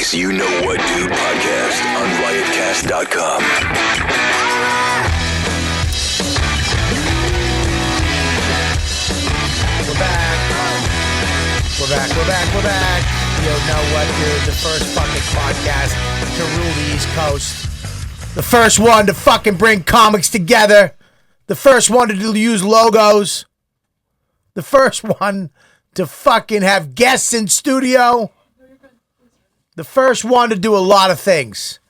Today's You Know What Dude podcast on riotcast.com. We're back. You know what, dude? The first fucking podcast to rule the East Coast. The first one to fucking bring comics together. The first one to use logos. The first one to fucking have guests in studio. The first one to do a lot of things.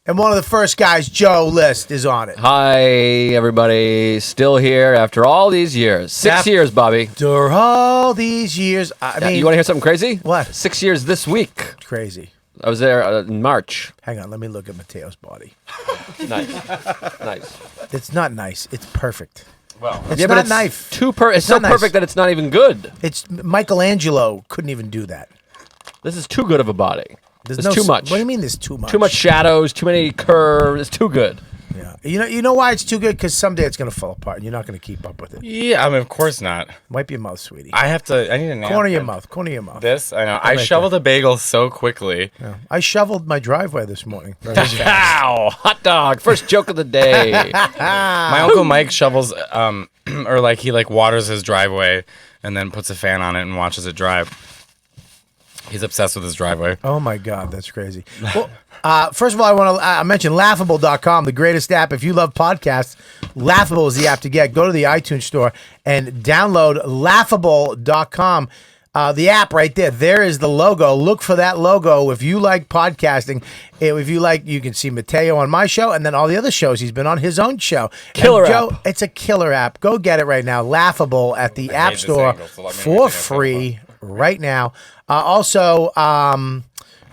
And one of the first guys, Joe List, is on it. Hi, everybody. Still here after all these years. 6 years, Bobby. After all these years. I mean, you want to hear something crazy? What? 6 years this week. Crazy. I was there in March. Hang on, let me look at Mateo's body. Nice. Nice. It's not nice. It's perfect. Well, it's yeah, not but it's nice. It's so not perfect nice. that it's not even good. It's Michelangelo couldn't even do that. This is too good of a body. There's too much. What do you mean there's too much? Too much shadows, too many curves. It's too good. Yeah. You know why it's too good? Because someday it's going to fall apart and you're not going to keep up with it. Yeah, I mean, of course not. Wipe your mouth, sweetie. I need a nap. Corner your mouth. This? I know. I shoveled a bagel so quickly. Yeah. I shoveled my driveway this morning. Ow! Hot dog. First joke of the day. My Uncle Mike shovels, or like he waters his driveway and then puts a fan on it and watches it drive. He's obsessed with his driveway. Oh my God, that's crazy. Well, first of all, I want to mention Laughable.com, the greatest app. If you love podcasts, Laughable is the app to get. Go to the iTunes store and download Laughable.com. The app right there. There is the logo. Look for that logo. If you like podcasting, if you like, you can see Matteo on my show and then all the other shows. He's been on his own show. Killer and Joe, app. It's a killer app. Go get it right now. Laughable at the App Store for free right now. Also,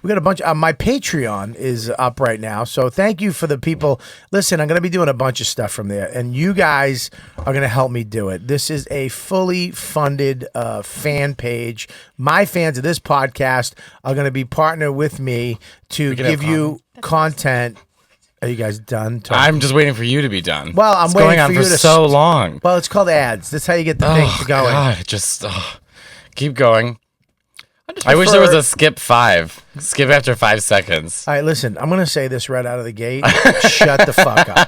we got a bunch. My Patreon is up right now, so thank you for the people. Listen, I'm going to be doing a bunch of stuff from there, and you guys are going to help me do it. This is a fully funded fan page. My fans of this podcast are going to be partnered with me to give you content. Are you guys done talking? I'm just waiting for you to be done. Well, I'm it's waiting going on for you to so long. Well, it's called ads. That's how you get the thing going. God, just keep going. I wish there was a skip 5. Skip after 5 seconds. All right, listen, I'm going to say this right out of the gate. Shut the fuck up.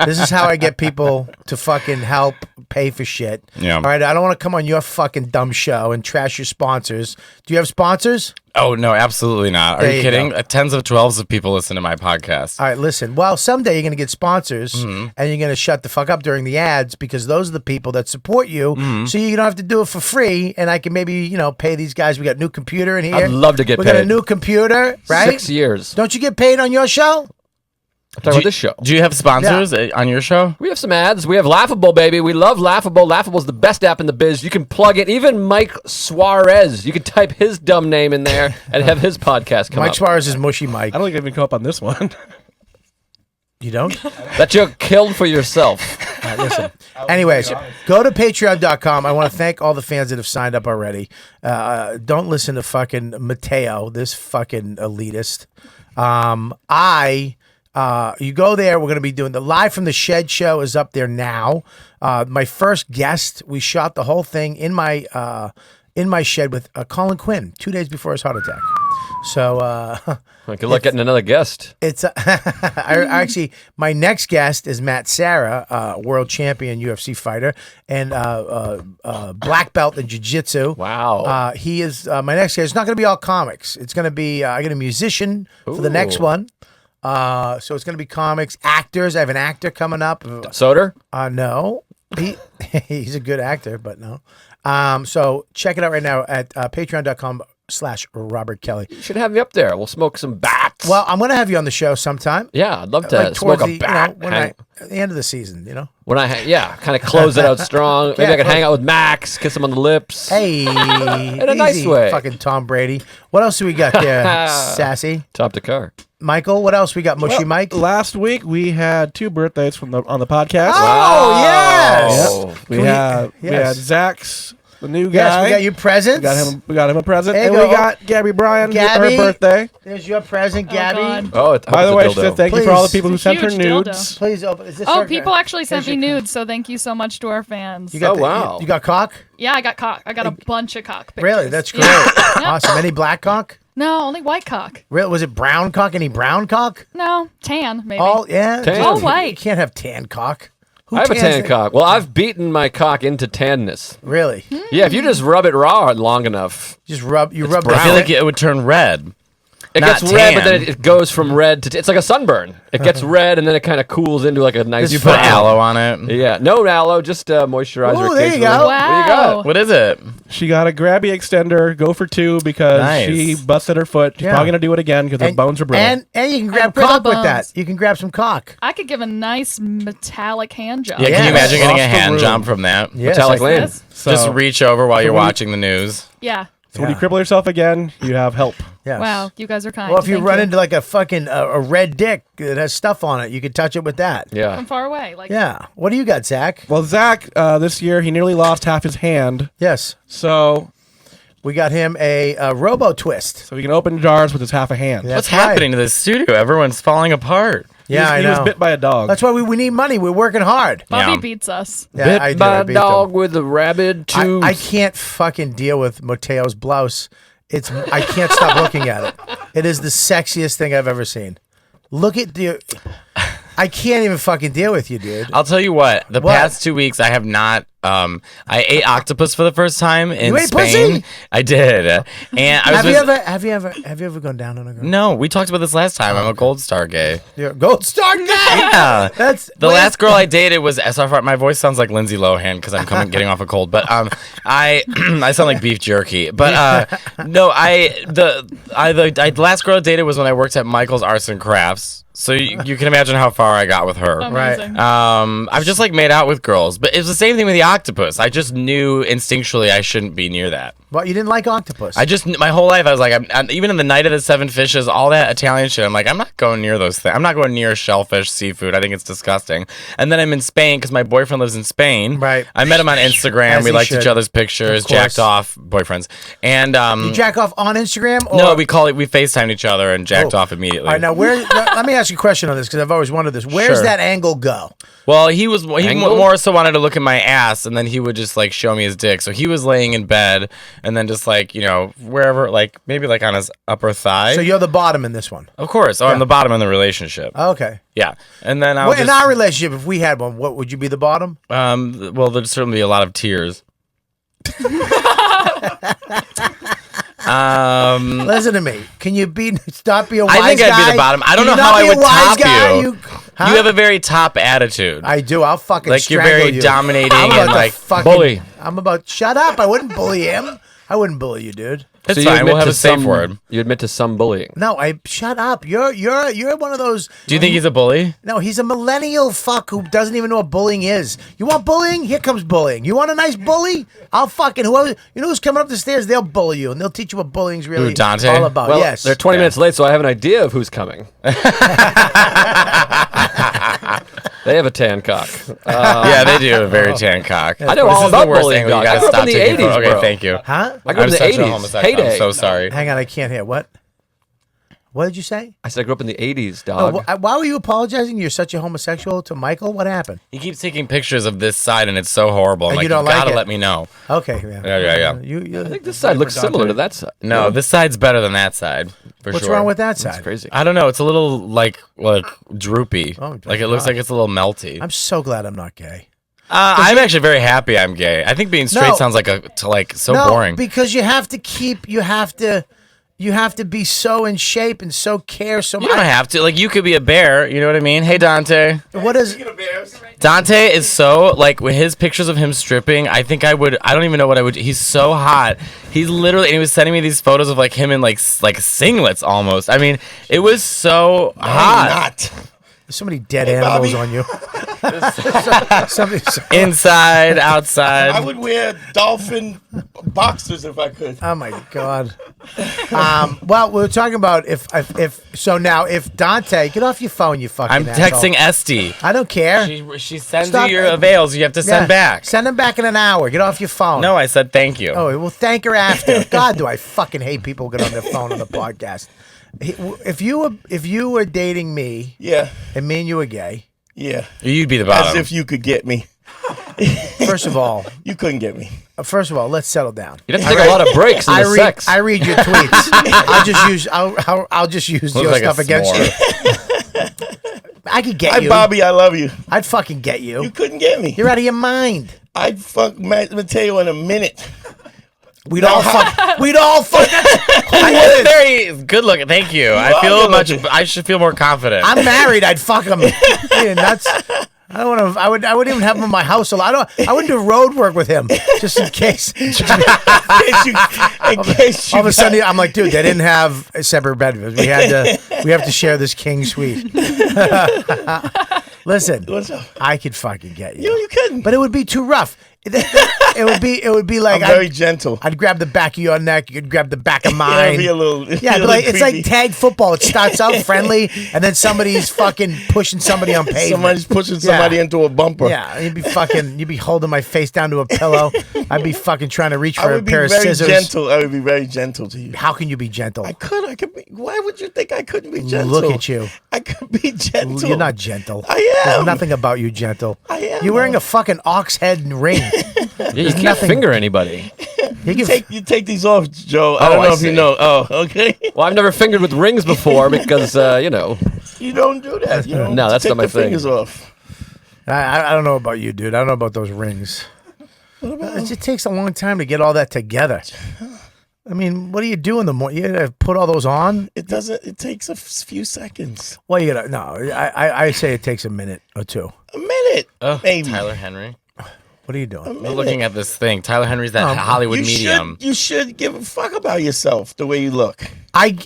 This is how I get people to fucking help pay for shit. Yeah. All right, I don't want to come on your fucking dumb show and trash your sponsors. Do you have sponsors? Oh, no, absolutely not. Are There you you kidding? go. Tens of 12s of people listen to my podcast. All right, listen. Well, someday you're going to get sponsors and you're going to shut the fuck up during the ads because those are the people that support you. So you don't have to do it for free. And I can maybe, pay these guys. We got a new computer in here. I'd love to get We paid. got a new computer, right? 6 years. Don't you get paid on your show? I'm talking about this show. Do you have sponsors on your show? We have some ads. We have Laughable, baby. We love Laughable. Laughable's the best app in the biz. You can plug it. Even Mike Suarez. You can type his dumb name in there and have his podcast come Mike up. Suarez is Mushy Mike. I don't think I even come up on this one. You don't? That joke killed for yourself. All right, listen. Anyways, go to patreon.com. I want to thank all the fans that have signed up already. Don't listen to fucking Matteo, this fucking elitist. You go there. We're going to be doing the Live from the Shed show is up there now. My first guest, we shot the whole thing in my shed with Colin Quinn 2 days before his heart attack. So Good luck getting another guest. it's actually my next guest is Matt Sarah, world champion UFC fighter and black belt in jiu-jitsu. Wow. He is my next guest. It's not going to be all comics. It's going to be I get a musician for the next one. So it's going to be comics, actors. I have an actor coming up. Soder? No, he's a good actor, but no. So check it out right now at patreon.com/Robert Kelly. You should have me up there. We'll smoke some bats. Well, I'm going to have you on the show sometime. Yeah, I'd love to Like smoke towards a bat. at the end of the season, When kind of close it out strong. Maybe I could hang out with Max, kiss him on the lips. Hey, In a nice way. Fucking Tom Brady. What else do we got there, Sassy? Top the car. Michael, what else we got? Mushy Mike? Last week we had 2 birthdays on the podcast. Oh, yes. Wow. We had Zach's, the new guy. Yes, we got you presents. We got him a present. There you And go. we got Gabby Bryan Gabby. her birthday. There's your present, Gabby. Oh, By the way, she said thank you for all the people who It's a sent her huge nudes. dildo. Please open. Is this Oh, your- people actually sent Here's me your- nudes, so thank you so much to our fans. You got Oh, wow. You got cock? Yeah, I got cock. I got a bunch of cock pictures. Really? That's great. Yeah. Awesome. Any black cock? No, only white cock. Real? Was it brown cock? Any brown cock? No, tan, maybe. All yeah. Tan. All You white. can't have tan cock. Who I have a tans tan it? cock. Well, I've beaten my cock into tanness. Really? Yeah, if you just rub it raw long enough, Just rub. You rub. brown. I feel like it would turn red. it Not gets red, but then tan. it goes from red to it's like a sunburn. It gets red, and then it kind of cools into like a nice. You You put brown. aloe on it. Yeah, no aloe, just moisturizer. Ooh, there you occasionally. go. What do you got? Wow. What is it? She got a grabby extender. Go for 2 because Nice. she busted her foot. She's Yeah. probably gonna do it again because her bones are brittle. And you can grab brittle cock with that. bones. You can grab some cock. I could give a nice metallic hand job. Yeah, can you Yes. imagine getting a Off the hand room. job from that? Yes, Metallic I- Lane. Yes. so, Just reach over while you're we- watching the news. Yeah. so when you cripple yourself again, you have help. Yes. Wow, you guys are kind. Well, if you Thank run into like a fucking a red dick that has stuff on it, you could touch it with that. Yeah. from far away, like Yeah. What do you got, Zach? Well, Zach, this year he nearly lost half his hand, Yes. so We got him a robo twist. he can open jars with his half a hand. Yeah. What's That's right. happening to this studio? Everyone's falling apart. Yeah, I he know. was bit by a dog. That's why we need money. We're working hard. Bobby Yeah. beats us. Yeah, Bit I do. by I a beat dog them. with a rabid tooth. I can't fucking deal with Mateo's blouse. I can't stop looking at it. It is the sexiest thing I've ever seen. Look at the. I can't even fucking deal with you, dude. I'll tell you what. The What? past 2 weeks, I have not. I ate octopus for the first time in You ate Spain. pussy? I did, and I was. Have you ever gone down on a girl? No, we talked about this last time. I'm a Gold Star gay. You're a Gold Star guy. Yeah. That's The last girl I dated was SR. My voice sounds like Lindsay Lohan because I'm getting off a cold. But I I sound like beef jerky. But no, the last girl I dated was when I worked at Michael's Arts and Crafts. So you can imagine how far I got with her. Amazing. I've just like made out with girls, but it's the same thing with the octopus. I just knew instinctually I shouldn't be near that. Well, you didn't like octopus. I just my whole life I was like, I'm even in the Night of the Seven Fishes, all that Italian shit. I'm like, I'm not going near those things. I'm not going near shellfish, seafood. I think it's disgusting. And then I'm in Spain because my boyfriend lives in Spain. Right. I met him on Instagram. As We he liked should. each other's pictures, Of course. jacked off, boyfriends, and you jack off on Instagram? Or? no, we FaceTimed each other and jacked Oh. off immediately. All right, now let me ask you a question on this because I've always wondered this. Where's Sure. that angle go? Well, he Angle? more so wanted to look at my ass, and then he would just like show me his dick. So he was laying in bed, and then just like wherever, like maybe like on his upper thigh. So you're the bottom in this one. Of course, I'm the bottom in the relationship. Okay. Yeah, and then I'll Well, in just, our relationship, if we had one, what would you be the bottom? well, there'd certainly be a lot of tears. Listen to me. Can you stop being a wise I think guy? I'd be the bottom. I don't Can know you how not I be a would wise top guy? you. Huh? You have a very top attitude. I do. I'll fucking Like, you're strangle very you. dominating I'm about and, to like, fucking, bully. I'm about. Shut up! I wouldn't bully him. I wouldn't bully you, dude. It's So you fine. admit We'll have to a safe some- word. You admit to some bullying. No, shut up. You're one of those. Do you think he's a bully? No, he's a millennial fuck who doesn't even know what bullying is. You want bullying? Here comes bullying. You want a nice bully? I'll fucking whoever who's coming up the stairs. They'll bully you and they'll teach you what bullying's really Who, Dante? all about. Well, Yes, they're 20 minutes late, so I have an idea of who's coming. They have a tan cock. Yeah, they do have a very tan cock. I know This all is the about worst bullying angle. You cock. I gotta grew up stop in the taking 80s, Okay, bro. thank you. Huh? I grew up I'm in the such a 80s. homosexual. I'm Heyday. so sorry. Hang on, I can't hear. What? What did you say? I said I grew up in the 80s, Oh, dog. why were you apologizing? You're such a homosexual to Michael. What happened? He keeps taking pictures of this side, and it's so horrible. I'm And like, you don't you gotta like it? let me know. Okay, yeah, Yeah. You, I think this side looks similar to that side. No, this side's better than that side. For what's sure. wrong with that side? That's crazy. I don't know. It's a little like droopy. Oh, like it looks God. like it's a little melty. I'm so glad I'm not gay. I'm actually very happy I'm gay. I think being straight No. sounds like so no, boring. because you have to be so in shape and so care so You don't much. have to. Like, you could be a bear. You know what I mean? Hey, Dante. What is? Dante is so, like, with his pictures of him stripping, I think I don't even know what I would. He's so hot. He's literally, and he was sending me these photos of, like, him in, like singlets almost. I mean, it was so hot. There's so many dead animals on you. Inside, outside. I would wear dolphin boxers if I could. Oh my god. Well, we were talking about if Dante, get off your phone, you fucking. I'm asshole. texting Esty. I don't care. She sends Stop you your it. avails. You have to Yeah. send back. Send them back in an hour. Get off your phone. No, I said thank you. Oh, well, thank her after. God, do I fucking hate people who get on their phone on the podcast. If you were dating me Yeah, and me and you were gay, yeah. You'd be the As bottom. if you could get me. First of all, You couldn't get me. let's settle down. You have to take a lot of breaks in the sex. I read your tweets. I'll just use your like a stuff against you. I could get Hi, you. Bobby. I love you. I'd fucking get you. You couldn't get me. You're out of your mind. I'd fuck Matteo in a minute. We'd all fuck. We'd all fuck. I'm very good looking. Thank you. I feel good much. looking. I should feel more confident. I'm married. I'd fuck him. Yeah, that's. I don't want to. I wouldn't even have him in my house. I wouldn't do road work with him, just in case. In case All of a sudden, I'm like, dude, they didn't have separate bedrooms. We have to share this king suite. Listen, What's up? I could fucking get you. You couldn't. But it would be too rough. It would be like I'm very gentle. I'd grab the back of your neck. You'd grab the back of Yeah, mine. it'd be a little. Yeah, but like it's like tag football. It starts out friendly, and then somebody's fucking pushing somebody on pavement. Somebody's pushing somebody into a bumper. Yeah, you'd be holding my face down to a pillow. I'd be fucking trying to reach I for a would be pair of very scissors. gentle. I would be very gentle to you. How can you be gentle? I could be. Why would you think I couldn't be gentle? Look at you. I could be gentle. You're not gentle. I am. There's nothing about you gentle. I am. You're wearing a fucking ox head ring. Yeah, you can't finger anybody. You take these off, Joe. I Oh, don't know I if you see. know. Oh, okay. Well, I've never fingered with rings before because you know. You don't do that. You don't No, that's take not my the thing. fingers off. I don't know about you, dude. I don't know about those rings. It just takes a long time to get all that together. I mean, what do you do in the morning? You gotta put all those on? It doesn't. It takes a few seconds. Well, you gotta. No, I say it takes a minute or two. A minute. Oh, maybe. Tyler Henry. What are you doing? I'm looking at this thing. Tyler Henry's that Hollywood medium. You should give a fuck about yourself the way you look.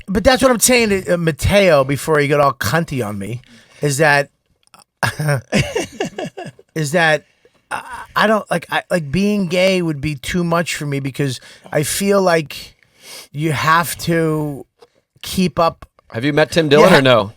But that's what I'm saying to Matteo before he got all cunty on me. Is that I don't like being gay would be too much for me because I feel like you have to keep up. Have you met Tim Dillon Yeah. or no?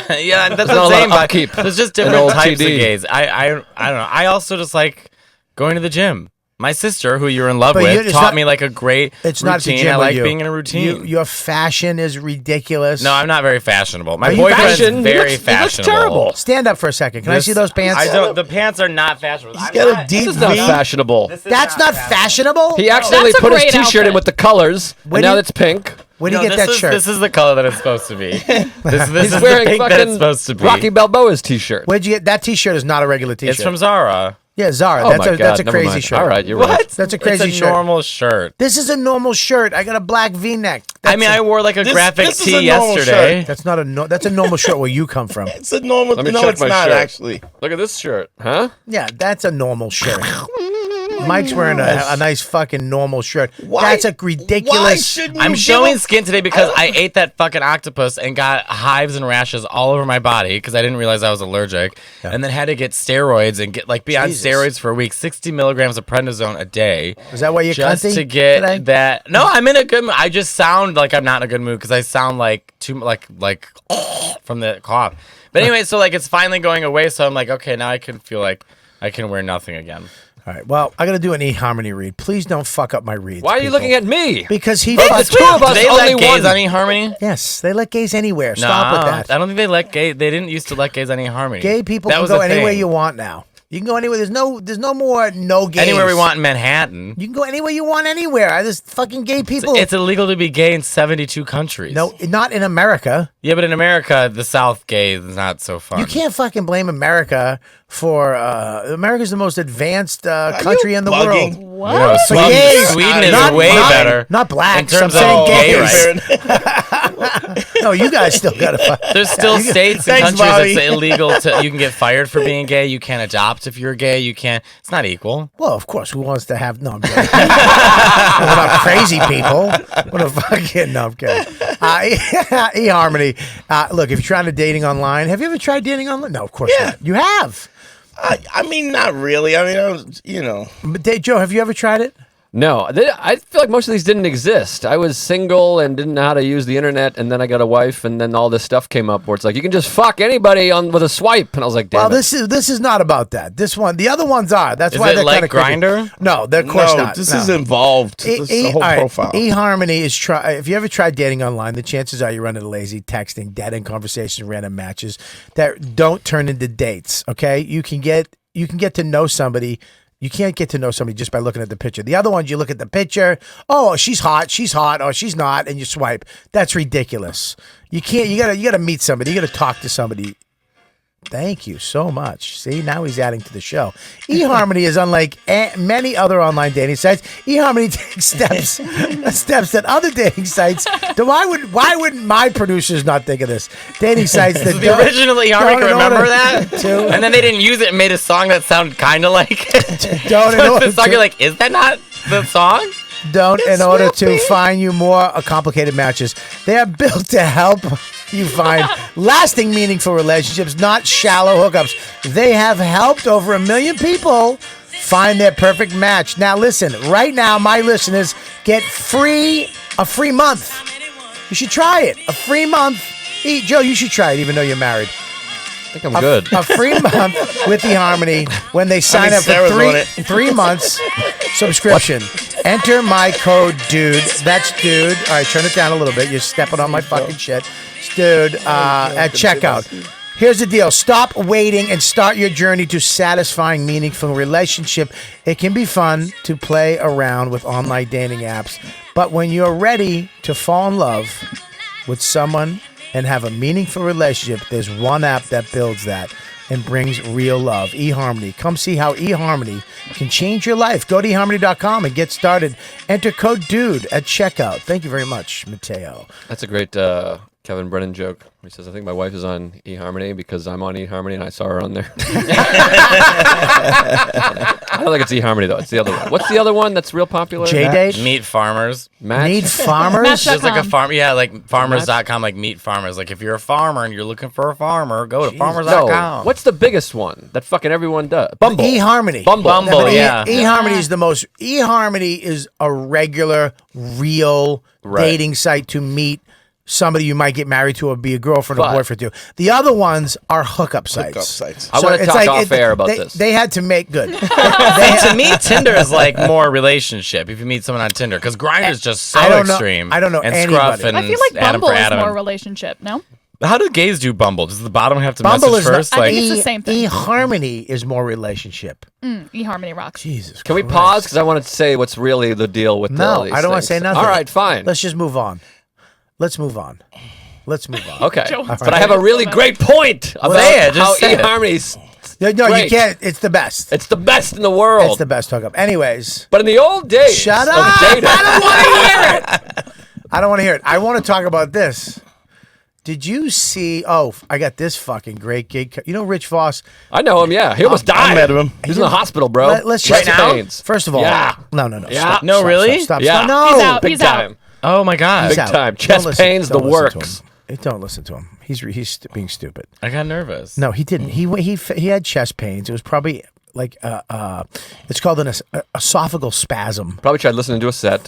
Yeah, that's not what a lot I'm saying. of But upkeep there's just in different old types of TD. gays. I don't know. I also just like going to the gym. My sister, who you're in love But with, it's taught not- me like a great It's routine. not the gym I with like you. being in a routine. Your fashion is ridiculous. No, I'm not very fashionable. My Are you boyfriend's fashion? very He looks fashionable. terrible. Stand up for a second. Can I see those pants? I don't. The pants are not fashionable. He's I'm got a not- deep This is not V. fashionable. This is That's not fashionable. He accidentally That's a put his great T-shirt in outfit. with the colors, Where and do now you- it's pink. Where do No, you get this that is, shirt? This is the color that it's supposed to be. This He's is wearing the pink that it's fucking supposed to be. Rocky Balboa's T-shirt. Where'd you get that T-shirt? Is not a regular T-shirt. It's from Zara. Yeah, Zara. Oh that's my a God, that's a never crazy mind. shirt. All right, you're right. That's a crazy It's a shirt. normal shirt. This is a normal shirt. I got a black V-neck. I mean, I wore like a graphic this is tee a normal yesterday. That's not that's a normal shirt where you come from. It's a normal. Let me No, check it's my not shirt. actually. Look at this shirt, huh? Yeah, that's a normal shirt. Mike's wearing a nice fucking normal shirt. Why- That's a Why ridiculous. shouldn't you I'm give showing a- skin today because I ate that fucking octopus and got hives and rashes all over my body because I didn't realize I was allergic, and then had to get steroids and be on Jesus. steroids for a week, 60 milligrams of prednisone a day. Is that why you're just cunty to get today? that? No, I'm in a good mood. I just sound like I'm not in a good mood because I sound like like from the cough. But anyway, so like it's finally going away, so I'm like, okay, now I can feel like I can wear nothing again. All right. Well, I got to do an eHarmony read. Please don't fuck up my reads. Why are you people. looking at me? Because he. The fucks- two of us, They only let gays one. on eHarmony? Yes, they let gays anywhere. Stop with that. I don't think they let gay. They didn't used to let gays on eHarmony. Gay people That can was go a anywhere thing. you want now. You can go anywhere. There's no more no gays. Anywhere we want in Manhattan. You can go anywhere you want anywhere. There's fucking gay people. It's illegal to be gay in 72 countries. no, not in America. Yeah, but in America, the South gay is not so fun. You can't fucking blame America for America's the most advanced country in the bugging? world. What? No, For gays, Sweden is not- way not- better. Not blacks. In terms I'm saying of gay gays. rights. No, you guys still gotta fight. There's still states and Thanks, countries Bobby. that's illegal to. You can get fired for being gay. You can't adopt if you're gay. You can't. It's not equal. Well, of course, who wants to have? No, I'm kidding. What about crazy people? What a fucking no, I'm kidding. eHarmony. Look, if you're trying to dating online, have you ever tried dating online? No, of course Yeah. not. You have. I mean, not really. I mean, I was, you know. But Joe, have you ever tried it? No, I feel like most of these didn't exist. I was single and didn't know how to use the internet, and then I got a wife, and then all this stuff came up where it's like you can just fuck anybody with a swipe, and I was like, damn Well, it. this is not about that. This one, the other ones are. That's Is why it they're like kind of creepy. Grindr? No, of course No, not. this No. is involved. This is the whole all right, profile. eHarmony is if you ever tried dating online, the chances are you run into lazy texting, dead end conversations, random matches that don't turn into dates. Okay, you can get to know somebody You can't get to know somebody just by looking at the picture. The other ones, you look at the picture. Oh, she's hot, or she's not, and you swipe. That's ridiculous. You can't. You gotta meet somebody. You gotta talk to somebody. Thank you so much. See, now he's adding to the show. eHarmony is unlike many other online dating sites. eHarmony takes steps that other dating sites. Why wouldn't my producers not think of this? Dating sites that The original eHarmony, remember that? To, And then they didn't use it and made a song that sounded kind of like it. don't in So order the song, to- you're like, is that not the song? in order to find you more complicated matches. They are built to help you find lasting, meaningful relationships, not shallow hookups. They have helped over 1 million people find their perfect match. Now, listen, right now, my listeners get a free month. You should try it. A free month. Joe, you should try it, even though you're married. I think I'm good. A free month with eHarmony when they sign up for Sarah's on it. 3 months subscription. Enter my code DUDE. That's DUDE. All right, turn it down a little bit. You're stepping on my fucking shit. It's DUDE at checkout. Here's the deal. Stop waiting and start your journey to satisfying, meaningful relationship. It can be fun to play around with online dating apps, but when you're ready to fall in love with someone and have a meaningful relationship, there's one app that builds that and brings real love. eHarmony. Come see how eHarmony can change your life. Go to eHarmony.com and get started. Enter code DUDE at checkout. Thank you very much, Matteo. That's a great Kevin Brennan joke. He says, I think my wife is on eHarmony because I'm on eHarmony and I saw her on there. I don't think it's eHarmony, though. It's the other one. What's the other one that's real popular? J-Date? Meat farmers. Match? Need farmers? Match. Just like a .com. farm. Yeah, like farmers.com, like meat farmers. Like if you're a farmer and you're looking for a farmer, go to No. farmers.com. What's the biggest one that fucking everyone does? Bumble. eHarmony. Bumble, yeah. eHarmony is the most. eHarmony is a regular, real dating site to meet somebody you might get married to or be a girlfriend or But- boyfriend to. The other ones are hookup sites. I want to it's talk off air about this. They had to make good. To me, Tinder is like more relationship if you meet someone on Tinder because Grindr's just so I don't know- extreme. I don't know and anybody. Scruff and I feel like Adam Bumble for is Adam. more relationship. No, How do gays do Bumble? Does the bottom have to Bumble message is first? I Like, think it's the same thing. eHarmony is more relationship. eHarmony rocks. Jesus. Can we Christ. pause? Because I want to say what's really the deal with all No, these I don't want to things. say nothing. All right, fine. Let's just move on. Let's move on. Okay. Joe wants But to I have a say really it. great point about say it, how just say it. eHarmony's No, you Great. can't. It's the best. it's the best in the world. It's the best hookup. Anyways, But in the old days shut of up. dating, I don't want to hear it. I don't want to hear it. I want to talk about this. Did you see? Oh, I got this fucking great gig. You know Rich Voss? I know him, yeah. He almost died. I met him. He's in the hospital, bro. Let's Chest just pains. First of all, Yeah. no. Yeah. Stop, No, stop, really? Stop. Yeah. No. He's out. Big He's out. time. oh my God. Big out. time. Don't Chest listen- pains, the don't listen to works. him. Don't listen to him. He's being stupid. I got nervous. No, he didn't. He had chest pains. It was probably like it's called an esophageal spasm Probably tried listening to a set.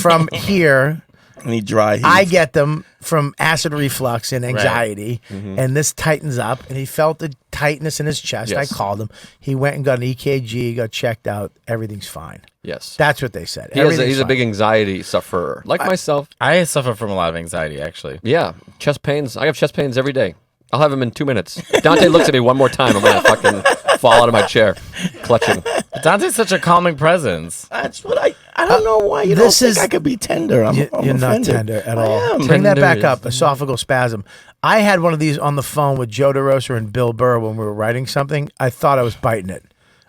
from here. And he dry. I get them from acid reflux and anxiety, and this tightens up, and he felt the tightness in his chest. Yes. I called him. He went and got an EKG, got checked out. Everything's fine. Yes. That's what they said. He's a fine. big anxiety sufferer, like myself. I suffer from a lot of anxiety, actually. Yeah, chest pains. I have chest pains every day. I'll have them in 2 minutes. Dante looks at me one more time. I'm going to fucking fall out of my chair, clutching. Dante's such a calming presence. That's what I don't know why you this don't is- think I could be tender. I'm You're not offended. tender at I all. am. Bring that Tender back is- up. Esophageal spasm. I had one of these on the phone with Joe DeRosa and Bill Burr when we were writing something. I thought I was biting it.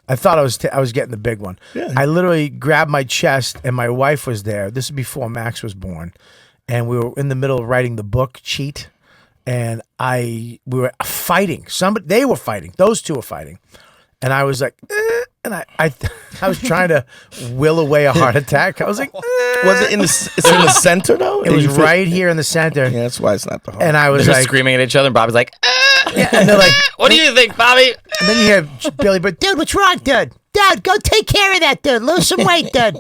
I thought I was getting the big one. Yeah. I literally grabbed my chest, and my wife was there. This is before Max was born, and we were in the middle of writing the book Cheat, and we were fighting. They were fighting. Those two were fighting, and I was like, and I was trying to will away a heart attack. I was like, Was it in the? It's in the center though. it was You feel- right here in the center, Yeah, that's why it's not the heart. and I They're was just like, screaming at each other, and Bobby's like, yeah, and they're like, what do you think, Bobby? and then you hear Billy Bird, dude, what's wrong, dude? Dude, go take care of that, dude. Lose some weight, dude.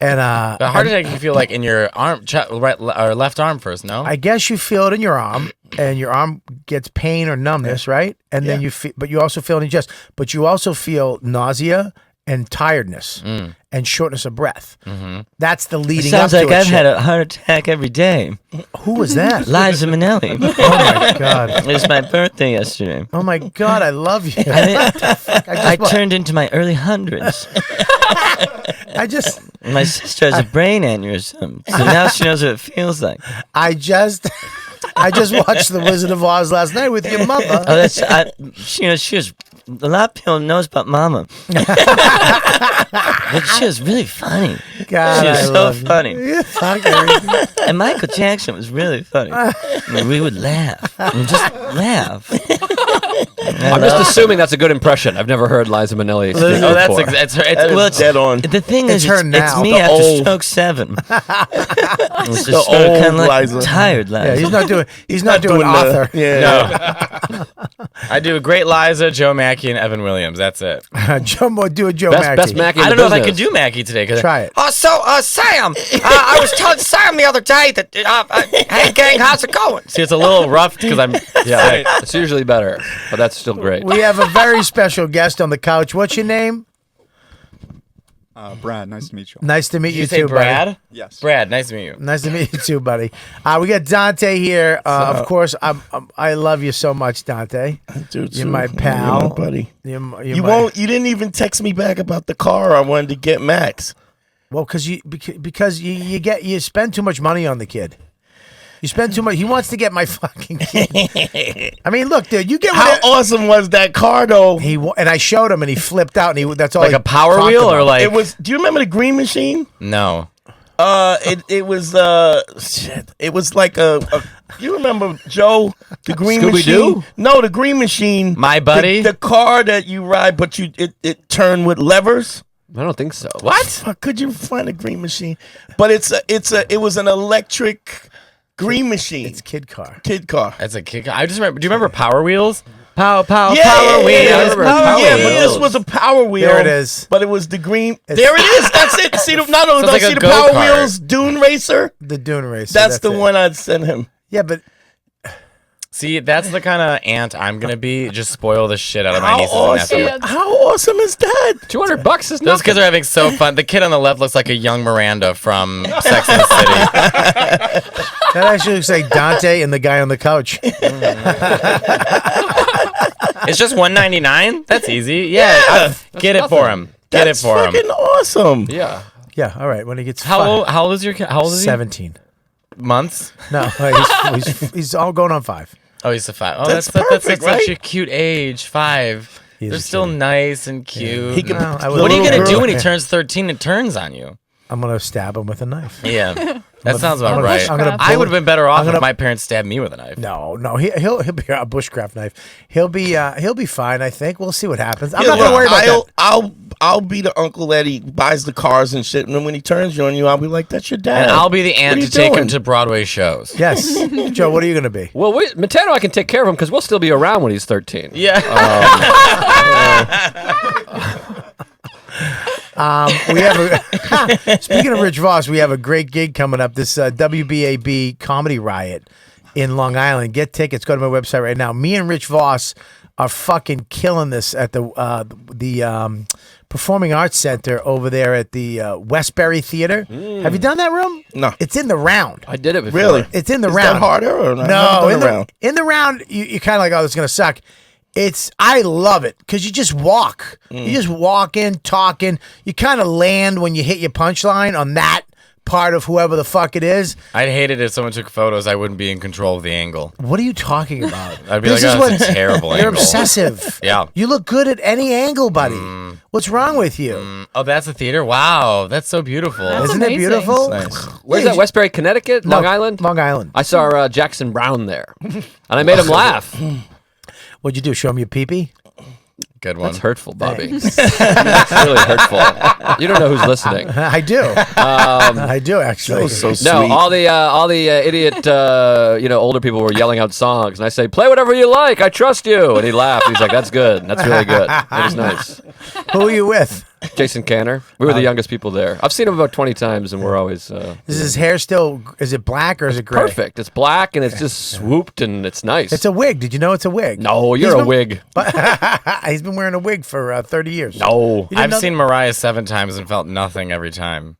And The heart attack you feel like in your arm, right, or left arm first, no? I guess you feel it in your arm, and your arm gets pain or numbness, right? And then but you also feel it in your chest, but you also feel nausea and tiredness. and shortness of breath. That's the leading Sounds up like to it. I've had a heart attack every day. Who was that? Liza Minnelli. Oh my God. It was my birthday yesterday. Oh my God, I love you. I turned into my early hundreds. My sister has a brain aneurysm, so now she knows what it feels like. I just watched The Wizard of Oz last night with your mother. Oh, she was. A lot of people knows about Mama, but she was really funny. God, She was I so love you. funny. You fucker. And Michael Jackson was really funny. I mean, we would laugh. And just laugh. I'm just assuming that's a good impression. I've never heard Liza Minnelli speak Oh, that's before. it's dead on. The thing It's is, her it's now. me The after old- stroke 7. It's The just old kind of like Liza. tired Yeah, Liza. he's not doing author. Yeah. I do a great Liza, Joe Mackey, and Evan Williams. That's it. Do a Joe Best Mackey. Mackey. I in don't the know if I business. could do Mackey today. Try it. Sam, I was telling Sam the other day that, hey gang, how's it going? See, it's a little rough because I'm Yeah, it's usually better, but that's still great. We have a very special guest on the couch. What's your name? Brad, nice to meet you. Nice to meet Did you you say too, Brad? buddy. Yes. Brad, nice to meet you. Nice to meet you too, buddy. We got Dante here. Of course, I love you so much, Dante. Dude, You're my pal. You're my buddy. You're You my- won't. You didn't even text me back about the car I wanted to get Max. Well, because you spend too much money on the kid. You spend too much. He wants to get my fucking kid. I mean, look, dude, you get How what awesome was that car, though? and I showed him, and he flipped out, and that's all. Like he a Power talked Wheel or about. like It was. Do you remember the Green Machine? no? It was shit. It was like a you remember Joe the Green Scooby-Doo? Machine? No, the Green Machine. My Buddy? The car that you ride, but it turned with levers. I don't think so. What? Fuck, could you find a Green Machine? But it was an electric Green Machine. It's kid car. Kid car. That's a kick. I just remember. Do you remember Power Wheels? Power Yeah, Wheels. yeah, I remember Power but Wheels. this was a Power Wheel. There it is. But it was the green. There it is. That's it. See the not only Sounds like see a the Power go-kart. Wheels Dune Racer. The Dune Racer. That's the it. one I'd send him. Yeah, but See, that's the kind of aunt I'm gonna be. Just spoil the shit out of my How nieces awesome! and nephews. How awesome is that? $200 is Those nothing. kids are having so fun. The kid on the left looks like a young Miranda from Sex and the City. that actually looks like Dante and the guy on the couch. It's just $199. That's easy. Yeah, get it for him. Get That's it for him. fucking awesome. Yeah. Yeah, all right. When he gets How old is your kid? How old is he? 17. Months. No, he's all going on 5. Oh, he's a 5. Oh, That's that's perfect, such right? a cute age. 5. He's They're a still kid. nice and cute. He could. No, I the would- What are you little gonna girl- do when he turns 13 and turns on you? I'm gonna stab him with a knife. Yeah, that sounds about I'm right. gonna I would have been better off I'm gonna- if my parents stabbed me with a knife. No, he'll be a bushcraft knife. He'll be fine. I think we'll see what happens. I'm Yeah, not gonna look, worry about that. I'll be the uncle that he buys the cars and shit, and then when he turns on you, I'll be like, "That's your dad." And I'll be the aunt What are to you take him doing? to Broadway shows. Yes, Joe. What are you gonna be? Well, Matteo, I can take care of him because we'll still be around when he's 13. Yeah. We have speaking of Rich Voss, we have a great gig coming up. This WBAB Comedy Riot in Long Island. Get tickets. Go to my website right now. Me and Rich Voss are fucking killing this at the Performing Arts Center over there at the Westbury Theater. Have you done that room? No. It's in the round. I did it before. Really? It's in the Is round. that harder or not? No, in the round. in the round, you kind of like, oh, it's gonna suck. I love it because you just walk. You just walk in, talking. You kind of land when you hit your punchline on that part of whoever the fuck it is. I'd hate it if someone took photos. I wouldn't be in control of the angle. What are you talking about? I'd be like, oh, that's a terrible You're angle. obsessive. Yeah. You look good at any angle, buddy. What's wrong with you? Oh, that's a theater? Wow, that's so beautiful. That's Isn't it amazing. beautiful? Nice. Where's Yeah, that? Westbury, Connecticut? No, Long Island? Long Island. I saw Jackson Brown there, and I made him laugh. What'd you do? Show him your pee-pee? Good one. That's hurtful, Bobby. That's really hurtful. You don't know who's listening. I do. I do actually. So No, sweet. all the idiot, older people were yelling out songs, and I say, "Play whatever you like. I trust you." And he laughed. He's like, "That's good. That's really good. It was nice." Who are you with? Jason Canner. We were the youngest people there. I've seen him about 20 times, and we're always Is his hair still? Is it black or is it gray? perfect. It's black, and it's just swooped, and it's nice. It's a wig. Did you know it's a wig? No, you're a wig. He's been wearing a wig for 30 years. No. I've seen Mariah 7 times and felt nothing every time.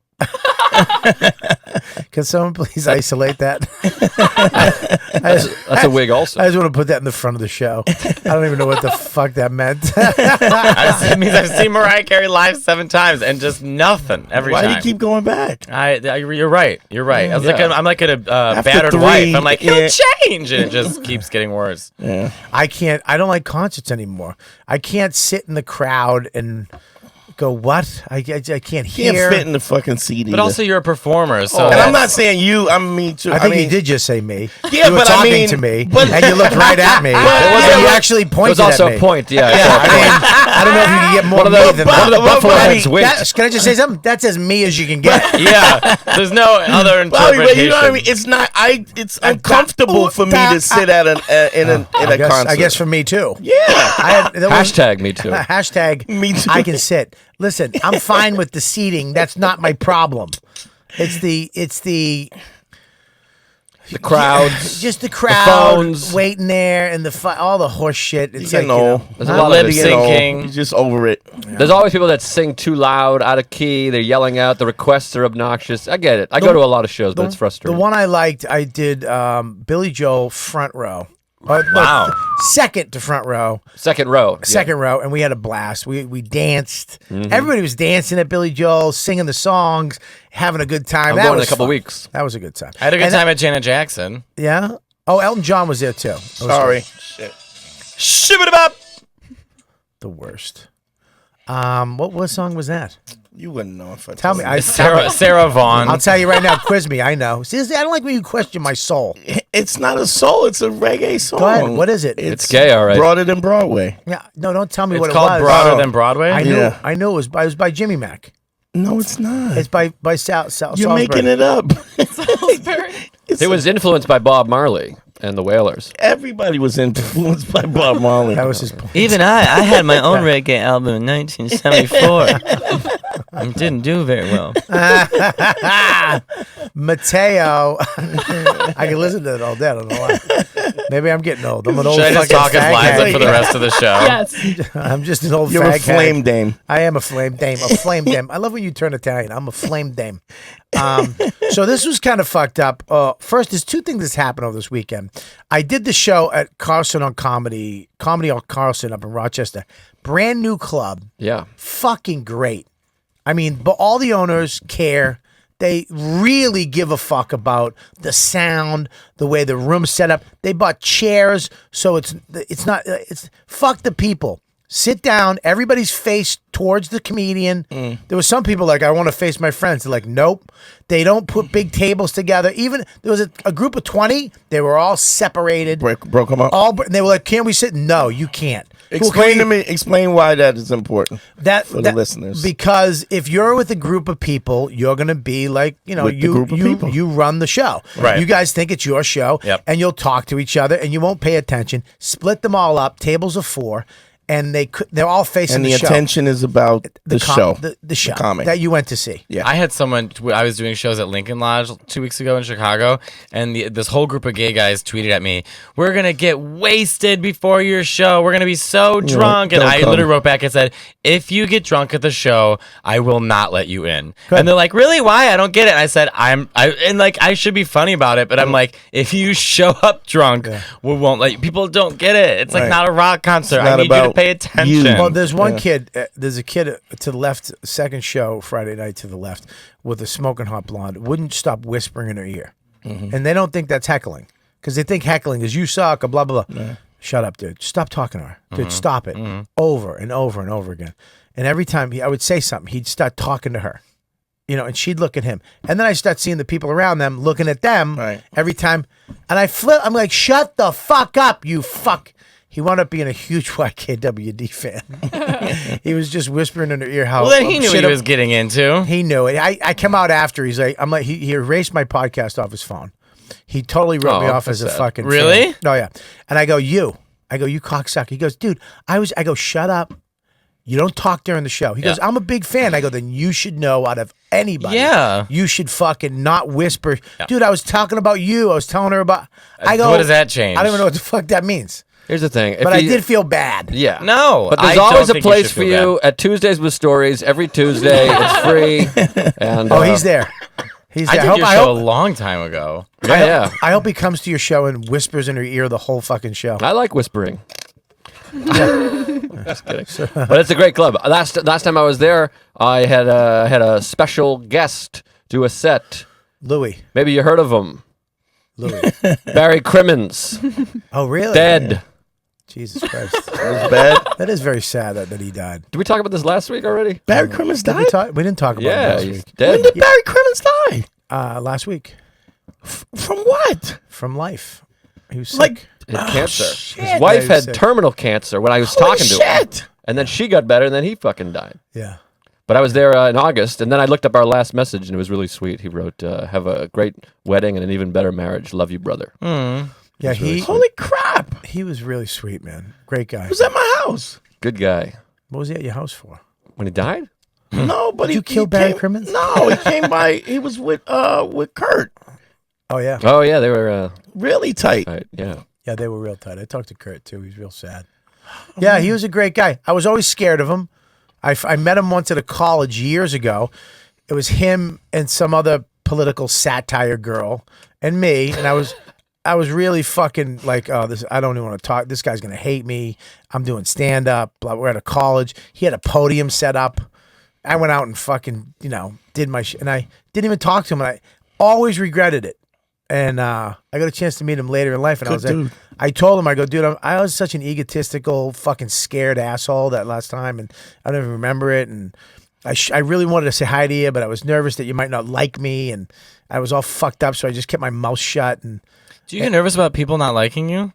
Can someone please isolate that? That's a wig also. I just want to put that in the front of the show. I don't even know what the fuck that meant. It means I've seen Mariah Carey live 7 times and just nothing every Why time. do you keep going back? You're right. You're right. I was like, Yeah. I'm like a After battered 3, wife. I'm like, he'll yeah. change, and it just keeps getting worse. Yeah. I don't like concerts anymore. I can't sit in the crowd and go, what? I can't hear. Can't fit in the fucking CD. But also, you're a performer, so and I'm not saying you. I'm me too. I think you did just say me. Yeah, you were but I talking mean- to me, but- and you looked right at me. And you actually It pointed was also at me. a point, yeah. I don't know if you can get more One of me the, than one of the that. Buffalo Bobby, heads winked. Can I just say something? That's as me as you can get. Yeah, there's no other Bobby, interpretation. but you know what I mean? It's not. It's uncomfortable for me to sit at in a concert. I guess for me too. Yeah. Hashtag me too. Hashtag Me too. I can sit. Listen, I'm fine with the seating. That's not my problem. It's the The crowds. just the crowd phones. waiting there and all the horse shit. It's You like, know, There's a lot of lip it. syncing. You're just over it. There's always people that sing too loud, out of key. They're yelling out. The requests are obnoxious. I get it. I go to a lot of shows, but it's frustrating. The one I liked, I did Billy Joel front row. Wow. Second to front row. Second row. Yeah. Second row, and we had a blast. We danced. Mm-hmm. Everybody was dancing at Billy Joel, singing the songs, having a good time. I'm That going in was a couple fun. weeks. That was a good time. I had a good And time at Janet Jackson. Yeah. Oh, Elton John was there too. That was Sorry. good. Shibba-da-bop. The worst. What song was that? You wouldn't know if I Tell me. Sarah Vaughan. I'll tell you right now. Quiz me. I know. See, I don't like when you question my soul. It's not a soul. It's a reggae song. Go ahead. What is it? It's gay, all right. Broader than Broadway. Yeah. No, don't tell me It's what called it was. Broader Oh. Than Broadway. I knew. Yeah. I knew it was by Jimmy Mack. No, it's not. It's by Sal. You're making it up. Salisbury. It was influenced by Bob Marley and the Wailers. Everybody was influenced by Bob Marley. That was his point. Even I had my own reggae album in 1974. It didn't do very well. Mateo. I can listen to that all day. I don't know why. Maybe I'm getting old. I'm an old Should I just fucking talk as fag Liza for the rest of the show? Yes. I'm just an old You're fag a flame hag. dame. I am a flame dame. A flame dame. I love when you turn Italian. I'm a flame dame. So this was kind of fucked up. First, there's 2 things that's happened over this weekend. I did the show at Carlson on Comedy on Carlson up in Rochester. Brand new club. Yeah. Fucking great. I mean, but all the owners care. They really give a fuck about the sound, the way the room's set up. They bought chairs, so it's fuck the people. Sit down, everybody's face towards the comedian. There was some people like, I want to face my friends. They're like, nope. They don't put big tables together. Even there was a group of 20. They were all separated. Broke them up. They were like, can we sit? No, you can't. Explain why that is important for the listeners. Because if you're with a group of people, you're going to be like, With the group of people. you run the show. Right. You guys think it's your show, Yep. and you'll talk to each other, and you won't pay attention. Split them all up, tables of 4, and they're all facing And the the show. attention is about the show. The show comic. that you went to see. Yeah. I had someone. I was doing shows at Lincoln Lodge 2 weeks ago in Chicago, and this whole group of gay guys tweeted at me, "We're gonna get wasted before your show. We're gonna be so drunk." And don't I come. literally wrote back and said, "If you get drunk at the show, I will not let you in." And they're like, "Really? Why? I don't get it." And I said, I should be funny about it, but I'm like, if you show up drunk, we won't let you. People don't get it. It's like Right. not a rock concert. It's I not need you to about pay attention. Well, there's one kid. There's a kid to the left, second show Friday night to the left, with a smoking hot blonde. Wouldn't stop whispering in her ear, and they don't think that's heckling because they think heckling is you suck or blah blah blah. Shut up, dude. Stop talking to her, dude. Stop it. Over and over and over again. And every time I would say something, he'd start talking to her, and she'd look at him, and then I start seeing the people around them looking at them every time, and I'm like, shut the fuck up, you fuck. He wound up being a huge YKWD fan. He was just whispering in her ear how. well, then he knew what he was getting into. He knew it. I come out after. He's like, he erased my podcast off his phone. He totally wrote me off as a sad. fucking Really? fan. Oh yeah. And I go, you cocksucker. He goes, dude, I go, shut up. You don't talk during the show. He goes, I'm a big fan. I go, then you should know out of anybody. Yeah. You should fucking not whisper. Dude, I was talking about you. I was telling her about. I go, what does that change? I don't even know what the fuck that means. Here's the thing. But I did feel bad. Yeah. No, But there's I always don't a think you place should for feel you at Tuesdays with Stories. Every Tuesday, it's free. And Oh, he's there. He's I there. did your show a long time ago. Yeah. I hope he comes to your show and whispers in her ear the whole fucking show. I like whispering. Just kidding. But it's a great club. Last time I was there, I had a special guest do a set. Louis. Maybe you heard of him. Louis. Barry Crimmins. Oh, really? Dead. Jesus Christ. It's bad. That is very sad that he died. Did we talk about this last week already? Barry Crimmins Did died? we didn't talk about Yeah, it last he's week. dead. When did Barry Crimmins die? Last week. From what? From life. He was sick. Like, He had cancer. shit. His wife he was had sick. terminal cancer when I was Holy talking to him. shit. And then she got better, and then he fucking died. Yeah. But I was there in August, and then I looked up our last message, and it was really sweet. He wrote, have a great wedding and an even better marriage. Love you, brother. Yeah, Holy crap. he was really sweet, man. Great guy. He was at my house. Good guy. What was he at your house for? When he died? No, but you kill Barry Crimmins? No, he came by. He was with Kurt. Oh, yeah. Oh, yeah, they were Really tight. right, yeah. Yeah, they were real tight. I talked to Kurt, too. He's real sad. Yeah, he was a great guy. I was always scared of him. I met him once at a college years ago. It was him and some other political satire girl and me, and I was really fucking like, oh, this. I don't even want to talk. This guy's gonna hate me. I'm doing stand up. We're at a college. He had a podium set up. I went out and fucking did my shit, and I didn't even talk to him. And I always regretted it. And I got a chance to meet him later in life, and I was like, I told him, I go, dude, I was such an egotistical, fucking scared asshole that last time, and I don't even remember it. And I really wanted to say hi to you, but I was nervous that you might not like me, and I was all fucked up, so I just kept my mouth shut. And Do you get nervous about people not liking you?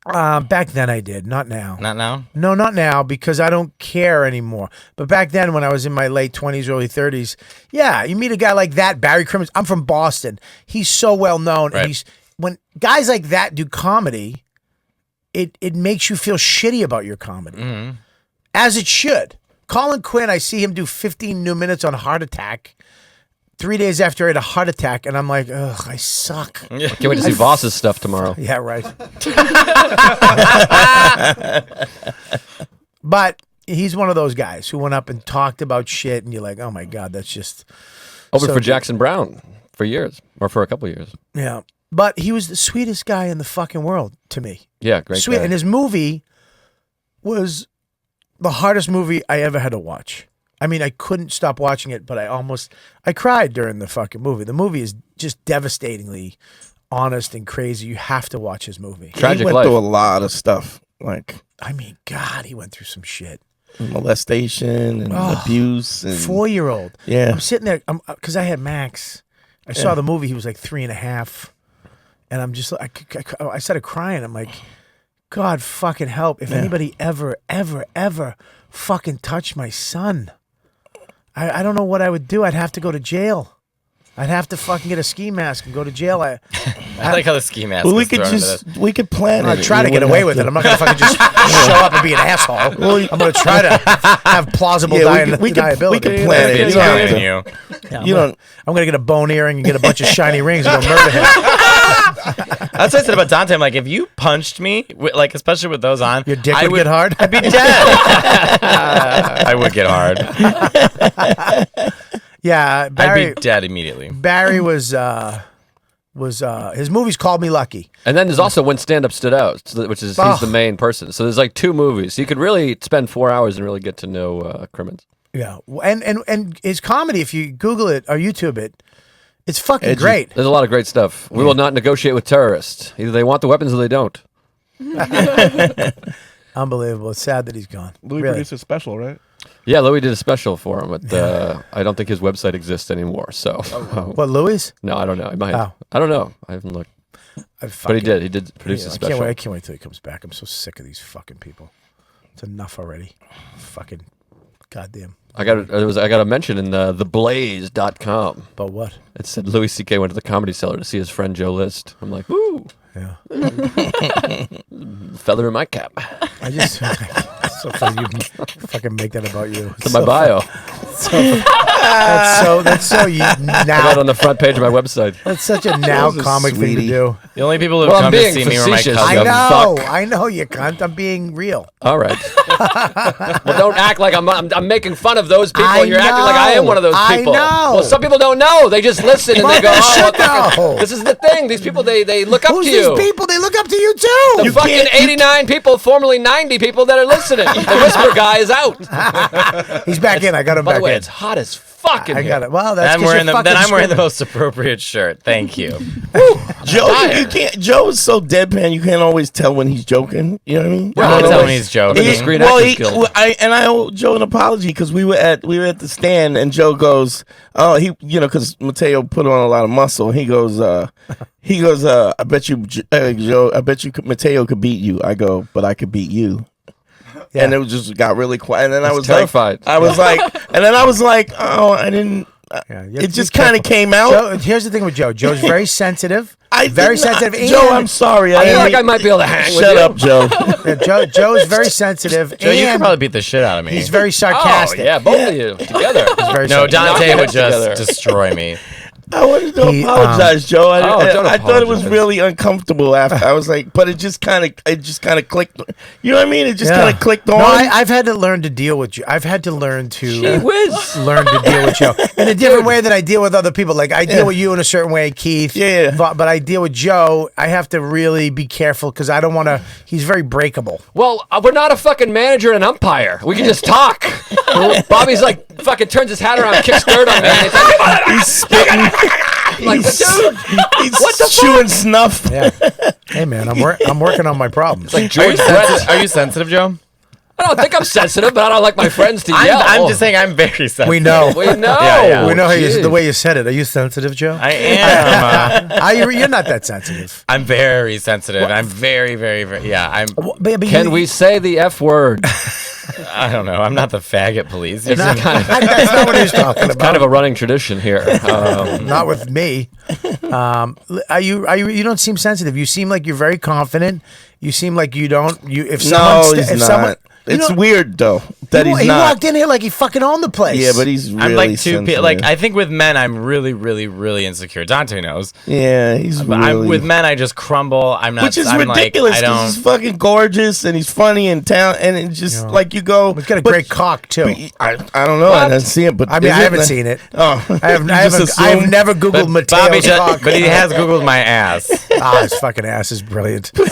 back then I did, not now. Not now. No, not now, because I don't care anymore. But back then, when I was in my late 20s, early 30s, yeah, you meet a guy like that, Barry Crimmins. I'm from Boston. He's so well known. Right. And when guys like that do comedy, it makes you feel shitty about your comedy, as it should. Colin Quinn, I see him do 15 new minutes on Heart Attack 3 days after I had a heart attack, and I'm like, ugh, I suck. Can't wait to see Voss's stuff tomorrow. Yeah, right. But he's one of those guys who went up and talked about shit, and you're like, oh my God, that's just Opened so for good. Jackson Brown for years, or for a couple of years. Yeah. But he was the sweetest guy in the fucking world to me. Yeah, great Sweet. guy. And his movie was the hardest movie I ever had to watch. I mean, I couldn't stop watching it, but I cried during the fucking movie. The movie is just devastatingly honest and crazy. You have to watch his movie. Tragic he went life. through a lot of stuff, like I mean, God, he went through some shit. molestation and abuse. And 4-year-old. Yeah. I'm sitting there because I had Max. I saw the movie. He was like 3.5, and I'm just I started crying. I'm like, God, fucking help! If anybody ever fucking touched my son, I don't know what I would do. I'd have to go to jail. I'd have to fucking get a ski mask and go to jail. I like how the ski mask. Well, we is could thrown into just this. we could plan I'd it. try to We get wouldn't away have with to- it. I'm not gonna fucking just show up and be an asshole. I'm gonna try to have plausible we could deniability. plan it. It's You don't have in to- you. You don't. I'm gonna get a bone earring and get a bunch of shiny rings and go murder him. That's what I said about Dante. I'm like, if you punched me, like especially with those on, Your dick I would get hard. I'd be dead. I would get hard. Yeah, Barry. I'd be dead immediately. Barry was his movies called me lucky. And then there's also When Stand Up Stood Out, which is he's the Oh. main person. So there's like 2 movies. So you could really spend 4 hours and really get to know Crimmins. Yeah, and his comedy, if you Google it or YouTube it, it's fucking great. There's a lot of great stuff. We will not negotiate with terrorists. Either they want the weapons or they don't. Unbelievable. It's sad that he's gone. Louis Really. produced a special, right? Yeah, Louis did a special for him, but I don't think his website exists anymore. So What, Louis? no, I don't know. He might. Oh. I don't know. I haven't looked. But he did. He did produce a I special. can't wait till he comes back. I'm so sick of these fucking people. It's enough already. Fucking goddamn. I got a mention in theblaze.com. But what? It said Louis C.K. went to the Comedy Cellar to see his friend Joe List. I'm like, woo, Yeah. feather in my cap. I just So funny you fucking make that about you. It's in my bio. That's so you About now. on the front page of my website. That's such a now comic thing to sweetie. do. The only people who Well, I'm come to being see me were my facetious. cousins. I know, you cunt. I'm being real. All right. Well, don't act like I'm making fun of those people. I You're acting like I am one of those I people. know. Well, some people don't know. They just listen and they But go, they "Oh, should fucking- know. this is the thing. These people, they look up Who's to these you. people? They look up to you too. The fucking 89 people, formerly 90 people that are listening. The whisper guy is out. He's back in. I got him By back the way, in. it's hot as fuck in I here. got it. Well, that's I'm 'cause wearing you're the, then fucking I'm wearing the screaming. most appropriate shirt. Thank you. Joe, Dire. you can't. Joe is so deadpan. You can't always tell when he's joking. You know what I mean? Well, I it's tell when always- he's joking. Look at the Screen Well, Actors Guild. I owe Joe an apology because we were at the stand and Joe goes, oh, because Matteo put on a lot of muscle. He goes, I bet you, Joe, Matteo could beat you. I go, but I could beat you. Yeah. And it was just got really quiet. And then I was terrified. I was like, oh, I didn't. Yeah, you have It to just be kind of careful. came out. Joe, here's the thing with Joe. Joe's very sensitive. Very did not- sensitive. Joe, and- I'm sorry. I feel didn't like I mean- might be able to hang with Shut you. up, Joe. Yeah, Joe's very sensitive. Joe, you could and probably beat the shit out of me. he's very Oh, sarcastic. yeah, both of you together. Very no, sarcastic. Dante would Together. just destroy me. I wanted to He, apologize, Joe. I don't thought it was apologize. really uncomfortable after. I was like, but it just kind of clicked. You know what I mean? It just Yeah. kind of clicked on. No, I've had to learn to deal with you. I've had to learn Gee to whiz. learn to deal with Joe in a different way than I deal with other people. Like I deal with you in a certain way, Keith. Yeah. But I deal with Joe. I have to really be careful because I don't want to. He's very breakable. Well, we're not a fucking manager and an umpire. We can just talk. Bobby's like, fucking turns his hat around, kicks dirt on me. And he's like, He's spitting. like, dude, He's chewing snuff. Yeah. Hey man, I'm working on my problems. like George Brett. Are you sensitive, Joe? I don't think I'm sensitive, but I don't like my friends to yell. I'm just saying I'm very sensitive. we know. We know. Yeah. We know how Jeez. the way you said it. Are you sensitive, Joe? I am. You're not that sensitive. I'm very sensitive. I'm very, very, very. Yeah, I'm. But Can we say the F word? I don't know. I'm not the faggot police. It's kind of, That's not what he was talking about. kind of a running tradition here. Not with me. Are you? You don't seem sensitive. You seem like you're very confident. You seem like you don't. If someone, No, he's if not. someone, you It's know, weird though that he he's not. walked in here like he fucking owned the place. Yeah, but he's really I'm like sensitive. like I think with men I'm really, really, really insecure. Dante knows. Yeah, he's But really. with men I just crumble. I'm not. which is I'm ridiculous Like, I because don't. he's fucking gorgeous and he's funny and talent and it's just like you go. He's got a but- great cock too. but I don't know. I didn't see it, but I mean, is I it haven't the- seen it. Oh, I've never Googled But Mateo's Bobby, cock. but he has googled my ass. His fucking ass is brilliant. Someone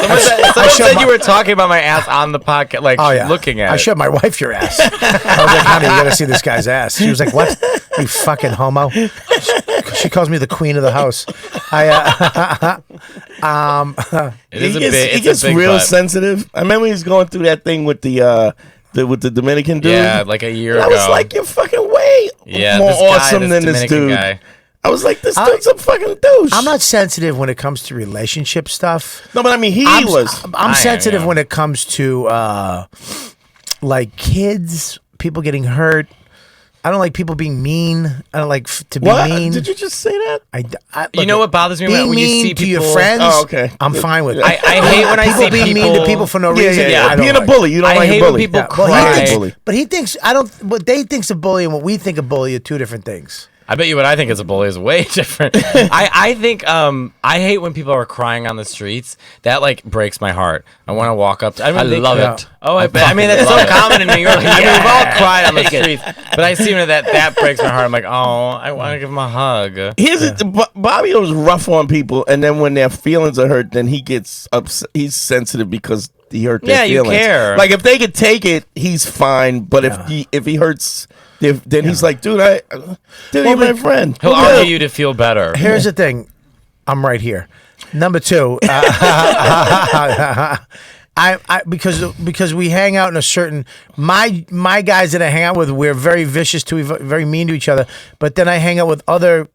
showed said my- you were talking about my ass on the podcast, like Oh yeah, looking at I it. showed my wife your ass. I was like, honey, you gotta see this guy's ass. She was like, what? You fucking homo. She calls me the queen of the house. It is he a gets, big. he It's gets a big real butt. sensitive. I remember he was going through that thing with the Dominican dude. Yeah, like a year And ago. I was like, you're fucking way yeah, more this guy, awesome than this Dominican dude. guy. I was like, this dude's a fucking douche. I'm not sensitive when it comes to relationship stuff. No, but I mean, I'm was. I'm sensitive yeah. when it comes to like kids, people getting hurt. I don't like people being mean. I don't like to be What? mean. Did you just say that? You know what bothers me being when you mean see to your people- friends? Oh, okay. I'm fine with it. I hate when I people see being mean to people for no Yeah, reason. yeah, yeah. I don't Being a like. bully, you don't I like hate a when bully. people Well, cry. he thinks, Bully. but he thinks I don't. What they think's a bully and what we think a bully are two different things. I bet you what I think is a bully is way different. I think I hate when people are crying on the streets. That like breaks my heart. I want to walk up. I love it. Oh, I mean that's so common in New York. I mean we've all cried on the streets, but I see that breaks my heart. I'm like, oh, I want to give him a hug. Bobby was rough on people, and then when their feelings are hurt, then he gets upset. He's sensitive because he hurt their Yeah, you feelings. care. Like if they could take it, he's fine. But if he hurts, then he's like, dude, you're my friend. He'll argue you to feel better. Here's the thing. I'm right here. Number two, because we hang out in a certain my guys that I hang out with, we're very vicious very mean to each other. But then I hang out with other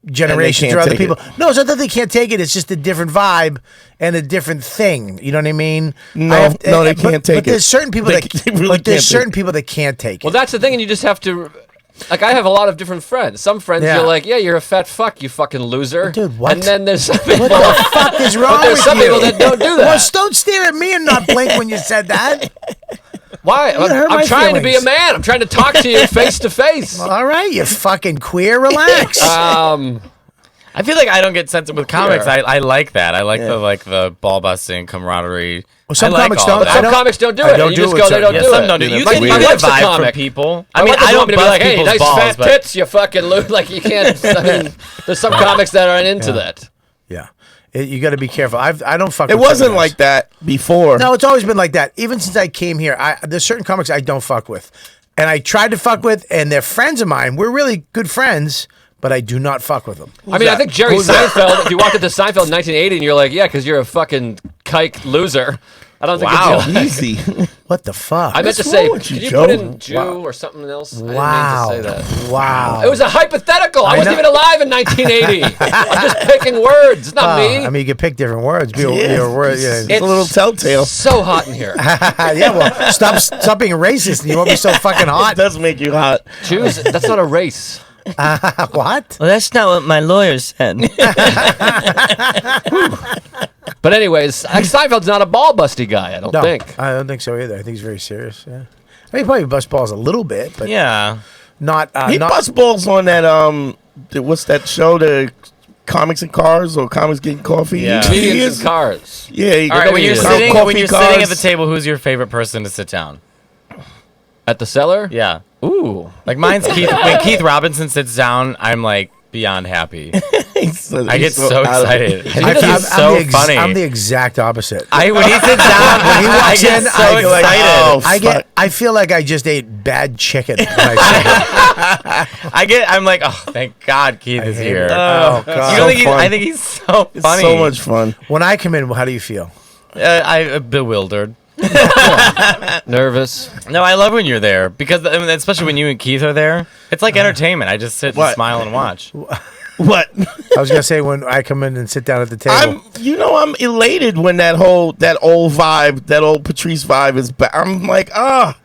generations can't or other take people. it. No, it's not that they can't take it. It's just a different vibe and a different thing. You know what I mean? No, they can't take but there's it. certain people They that really but there's can't take certain it. people that can't take it. Well, that's the thing, and you just have to. Like, I have a lot of different friends. Some friends, Yeah. you're like, yeah, you're a fat fuck, you fucking loser. Dude, what? And then there's some people. What the fuck is wrong But there's with some you? people that don't do that. Well, don't stare at me and not blink when you said that. Why? hurt my I'm trying to be a feelings. man. I'm trying to talk to you face to face. All right, you fucking queer. Relax. I feel like I don't get sensitive with comics. Sure. I like that. I like the ball busting camaraderie. Well, some I like comics all don't. that. I Some don't- comics don't do I it. don't You do just it go, with they don't some- do Some it. don't do it. You Like, can I get a watch the vibe comic. from people. I I mean, want the I woman don't to be bust like, hey, people's nice balls, fat but tits, you fucking like you can't. I mean, there's some comics that aren't into that. Yeah, you got to be careful. I don't fuck. It with wasn't some like guys. that before. No, it's always been like that. Even since I came here, there's certain comics I don't fuck with, and I tried to fuck with, and they're friends of mine. We're really good friends, but I do not fuck with them. I mean, I think Jerry Seinfeld, if you walked into Seinfeld in 1980 and you're like, yeah, because you're a fucking kike loser. I don't think Wow. it's like, Easy. What the fuck? I meant to What's say, wrong with can you, you Joe? put in Jew or something else? Wow. I didn't mean to say that. Wow. It was a hypothetical. I wasn't know. even alive in 1980. I'm just picking words. It's not me. I mean, you can pick different words. Your word, yeah. It's a little telltale. So hot in here. Yeah, well, stop being racist, and you won't be so fucking It hot. does make you hot. Jews, that's not a race. What? Well, that's not what my lawyer said. But anyways, Seinfeld's not a ball busty guy, I don't No, think. I don't think so either. I think he's very serious. Yeah, I mean, he probably bust balls a little bit, but Yeah. not. He not bust balls on that what's that show? The Comics and Cars or Comics Getting Coffee? Yeah. He Comedians is- and cars. Yeah. All right, when you're is. sitting Coffee when you're cars. sitting at the table, who's your favorite person to sit down? At the cellar? Yeah. Ooh. Like mine's Keith. When Keith Robinson sits down, I'm like beyond happy. I get so excited. I think he's so funny. I'm the exact opposite. When he sits down, When he I walks get in, so I go like, excited. I feel like I just ate bad chicken. When I see him. I'm like, oh, thank God Keith is hate here. it. Oh, God. You So don't think fun. I think he's so funny. So much fun. When I come in, how do you feel? I'm bewildered. Nervous. No, I love when you're there because, I mean, especially when you and Keith are there. It's like entertainment. I just sit and What? smile and watch. What? I was gonna say when I come in and sit down at the table. I'm elated when that old vibe, that old Patrice vibe is back. I'm like,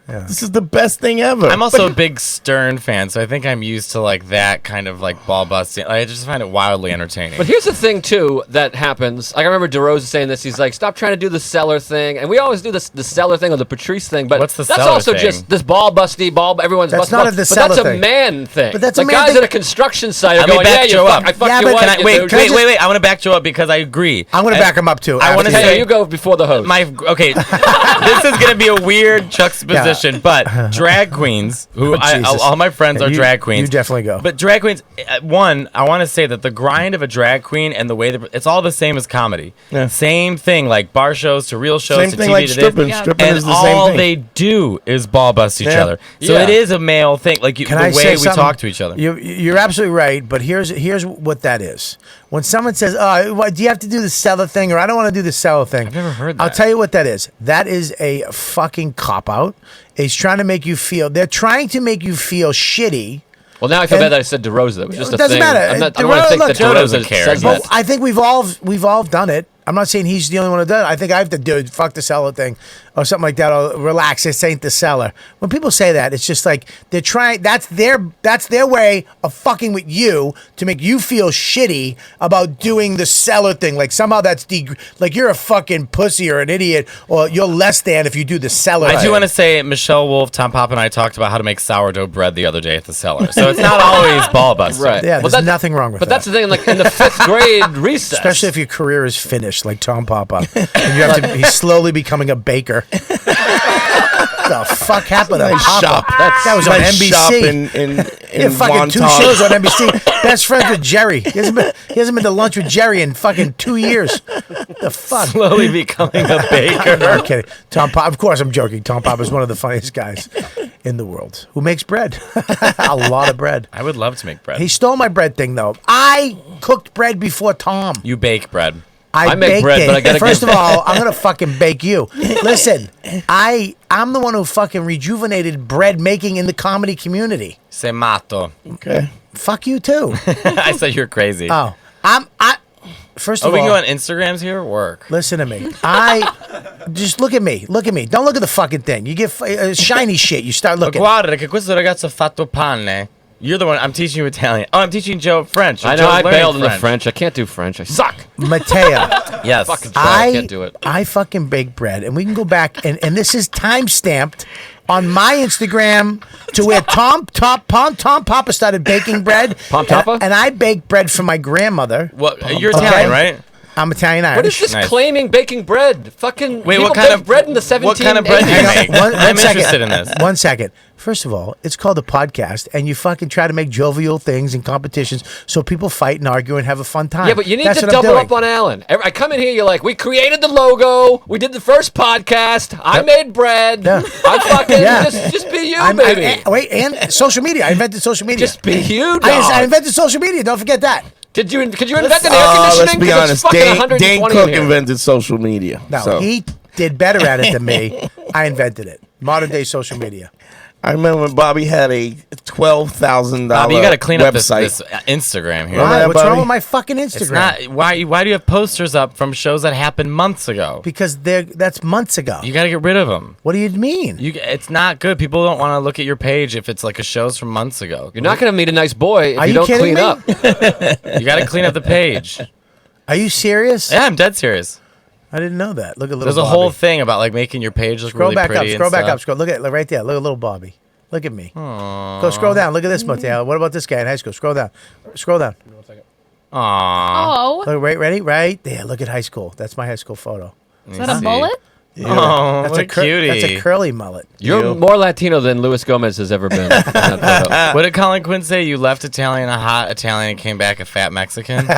this is the best thing ever. I'm also a big Stern fan, so I think I'm used to like that kind of like ball busting. I just find it wildly entertaining. But here's the thing too that happens. Like I remember DeRosa saying this. He's like, "Stop trying to do the cellar thing," and we always do this the cellar thing or the Patrice thing. But What's the that's cellar also thing? just this ball busty ball. Everyone's That's busting not balls. the But cellar that's a thing. man thing. But that's a like man guys thing. at a construction site are Let me going, back "Yeah, you Joe fuck, up. I fucked Yeah, your but wife." Can I, you wait, dude." wait. I want to back Joe up because I agree. I'm gonna back him up too. I wanna Mateo, say- you go before the host. Okay, this is gonna be a weird juxtaposition, but drag queens, who Jesus. all my friends are You- drag queens. you definitely go. But drag queens, one, I want to say that the grind of a drag queen and the way that it's all the same as comedy. Yeah. Same thing, like bar shows to real shows Same to thing TV like to stripping. this. Stripping And is the all same thing. they do is ball bust each Yeah. other. So Yeah. it is a male thing, like Can the I way say we something? talk to each other. You're absolutely right, but here's what that is. When someone says, "Oh, do you have to do the cellar thing?" or "I don't want to do the cellar thing," I've never heard I'll that. tell you what that is. That is a fucking cop out. He's trying to make you feel. They're trying to make you feel shitty. well, now I feel and- bad that I said DeRosa. It was just It a doesn't thing. matter. I don't want to DeRosa- think look, that Joe DeRosa doesn't care. says But that. I think we've all done it. I'm not saying he's the only one who does it. I think I have to do it, fuck the cellar thing or something like that. Or relax, this ain't the cellar. When people say that, it's just like they're trying. That's their way of fucking with you to make you feel shitty about doing the cellar thing. Like somehow that's like you're a fucking pussy or an idiot or you're less than if you do the cellar. I do thing. want to say Michelle Wolf, Tom Pop, and I talked about how to make sourdough bread the other day at the cellar. So it's not always ball busting. Right. Yeah, Well, there's nothing wrong with But that. that's the thing. Like in the 5th grade recess, Especially if your career is finished, like Tom Papa, and you have to. He's slowly becoming a baker. The fuck happened to Nice Papa? shop. That was on Nice NBC. shop in Yeah, fucking 2 Wonton. shows on NBC. Best friends with Jerry. He hasn't been to lunch with Jerry in fucking 2 years. The fuck? Slowly becoming a baker. No, I'm kidding. Tom Papa. Of course, I'm joking. Tom Papa is one of the funniest guys in the world who makes bread. A lot of bread. I would love to make bread. He stole my bread thing though. I cooked bread before Tom. You bake bread. I make baked bread, it. but I gotta First give- of all, I'm gonna fucking bake you. Listen, I'm the one who fucking rejuvenated bread making in the comedy community. Sei matto. Okay. Fuck you too. I said you're crazy. Oh, First Oh, of we can all, go on Instagrams here? Work. listen to me. Just look at me. Look at me. Don't look at the fucking thing. You get shiny shit. You start looking. Guarda che questo ragazzo ha fatto pane. You're the one. I'm teaching you Italian. Oh, I'm teaching Joe French. I know Joe's I learning bailed in the French. I can't do French. I suck. Matteo. Yes. Fucking try. I can't do it. I fucking bake bread, and we can go back, and this is time stamped on my Instagram to where Tom Papa started baking bread. Tom Papa? And I baked bread for my grandmother. What? You're Italian, right? I'm Italian Irish. What is this Nice. claiming baking bread? Fucking Wait, people what kind baked of bread in the 1780s? What kind of bread do you make? I'm second. interested in this. 1 second. First of all, it's called a podcast, and you fucking try to make jovial things and competitions so people fight and argue and have a fun time. Yeah, but you need That's to what I'm double doing. up on Alan. I come in here, you're like, we created the logo, we did the first podcast, I made bread, Yeah. I fucking, Yeah. just be you, I'm- baby. wait, and social media. I invented social media. Just be you, dog. I invented social media. Don't forget that. Could you invent an air conditioning? Let's be 'Cause honest. it's fucking Dane 120 Cook in here. invented social media. No, so. he did better at it than me. I invented it. Modern day social media. I remember when Bobby had a $12,000 Bobby, you got to clean up this website. Instagram here. Why? that, What's wrong Bobby? with my fucking Instagram? It's not why do you have posters up from shows that happened months ago? Because that's months ago. You got to get rid of them. What do you mean? It's not good. People don't want to look at your page if it's like a show's from months ago. You're not going to meet a nice boy if Are you you don't kidding clean me? up. You got to clean up the page. Are you serious? Yeah, I'm dead serious. I didn't know that. Look at little There's a Bobby. whole thing about like making your page look Scroll really back up. pretty. Scroll and back stuff. up. Scroll. Look at right there. Look at little Bobby. Look at me. Go scroll down. Look at this, Matteo. What about this guy in high school? Scroll down. Scroll down. Aww. Oh, Look, ready? Right there. Look at high school. That's my high school photo. is that a mullet? Oh, That's what a cutie. That's a curly mullet. You're more Latino than Luis Gomez has ever been. in that photo. What did Colin Quinn say? You left Italian a hot Italian and came back a fat Mexican? All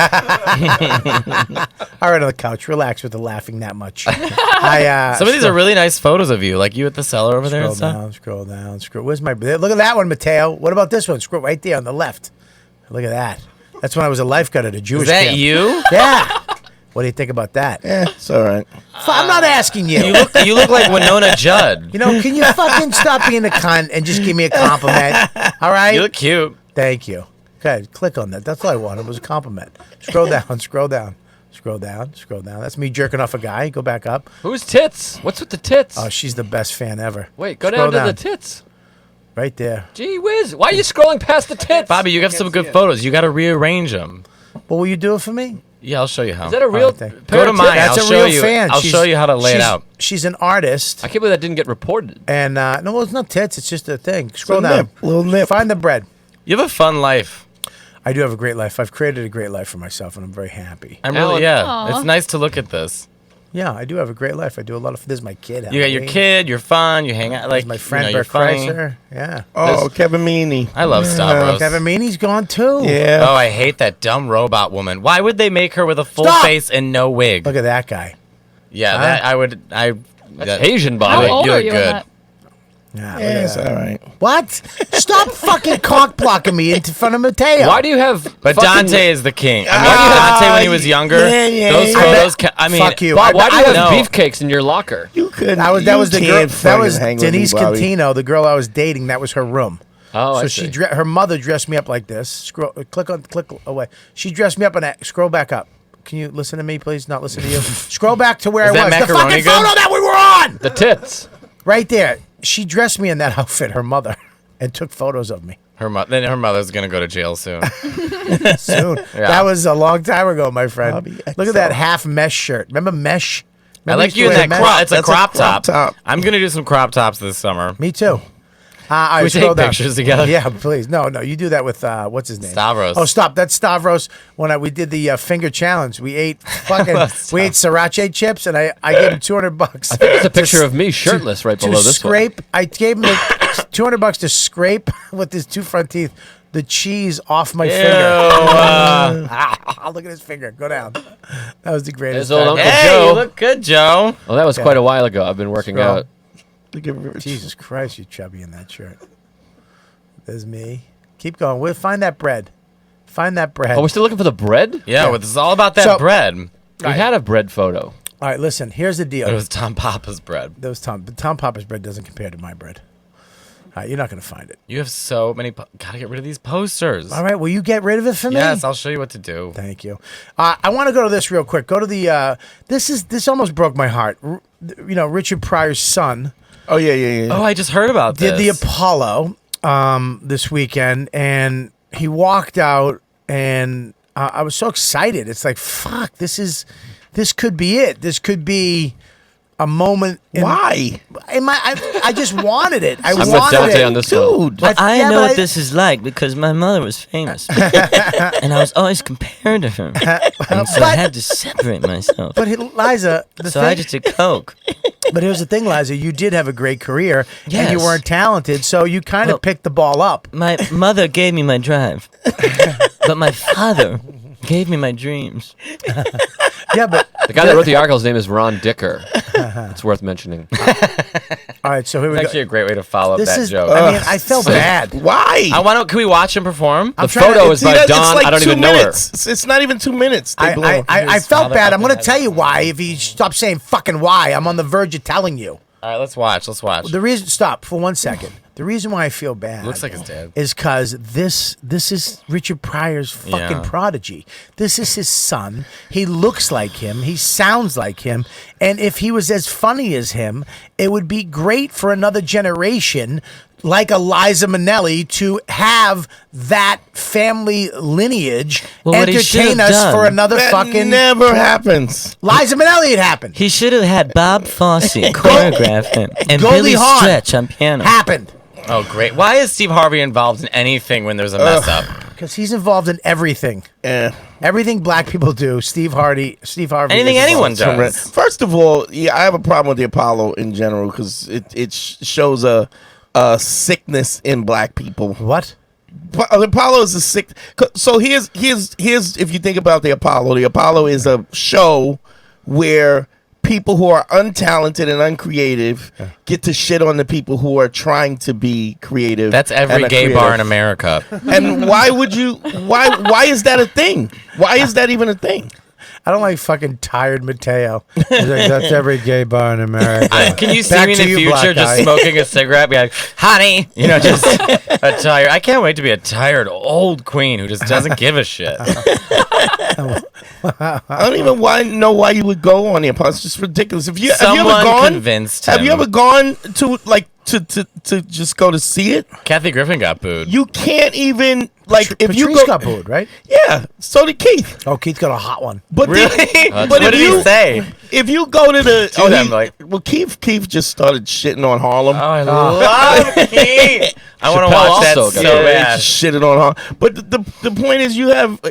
right, on the couch. Relax with the laughing that much. I, Some of these are really nice photos of you, like you at the cellar over there and Scroll stuff. down, scroll down, scroll. Where's my? Look at that one, Matteo. What about this one? Scroll right there on the left. Look at that. That's when I was a lifeguard at a Jewish Is that camp. you? Yeah. What do you think about that? It's all right. I'm not asking you. You look like Winona Judd. You know, can you fucking stop being a cunt and just give me a compliment? All right. You look cute. Thank you. Okay, click on that. That's all I wanted was a compliment. Scroll down, scroll down, scroll down, scroll down. That's me jerking off a guy. Go back up. Who's tits? What's with the tits? Oh, she's the best fan ever. Wait, go Scroll down to the tits. Right there. Gee whiz. Why are you scrolling past the tits? Bobby, you got some good photos. You got to rearrange them. What will you do it for me? Yeah, I'll show you how. Is that a real Oh, thank you. pair Go to of mine. tits? That's I'll a show real you. fan. I'll show you how to lay it she's- out. She's an artist. I can't believe that didn't get reported. And no, well, it's not tits. It's just a thing. Scroll a down. nip, little nip. Find the bread. You have a fun life. I do have a great life. I've created a great life for myself, and I'm very happy. I'm Alan. really, yeah. Aw. It's nice to look at this. Yeah, I do have a great life. I do a lot of. This is my kid. You got your Halloween. kid. You're fun. You hang out This like is my friend you know, you're Bert funny. Kreischer. Yeah. Oh, Kevin Meaney. I love Stavros. Kevin Meaney's gone too. Yeah. Oh, I hate that dumb robot woman. Why would they make her with a full Stop! face and no wig? Look at that guy. Yeah, Huh? that I would. That's Asian, You Bobby. How look- old you are look you in good. that? Yeah, look Yeah, at it's that. all right. What? Stop fucking cock blocking me in front of Matteo. Why do you have But fucking- Dante is the king. I mean, Dante when he was younger, yeah, those yeah. photos. I mean, Fuck you. Bob, why do you have No. beefcakes in your locker? You couldn't. That was the girl. can't That fucking was hang with me, Denise Bobby. Cantino, the girl I was dating. That was her room. Oh, I So see. her mother dressed me up like this. Scroll, click away. She dressed me up and scroll back up. Can you listen to me, please? Not listen to you. Scroll back to where Is I that was. The macaroni fucking good? photo that we were on. The tits. Right there. She dressed me in that outfit. Her mother and took photos of me. then her mother's gonna go to jail soon. Soon. Yeah. That was a long time ago, my friend. Bobby Look at that XL. half mesh shirt. Remember mesh? I Remember like used to you in wear that mesh? crop. It's a That's a crop crop top. I'm gonna do some crop tops this summer. Me too. I we take scroll down. pictures together? Yeah, please. No, you do that with what's his name? Stavros. Oh, stop. That's Stavros. When we did the finger challenge, we ate sriracha chips, and I gave him $200. I think there's a picture of me shirtless right below this one. scrape. I gave him $200 to scrape with his two front teeth the cheese off my finger. Look at his finger. Go down. That was the greatest. There's old time. Uncle Hey, Joe. you look good, Joe. Well, that was quite a while ago. I've been working Scroll. out. Jesus Christ, you chubby in that shirt. There's me. Keep going. We'll find that bread. Find that bread. Oh, we're still looking for the bread? Yeah, well, this is all about that So- bread. We had a bread photo. All right, listen. Here's the It deal. was Tom Papa's bread. That was Tom. But Tom Papa's bread doesn't compare to my bread. All right, you're not going to find it. You have so many. Gotta get rid of these posters. All right, will you get rid of it for me? Yes, I'll show you what to do. Thank you. I want to go to this real quick. Go to the. This almost broke my heart. Richard Pryor's son Oh yeah. Oh, I just heard about did the this. Apollo this weekend, and he walked out, and I was so excited. It's like, fuck, this could be it. This could be a moment. Why? I just wanted it. I I'm with wanted Dante it. on this one. Dude. Well, I yeah, know but what this is like because my mother was famous, and I was always compared to her, and so I had to separate myself. But Liza, So I just did coke. but here's the thing, Liza. You did have a great career, and you Yes. weren't talented, so you kind of Well- picked the ball up. My mother gave me my drive, but my father gave me my dreams. Yeah, but The guy that wrote the article's name is Ron Dicker. It's worth mentioning. all right. So here we It's go. actually a great way to follow up This that is. joke. I mean, I felt bad. Why? I want to. Can we watch him perform? The trying to- photo is See, by that- Dawn. it's like I don't 2 even know her. minutes. It's not even 2 minutes. They blow. I felt father bad. I'm going to fucking tell has you it. why. If you stop saying fucking why, I'm on the verge of telling you. All right, let's watch. Let's watch. The reason. Stop for 1 second. The reason why I feel bad Looks like his dad. is because this is Richard Pryor's fucking Yeah. prodigy. This is his son. He looks like him. He sounds like him. And if he was as funny as him, it would be great for another generation like a Liza Minnelli to have that family lineage Well, what he entertain should've us done- for another That fucking never happens. Liza Minnelli. It happened. He should have had Bob Fosse choreograph him and Goldie Billy Hawn. Stretch on piano. Happened. Oh, great. Why is Steve Harvey involved in anything when there's a mess up? Because he's involved in everything. Yeah. Everything black people do. Steve Harvey. Anything is anyone involved. does. First of all, yeah, I have a problem with the Apollo in general because it shows a sickness in black people. What? The Apollo is a sick. So here's if you think about the Apollo is a show where people who are untalented and uncreative get to shit on the people who are trying to be creative. That's every and are gay creative. bar in America. And why would you? Why is that a thing? Why is that even a thing? I don't like fucking tired Matteo. He's like, that's every gay bar in America. Can you see Back me in to the you, future black just guy. smoking a cigarette, be like, honey, just a tired. I can't wait to be a tired old queen who just doesn't give a shit. I don't even know why you would go on the Apollo. It's just ridiculous. Have you ever Someone gone? convinced Have you him. ever gone to just go to see it? Kathy Griffin got booed. You can't even if Patrice you go. got booed, right? Yeah, so did Keith. Oh, Keith got a hot one. But Really? but What if did you he say? if you go to the Keith just started shitting on Harlem. Oh, I love Keith. I want to Chappelle watch that also so got booed. bad. Just shitted on Harlem. But the point is,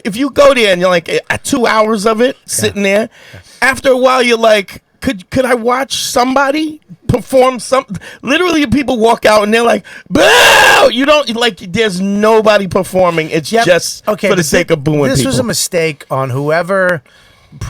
if you go there and you're like 2 hours of it sitting there, after a while you're like, could I watch somebody perform something? Literally, people walk out and they're like, "Boo!" You don't like. There's nobody performing. It's just for the but sake of booing This people. was a mistake on whoever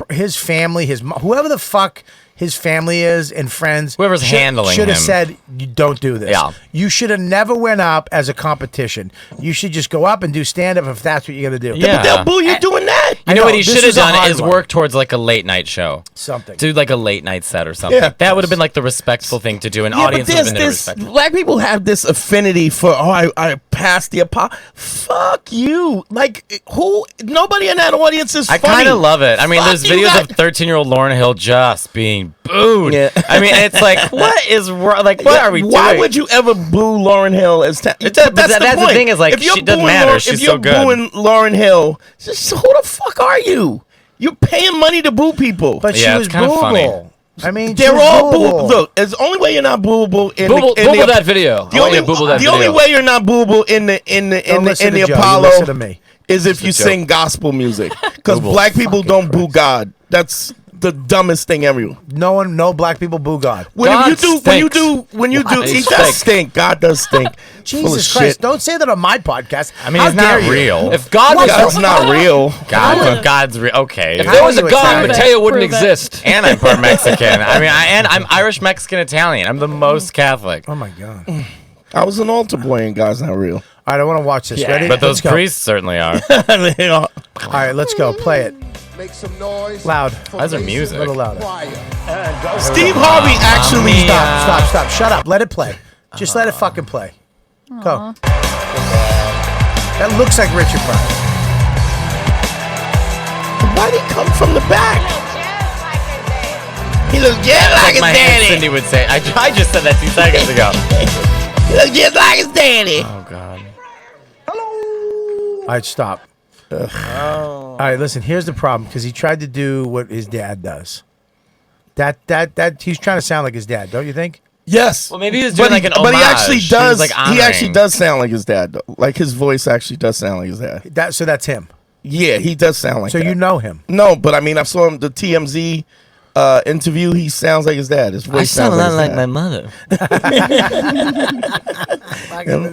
his family, whoever the fuck his family is and friends. Whoever's handling should have him. said, "You don't do this." Yeah. You should have never went up as a competition. You should just go up and do stand up if that's what you're gonna do. Yeah. But they'll boo you doing that. You know I what know, he this should have was a done hard is one. work towards like a late night show. Something. Do like a late night set or something. Yeah. That would have been like the respectful thing to do. An Yeah, but audience would have there's been there this. respectful. Black people have this affinity for. I passed the Apollo. Fuck you. Like who? Nobody in that audience is. I funny. kind of love it. I mean, Fuck there's you, videos that- of 13-year-old Lauryn Hill just being booed. Yeah. I mean, it's like, what is wrong? Like, what are we doing? Why would you ever boo Lauryn Hill as But that's the point. thing is, like, if you're she doesn't booing matter. Lauryn- She's if you're so good. booing Lauryn Hill, just who the fuck are you? You're paying money to boo people. But Yeah, she it's was kinda funny. booable. I mean, she they're was all booable. boo. Look, it's the only way you're not booable in Booble the that video. The I want only, you to booble that the video. only way you're not booable in the Don't listen to Joe, you Apollo listen to me. is if you joke. sing gospel music because Booble. black people don't boo God. That's the dumbest thing ever. No black people boo God. When God you do, when you do, What? he He's does fake. stink. God does stink. Full of Jesus Christ! shit. Don't say that on my podcast. I mean, How he's not dare you. real. If God was God's not real. God's real. Okay. if there was a Prove God, it. Matteo wouldn't Prove it. exist. And I'm part Mexican. I mean, I'm Irish, Mexican, Italian. I'm the most Catholic. Oh my God! All I was an altar boy and God's not real. right, I want to watch this. Yeah. Ready? But those Let's go. priests certainly are. All right, let's go. Play it Make some noise. loud. That's a music. A little louder. Steve Harvey actually Stop. Shut up. Let it play. Just let it fucking play. Go. That looks like Richard Pryor. Why'd he come from the back? He looks just like his My aunt daddy. Cindy would say. I just said that 2 seconds ago. He looks just like his daddy. Oh God. All right, stop. All right, listen. Here's the problem because he tried to do what his dad does. That he's trying to sound like his dad, don't you think? Yes. Well, maybe he was doing like an But he homage. actually He does. was, like, he actually honoring. does sound like his dad. Though. Like his voice actually does sound like his dad. So that's him. Yeah, he does sound like. So that. you know him. No, but I mean, I saw him the TMZ interview. He sounds like his dad. His voice I sound a lot his like dad. my mother.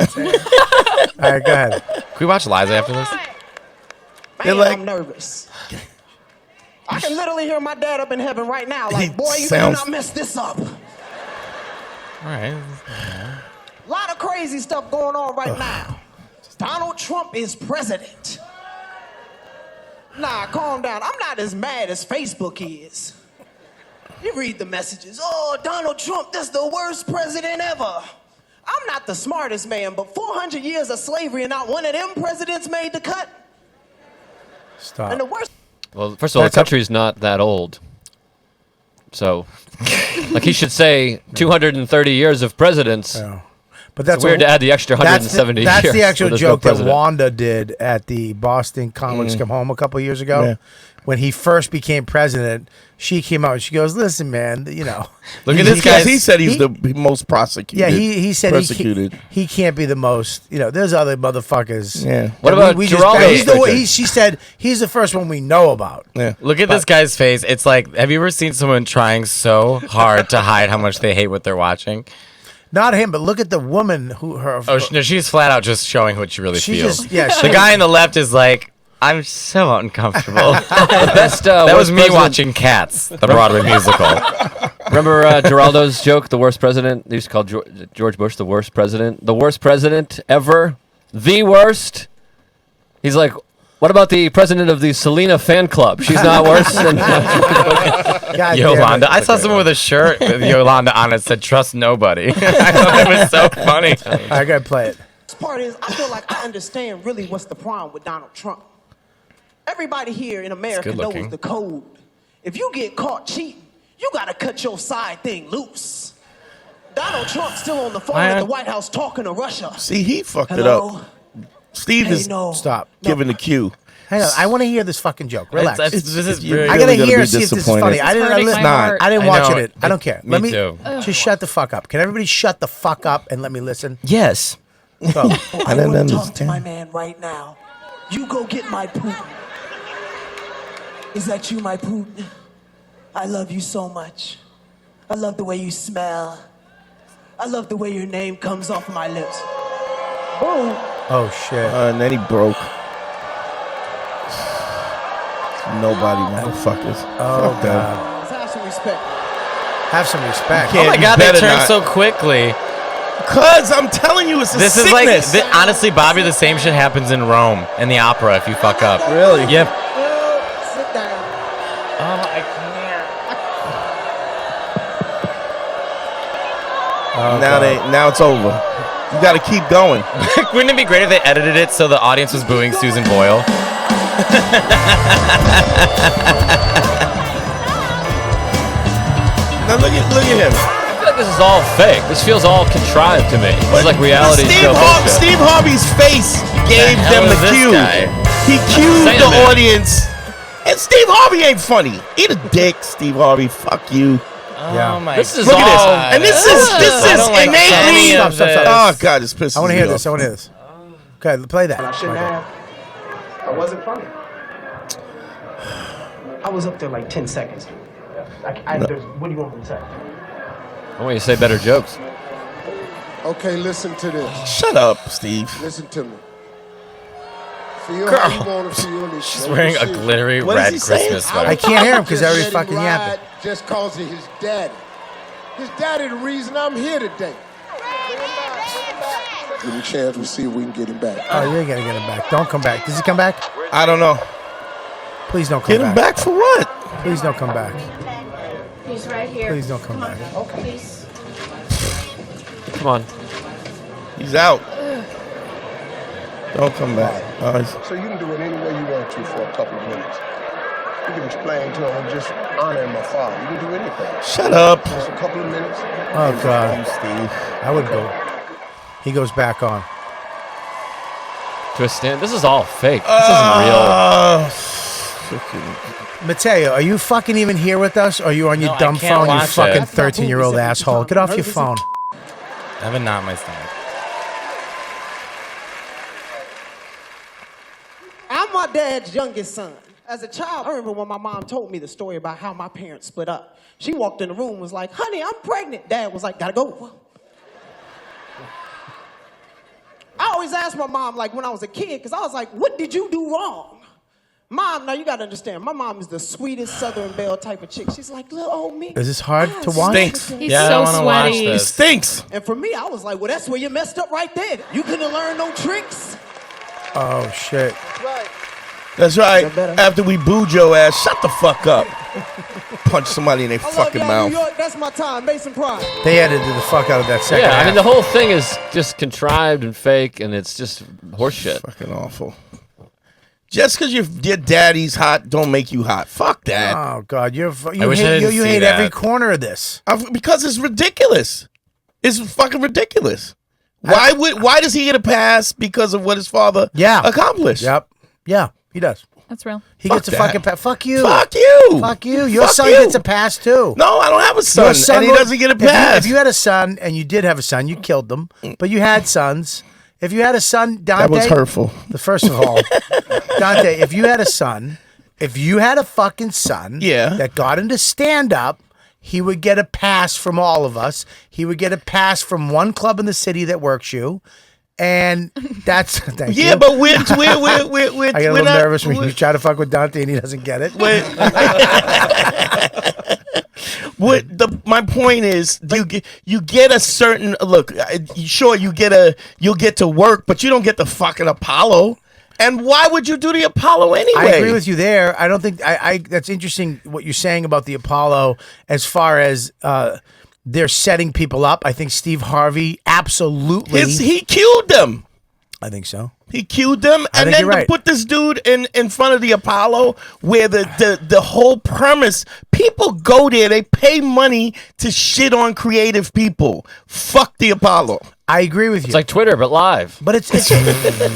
All right, go ahead. Can we watch Liza after this? They're like- I'm nervous. I can literally hear my dad up in heaven right now. He Like, boy, you sounds- better not mess this up. All right. A lot of crazy stuff going on right now. Donald Trump is president. Nah, calm down. I'm not as mad as Facebook is. You read the messages. Oh, Donald Trump, this is the worst president ever. I'm not the smartest man, but 400 years of slavery and not one of them presidents made the cut. Stop. And the worst. Well, first of all, the country's not that old. So, like he should say 230 years of presidents. Yeah. But that's It's weird to add the extra 170 years. That's the actual when there's no joke that president. Wanda did at the Boston Comics Come Home a couple years ago. Yeah. When he first became president, she came out and she goes, "Listen, man, you know." Look at this Because guy. he said he's the most prosecuted. Yeah, he said persecuted. he can't be the most. You know, there's other motherfuckers. Yeah. What that about we just Geraldo? he's the one- she said he's the first one we know about. Yeah. Look at this guy's face. It's like, have you ever seen someone trying so hard to hide how much they hate what they're watching? Not him, but look at the woman who her. Oh, no, she's flat out just showing what she really she feels. just yeah. The guy on the left is like, I'm so uncomfortable. The best. That was worst me president- watching Cats, the Broadway musical. Remember Geraldo's joke, the worst president? They used to call George Bush the worst president. The worst president ever. The worst. He's like, what about the president of the Selena fan club? She's not worse than. God damn it. Yolanda. I saw someone with a shirt with Yolanda on it said, trust nobody. I thought it was so funny. I gotta play it. This part is, I feel like I understand really what's the problem with Donald Trump. Everybody here in America good knows looking. the code. If you get caught cheating, you gotta cut your side thing loose. Donald Trump's still on the phone at the White House talking to Russia. See, he fucked Hello? it up. Steve Hey, is no. Stop. giving the cue. Hang on. I want to hear this fucking joke. Relax. This is very. I gotta really gonna hear be see if this is disappointed. funny. I didn't. hurting listen, my heart. I didn't I watch know. it. I don't care. Me Let me too. just shut the fuck up. Can everybody shut the fuck up and let me listen? Yes. Go. I didn't want to talk to understand. my man right now. You go get my Putin. Is that you, my Putin? I love you so much. I love the way you smell. I love the way your name comes off my lips. Boom. Oh shit. And then he broke. Nobody, motherfuckers. Oh Fuck them. god. Let's have some respect. Have some respect. can't- Oh my You God, they better turned not. so quickly. Cause I'm telling you, it's a This is sickness. like, honestly, Bobby, the same shit happens in Rome in the opera if you fuck up. Really? Yep. Sit down. Oh, I can't. Now it's over. You got to keep going. Wouldn't it be great if they edited it so the audience was booing Susan Boyle? Now look at him. I feel like this is all fake. This feels all contrived to me. This is like reality Steve, show bullshit. Steve Harvey's face gave The them hell the is this cue. guy? He cued Say the it, man. audience. And Steve Harvey ain't funny. Eat a dick, Steve Harvey. Fuck you. Yeah. Oh my This is Look all. at this. And this I is don't like any innately. of Stop, stop, this. stop. Oh God, this pisses I want to me hear off. this. I want to hear this. Okay, play that. I shouldn't have. I wasn't funny. I was up there like 10 seconds. What do you want me to say? I want you to say better jokes. Okay, listen to this. Shut up, Steve. Listen to me. Feel Girl. how you want to feel this. She's wearing a glittery What is red he saying? Christmas I sweater. can't hear him because Just everybody's let him fucking ride yapping. just cause of his daddy. His daddy the reason I'm here today. Give him a chance, we'll see if we can get him back. Oh, you ain't gonna get him back. Don't come back. Does he come back? I don't know. Please don't come Get him back for what? Please don't come back. He's right here. Please don't come back. Please. Come on. He's out. Don't come back. So you can do it any way you want to for a couple of minutes. You can explain to him, I'm just honoring my father. You can do anything. Shut up. Just a couple of minutes. Oh god. Steve. I would go. He goes back on. To a stand. This is all fake. This isn't real. Matteo, are you fucking even here with us? Or are you on your No, I dumb can't phone, you watch fucking it. 13-year-old asshole? Get off your phone. I have a knot in my stomach. I'm my dad's youngest son. As a child, I remember when my mom told me the story about how my parents split up. She walked in the room and was like, honey, I'm pregnant. Dad was like, gotta go. I always asked my mom, like when I was a kid, because I was like, what did you do wrong? Mom, now you gotta understand, my mom is the sweetest Southern Belle type of chick. She's like, little old me. Is this hard to watch? Stinks. He's Yeah, I so wanna watch sweaty. It this. stinks. And for me, I was like, well, that's where you messed up right there. You couldn't learn no tricks. Oh, shit. That's right. Is that better? After we booed your ass, shut the fuck up. Punch somebody in their I love fucking y'all, mouth. New York. That's my time. Mason Pryor. They edited the fuck out of that second Yeah, I mean half. the whole thing is just contrived and fake, and it's just horseshit. Fucking awful. Just because your daddy's hot don't make you hot. Fuck that. Oh, God. You wish I hate, didn't you see hate that. every corner of this. Because it's ridiculous. It's fucking ridiculous. Why does he get a pass because of what his father accomplished? Yep. Yeah, he does. That's real. He Fuck gets a that. fucking pass. Fuck you. Fuck you. Fuck you. Your Fuck son you. gets a pass, too. No, I don't have a son, Your son and he will- doesn't get a if you- pass. If you had a son, and you did have a son, you killed them, but you had sons. If you had a son, Dante. That was hurtful. First of all, Dante, if you had a son, if you had a fucking son that got into stand-up, he would get a pass from all of us. He would get a pass from one club in the city that works you. And that's thank you. but we're I get a little nervous when you try to fuck with Dante and he doesn't get it. My point is, you get a certain look. Sure, you'll get to work, but you don't get the fucking Apollo. And why would you do the Apollo anyway? I agree with you there. I don't think I that's interesting what you're saying about the Apollo as far as they're setting people up. I think Steve Harvey absolutely he cued them. I think so. He cued them, I and think then you're to right. put this dude in front of the Apollo, where the whole premise, people go there, they pay money to shit on creative people. Fuck the Apollo. I agree with you. It's like Twitter, but live. But it's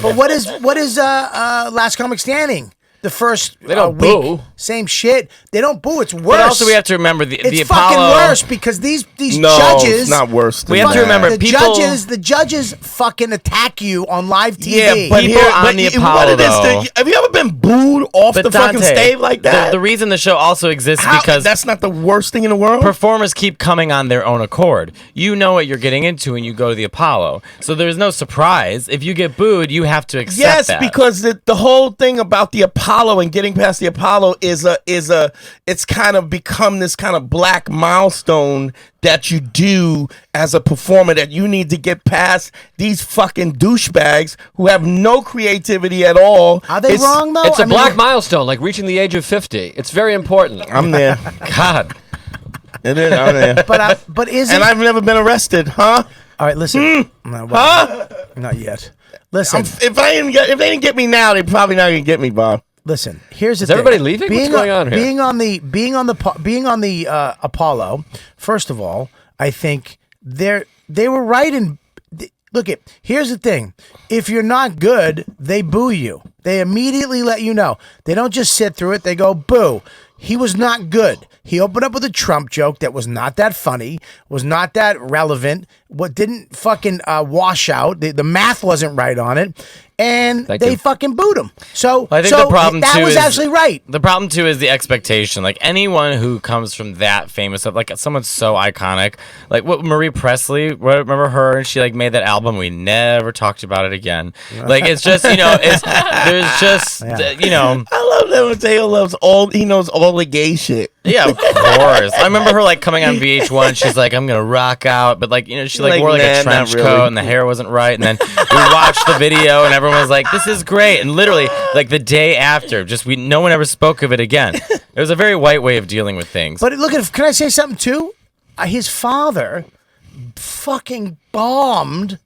but what is Last Comic Standing? The first They don't week, boo. same shit. They don't boo. It's worse. But also we have to remember the it's Apollo. fucking worse because these No, judges. it's not worse than We have to that. remember the people. judges fucking attack you on live TV. Yeah, but People here, on but the what Apollo, it is, though. have you ever been booed off But the fucking Dante, stage like that? The reason the show also exists How- because that's not the worst thing in the world. performers keep coming on their own accord. You know what you're getting into when you go to the Apollo. So there's no surprise. If you get booed, you have to accept Yes, that. because the whole thing about the Apollo and getting past the Apollo it's kind of become this kind of black milestone that you do as a performer, that you need to get past these fucking douchebags who have no creativity at all. Are they wrong though? It's a I mean, black milestone, like reaching the age of 50. It's very important. I'm there. God. It is, I'm there. But is And it? I've never been arrested, huh? All right, listen. No, well, Not yet. Listen. If they didn't get me now, they probably not gonna get me, Bob. Listen, here's the Is thing. everybody leaving? What's going on here? Being on the Apollo. First of all, I think they were right in. Look at here's the thing. If you're not good, they boo you. They immediately let you know. They don't just sit through it. They go boo. He was not good. He opened up with a Trump joke that was not that funny, was not that relevant, what didn't fucking wash out. The math wasn't right on it. And Thank they you. fucking booed him. So I think so the problem that too was is actually right. The problem too is the expectation. Like anyone who comes from that famous stuff, like someone so iconic, like what Marie Presley. Remember her? And she like made that album. We never talked about it again. Like it's just there's just I love that Matteo loves he knows all the gay shit. Yeah, of course. I remember her like coming on VH1. She's like, I'm gonna rock out, but like she like wore like a nah, trench not coat really. and the hair wasn't right. And then we watched the video and everyone was like, this is great. And literally like the day after, no one ever spoke of it again. It was a very white way of dealing with things. But look at. Can I say something too? His father fucking bombed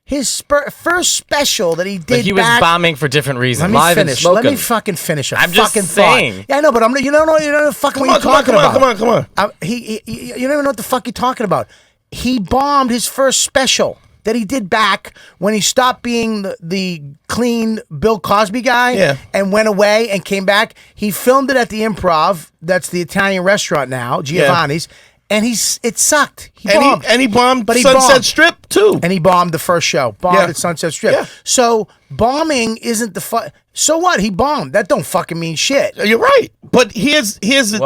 his first special that he did. But he was back. bombing for different reasons. Let me Live and finish. Let me smoking. fucking finish. I'm just fucking saying. thought. Yeah, I know, but you don't know fucking what you're talking about. Come on. You don't even know what the fuck you're talking about. He bombed his first special. that he did back when he stopped being the clean Bill Cosby guy and went away and came back. He filmed it at the Improv. That's the Italian restaurant now, Giovanni's. And it sucked. He bombed. He bombed but he Sunset bombed. Strip too. And he bombed the first show. Bombed at Sunset Strip. Yeah. So bombing isn't the so what? He bombed. That don't fucking mean shit. You're right. But there's a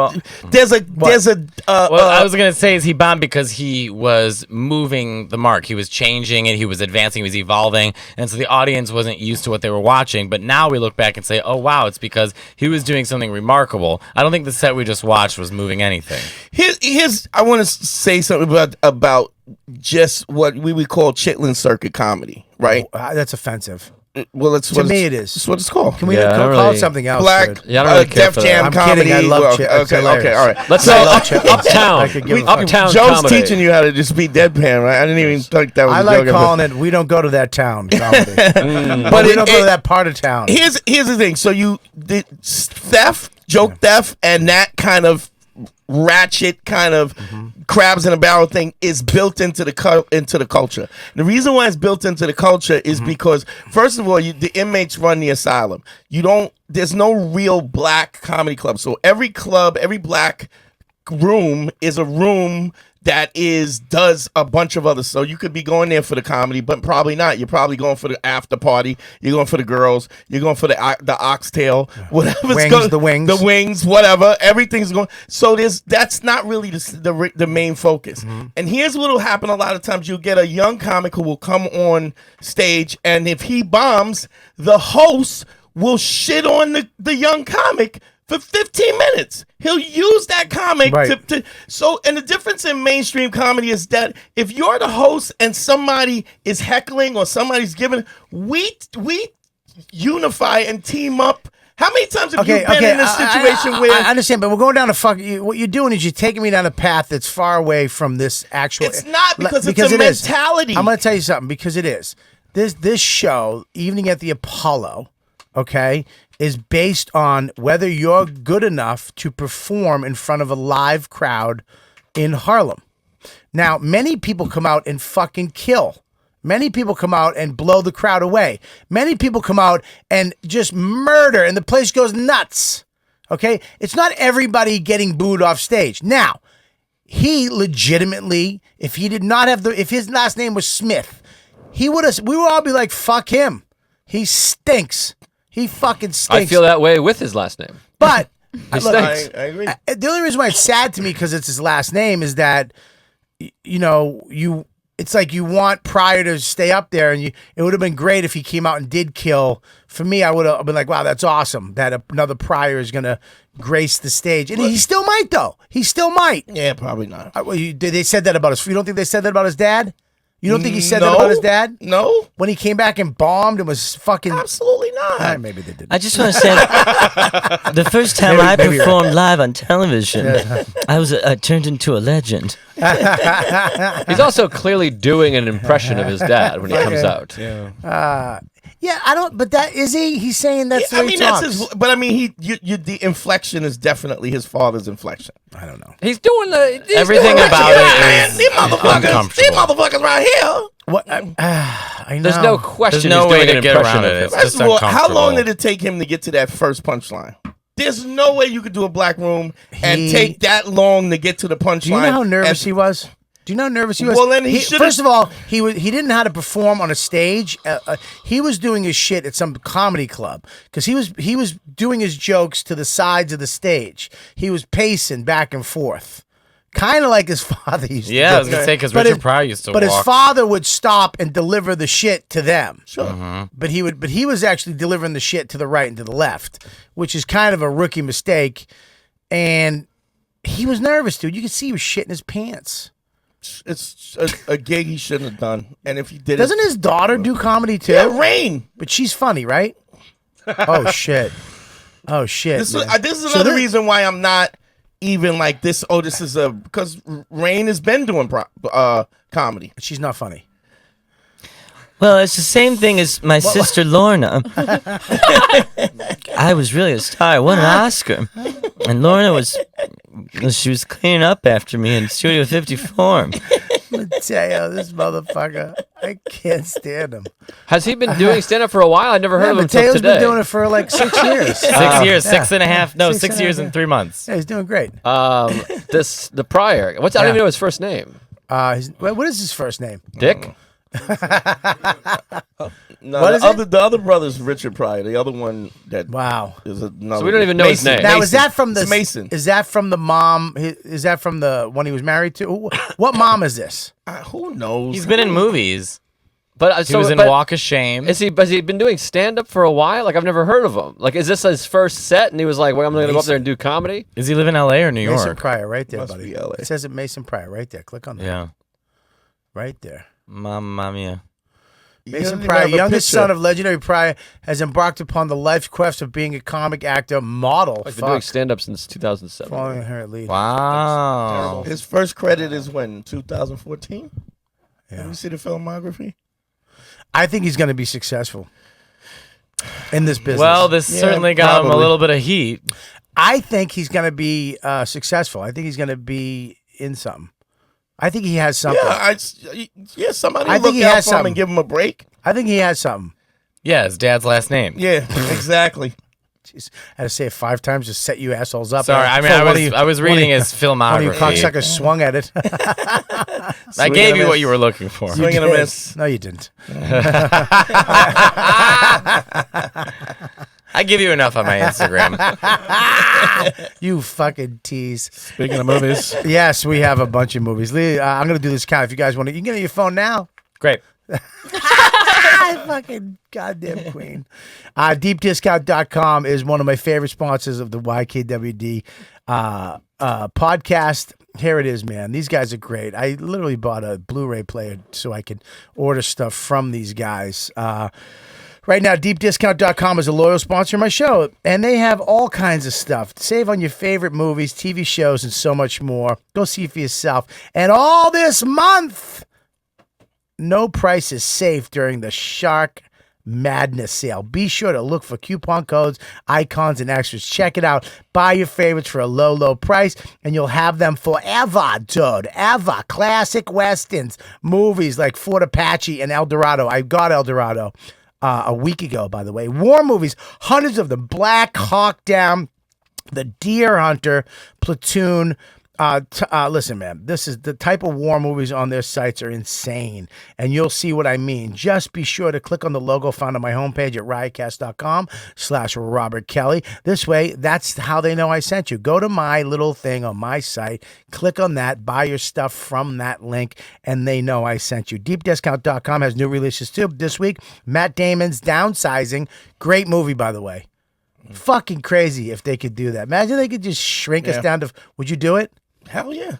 well, I was gonna say is he bombed because he was moving the mark. He was changing it. He was advancing. He was evolving, and so the audience wasn't used to what they were watching. But now we look back and say, oh wow, it's because he was doing something remarkable. I don't think the set we just watched was moving anything. Here's I want to say something about just what we would call Chitlin Circuit comedy, right? That's offensive. Well, it's to me it is. That's what it's called. Can we call it something else? Black I don't really care Def for Jam I'm comedy. kidding. I love okay, all right. Let's say uptown Joe's comedy. teaching you how to just be deadpan, right? I didn't even think that was. I like calling it. We don't go to that town comedy, but we don't go to that part of town. Here's the thing. So the theft, joke theft, and that kind of ratchet kind of crabs in a barrel thing is built into the culture. The reason why it's built into the culture is because first of all, the inmates run the asylum. There's no real black comedy club. So every club, every black room is a room that does a bunch of others. So you could be going there for the comedy, but probably not. You're probably going for the after party. You're going for the girls. You're going for the oxtail, whatever's going. The wings, whatever. Everything's going. So that's not really the main focus. And here's what'll happen a lot of times. You'll get a young comic who will come on stage, and if he bombs, the host will shit on the young comic for 15 minutes. He'll use that comic to and the difference in mainstream comedy is that if you're the host and somebody is heckling or somebody's giving, we unify and team up. How many times have you been in a situation where I understand, but we're going down what you're doing is you're taking me down a path that's far away from this actual. It's not because it's a mentality. I'm going to tell you something because it is. This show, Evening at the Apollo, is based on whether you're good enough to perform in front of a live crowd in Harlem. Now, many people come out and fucking kill. Many people come out and blow the crowd away. Many people come out and just murder, and the place goes nuts. Okay? It's not everybody getting booed off stage. Now, he legitimately, if his last name was Smith, we would all be like, fuck him. He stinks. He fucking stinks. I feel that way with his last name. But he stinks. I agree. The only reason why it's sad to me because it's his last name is that it's like you want Pryor to stay up there, and it would have been great if he came out and did kill. For me, I would have been like, wow, that's awesome that another Pryor is gonna grace the stage, and he still might though. He still might. Yeah, probably not. They said that about his. You don't think they said that about his dad? You don't think he said that about his dad? No. When he came back and bombed and was fucking... Absolutely not. Maybe they did. I just want to say, the first time I performed live on television, I turned into a legend. He's also clearly doing an impression of his dad when he comes out. Yeah, I don't. But that is he. He's saying that's the way he talks. That's his. But I mean, the inflection is definitely his father's inflection. I don't know. He's doing everything about it is these motherfuckers right here. What? I know. There's no question. There's no he's way doing to an get impression around of it. him. It's First just of all, how uncomfortable. long did it take him to get to that first punchline? There's no way you could do a black room and take that long to get to the punchline. Do you know how nervous he was? Do you know how nervous he was? Well, then first of all, he didn't know how to perform on a stage. He was doing his shit at some comedy club because he was doing his jokes to the sides of the stage. He was pacing back and forth, kind of like his father used to do. I was gonna say because Richard Pryor used to. But walk. his father would stop and deliver the shit to them. Sure. But he was actually delivering the shit to the right and to the left, which is kind of a rookie mistake. And he was nervous, dude. You could see he was shitting his pants. It's a gig he shouldn't have done. And if he did, doesn't his daughter do comedy too? Yeah, Rain. But she's funny, right? Oh shit. Oh shit. This is another reason why I'm not even like this. Oh, this is because Rain has been doing comedy. She's not funny. Well, it's the same thing as my sister Lorna. I was really a star. I won an Oscar. And Lorna she was cleaning up after me in Studio 54. Matteo, this motherfucker. I can't stand him. Has he been doing stand up for a while? I never heard of him until Matteo's today. been doing it for like 6 years. 6 years, Yeah. 6.5. No, 6 6 years and 3 months. Yeah, he's doing great. The Pryor. I don't even know his first name. What is his first name? Dick. No, What is the other brother's Richard Pryor. The other one that is another. So we don't even know his name. Now, is that from the It's Mason? Is that from the mom? Is that from the one he was married to? What mom is this? Who knows? He's been in movies. But He was in Walk of Shame. Has he been doing stand up for a while? Like I've never heard of him. Like is this his first set? And he was like, "Well, I'm going to go up there and do comedy." Does he live in L.A. or New York? Mason Pryor, right there, Must buddy. be LA. It says it Mason Pryor, right there. Click on that. Yeah. Right there. Mamma mia. Mason Pryor, youngest son of legendary Pryor, has embarked upon the life quest of being a comic actor, model. He's been doing stand up since 2007. Following her lead. Wow. His first credit is when 2014. Yeah. Have you see the filmography? I think he's going to be successful in this business. Well, this certainly got him a little bit of heat. I think he's going to be successful. I think he's going to be in something. I think he has something. Somebody I think look he out has for him something. and give him a break. I think he has something. Yeah, his dad's last name. Yeah, exactly. Jeez, I had to say it 5 times to set you assholes up. Sorry, I mean, I was reading his filmography. One of you cocksuckers swung at it. I gave you what you were looking for. You did. No, you didn't. I give you enough on my Instagram. You fucking tease. Speaking of movies. Yes, we have a bunch of movies. Lee, I'm going to do this count. If you guys want to, you can get on your phone now. Great. Fucking goddamn queen. DeepDiscount.com is one of my favorite sponsors of the YKWD podcast. Here it is, man. These guys are great. I literally bought a Blu-ray player so I could order stuff from these guys. Right now, DeepDiscount.com is a loyal sponsor of my show, and they have all kinds of stuff. Save on your favorite movies, TV shows, and so much more. Go see for yourself. And all this month, no price is safe during the Shark Madness sale. Be sure to look for coupon codes, icons, and extras. Check it out. Buy your favorites for a low, low price, and you'll have them forever, dude. Ever. Classic Westerns, movies like Fort Apache and El Dorado. I got El Dorado a week ago, by the way. War movies, hundreds of them. Black Hawk Down, The Deer Hunter, Platoon. Listen, man, this is the type of war movies on their sites are insane, and you'll see what I mean. Just be sure to click on the logo found on my homepage at riotcast.com/Robert Kelly. This way, that's how they know I sent you. Go to my little thing on my site, click on that, buy your stuff from that link, and they know I sent you. DeepDiscount.com has new releases too this week. Matt Damon's Downsizing, great movie, by the way. Fucking crazy if they could do that. Imagine they could just shrink us down to. Would you do it? Hell yeah.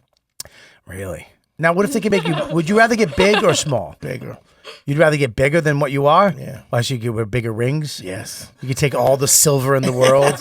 Really? Now, what if they could make you? Would you rather get big or small? Bigger. You'd rather get bigger than what you are? Yeah. Why should you wear bigger rings? Yes. You could take all the silver in the world.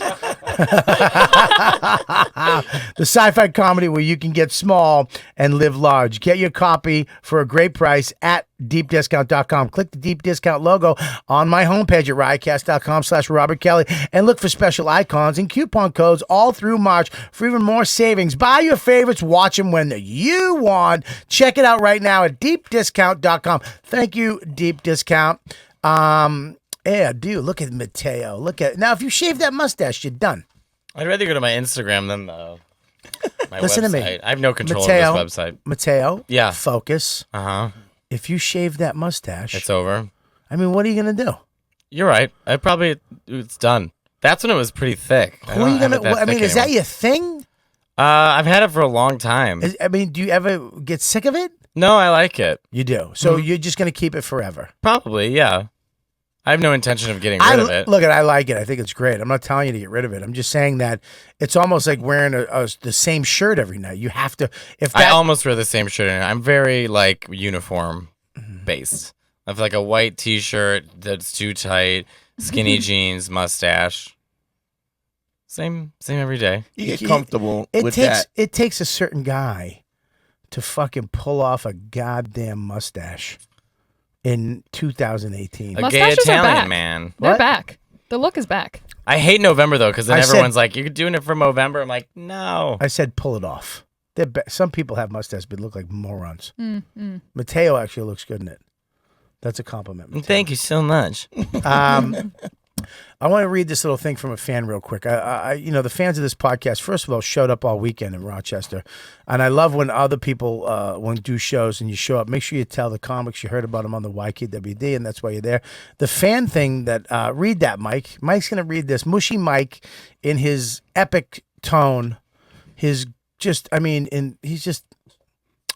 The sci-fi comedy where you can get small and live large. Get your copy for a great price at deepdiscount.com. Click the Deep Discount logo on my homepage at riotcast.com/Robert Kelly and look for special icons and coupon codes all through March for even more savings. Buy your favorites, watch them when you want. Check it out right now at deepdiscount.com. Thank you, Deep Discount. Yeah, dude, look at Matteo. Look at now. If you shave that mustache, you're done. I'd rather go to my Instagram than my Listen website. to me. I have no control Matteo, of this website. Matteo, Yeah. focus. Uh-huh. If you shave that mustache, It's over. I mean, what are you gonna do? You're right. It's done. That's when it was pretty thick. Who are you gonna? I mean, is that your thing? I've had it for a long time. I mean, do you ever get sick of it? No, I like it. You do. So you're just gonna keep it forever. Probably, yeah. I have no intention of getting rid of it. Look, I like it. I think it's great. I'm not telling you to get rid of it. I'm just saying that it's almost like wearing the same shirt every night. You have to. I almost wear the same shirt. I'm very like uniform based. I have like a white T-shirt that's too tight, skinny jeans, mustache. Same every day. You get comfortable with that. It takes a certain guy to fucking pull off a goddamn mustache in 2018. A gay Italian man. They're back. The look is back. I hate November though, because then everyone's like, "You're doing it for November." I'm like, no. I said pull it off. Some people have mustaches but look like morons. Matteo actually looks good in it. That's a compliment. Matteo. Thank you so much. I want to read this little thing from a fan real quick. The fans of this podcast, first of all, showed up all weekend in Rochester, and I love when other people when do shows and you show up. Make sure you tell the comics you heard about them on the YKWD, and that's why you're there. The fan thing that read that, Mike. Mike's gonna read this. Mushy Mike in his epic tone, he's just I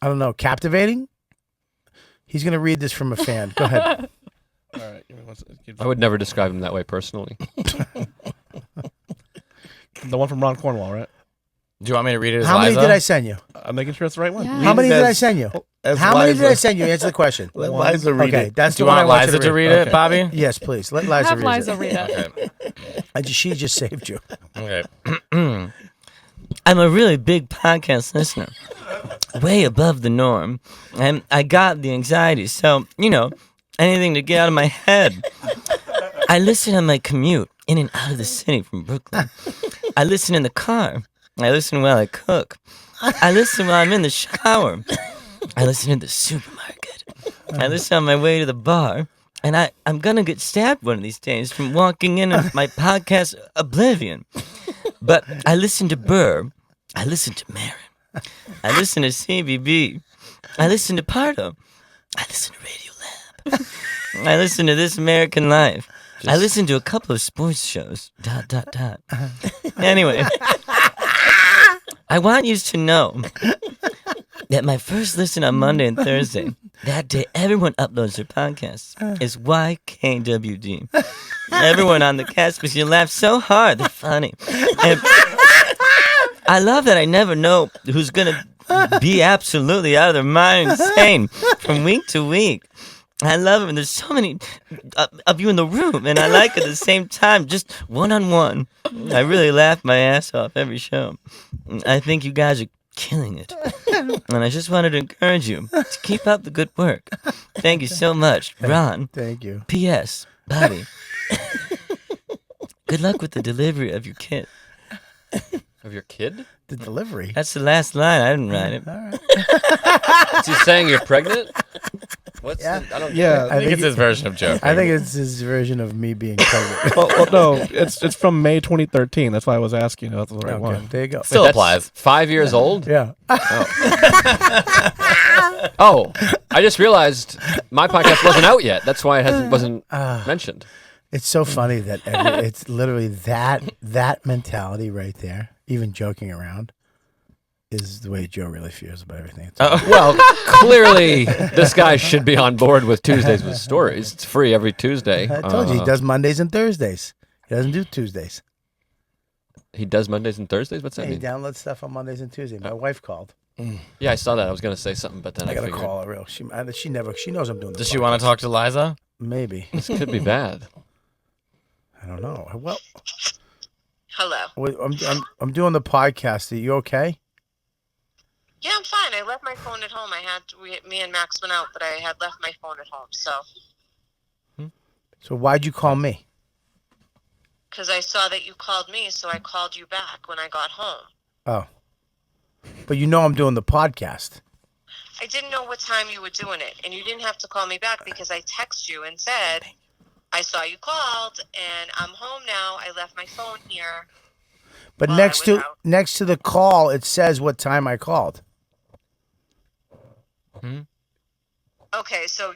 don't know, captivating. He's gonna read this from a fan. Go ahead. All right. I would never describe him that way personally. The one from Ron Cornwall, right? Do you want me to read it as How Liza? many did I send you? I'm making sure it's the right one. Yeah. How many did I send you? How many did I send you? Answer the question. Let Liza read Okay, it. that's Do the you one want I want Liza you to read it, Bobby? Yes, please. Let Liza Have read Liza it. read it. Okay. She just saved you. Okay. I'm a really big podcast listener, way above the norm, and I got the anxiety, so, anything to get out of my head. I listen on my commute in and out of the city from Brooklyn. I listen in the car. I listen while I cook. I listen while I'm in the shower. I listen in the supermarket. I listen on my way to the bar. And I'm going to get stabbed one of these days from walking in on my podcast oblivion. But I listen to Burr. I listen to Marin. I listen to CBB. I listen to Pardo. I listen to Radio Lab. I listen to This American Life. I listen to a couple of sports shows. ... Anyway, I want you to know that my first listen on Monday and Thursday, that day everyone uploads their podcasts, is YKWD. Everyone on the cast, because you laugh so hard, they're funny. And I love that I never know who's going to be absolutely out of their mind insane from week to week. I love it. And there's so many of you in the room, and I like it at the same time, just one-on-one. I really laugh my ass off every show. I think you guys are killing it. And I just wanted to encourage you to keep up the good work. Thank you so much, Ron. Thank you. P.S. Bobby. Good luck with the delivery of your kid. Of your kid? The delivery. That's the last line. I didn't write it. All right. Is he saying you're pregnant? What's Yeah. I don't Yeah. I think it's his version of joke. I think it's his version of me being pregnant. well, no, it's from May 2013. That's why I was asking. That's the right Okay, one. there you go. Still applies. 5 years old? Yeah. Oh, I just realized my podcast wasn't out yet. That's why it wasn't mentioned. It's so funny that it's literally that mentality right there, even joking around, is the way Joe really feels about everything. Well, clearly, this guy should be on board with Tuesdays with Stories. It's free every Tuesday. I told you, he does Mondays and Thursdays. He doesn't do Tuesdays. He does Mondays and Thursdays? What's that He mean? downloads stuff on Mondays and Tuesdays. My wife called. Yeah, I saw that. I was going to say something, but then I gotta figured call her real. She knows I'm doing. Does she want to talk to Liza? Maybe. this could be bad. I don't know. Well, Hello. I'm doing the podcast. Are you okay? Yeah, I'm fine. I left my phone at home. Me and Max went out, but I had left my phone at home. So why'd you call me? Because I saw that you called me, so I called you back when I got home. Oh. But you know I'm doing the podcast. I didn't know what time you were doing it, and you didn't have to call me back because I texted you and said, I saw you called, and I'm home now. I left my phone here. But while next I was to out. the call, it says what time I called. Okay, so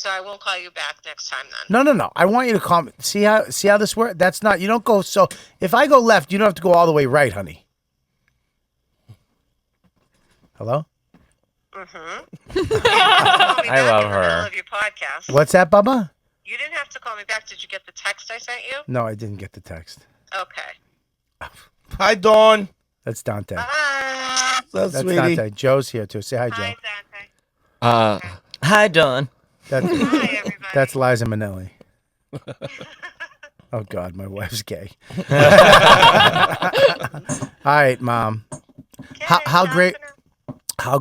I won't call you back next time then. No. I want you to call me. See how this works? That's not. You don't go. So if I go left, you don't have to go all the way right, honey. Hello. I love her. Of your podcast. What's that, Bubba? You didn't have to call me back. Did you get the text I sent you? No, I didn't get the text. Okay. Hi, Dawn. That's Dante. Bye. What's up, That's sweetie? Dante. Joe's here too. Say hi, Joe. Hi, Dante. Hi, Dawn. That's, Hi, everybody. that's Liza Minnelli. Oh God, my wife's gay. All right, Mom. How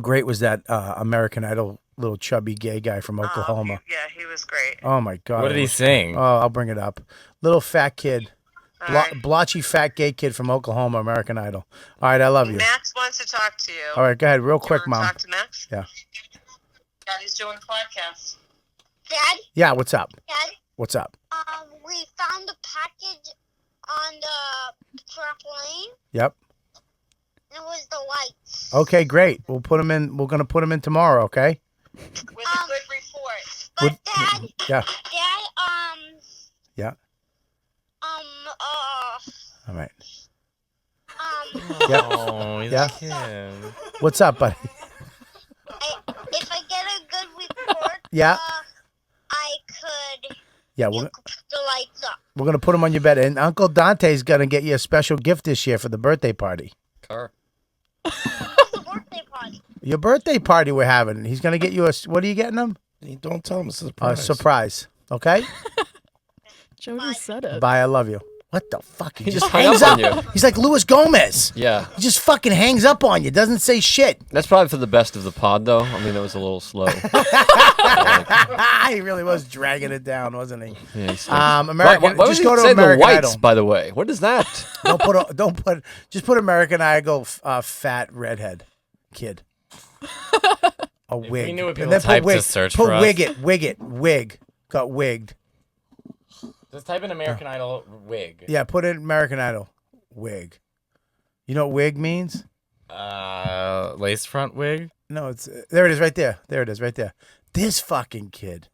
great was that American Idol little chubby gay guy from Oklahoma? Yeah, he was great. Oh my God. What did he sing? Oh, I'll bring it up. Little fat kid. Blotchy fat gay kid from Oklahoma, American Idol. All right, I love you. Max wants to talk to you. All right, go ahead, real quick, You wanna Mom. Talk to Max. Yeah. Daddy's doing a podcast. Dad? Yeah, what's up? Dad? What's up? We found a package on the trampoline. Yep. It was the lights. Okay, great. We'll put them in. We're gonna put them in tomorrow. Okay. With a good report. But Dad, Yeah. Dad, Yeah. All right. Oh, he's Yeah. a kid. What's up, buddy? if I get a good report, Yeah. I could Yeah. We're put the lights up. gonna put them on your bed, and Uncle Dante's gonna get you a special gift this year for the birthday party. Car. What's the birthday party? Your birthday party we're having. He's gonna get you a. What are you getting him? Don't tell him it's a A surprise. surprise. Okay. Joe just said it. Bye. I love you. What the fuck? He just hung up on you. He's like Luis Gomez. Yeah. He just fucking hangs up on you. Doesn't say shit. That's probably for the best of the pod, though. I mean, it was a little slow. He really was dragging it down, wasn't he? Yeah, he stinks. American. Why just would go you to say American the whites, Idol. by the way? What is that? Just put American Idol fat redhead kid. A wig. we knew what And people then put typed to wig. search Put for us. wig. Got wigged. Just type in American Idol wig. Yeah, put in American Idol wig. You know what wig means? Lace front wig. No, it's there. It is right there. There it is right there. This fucking kid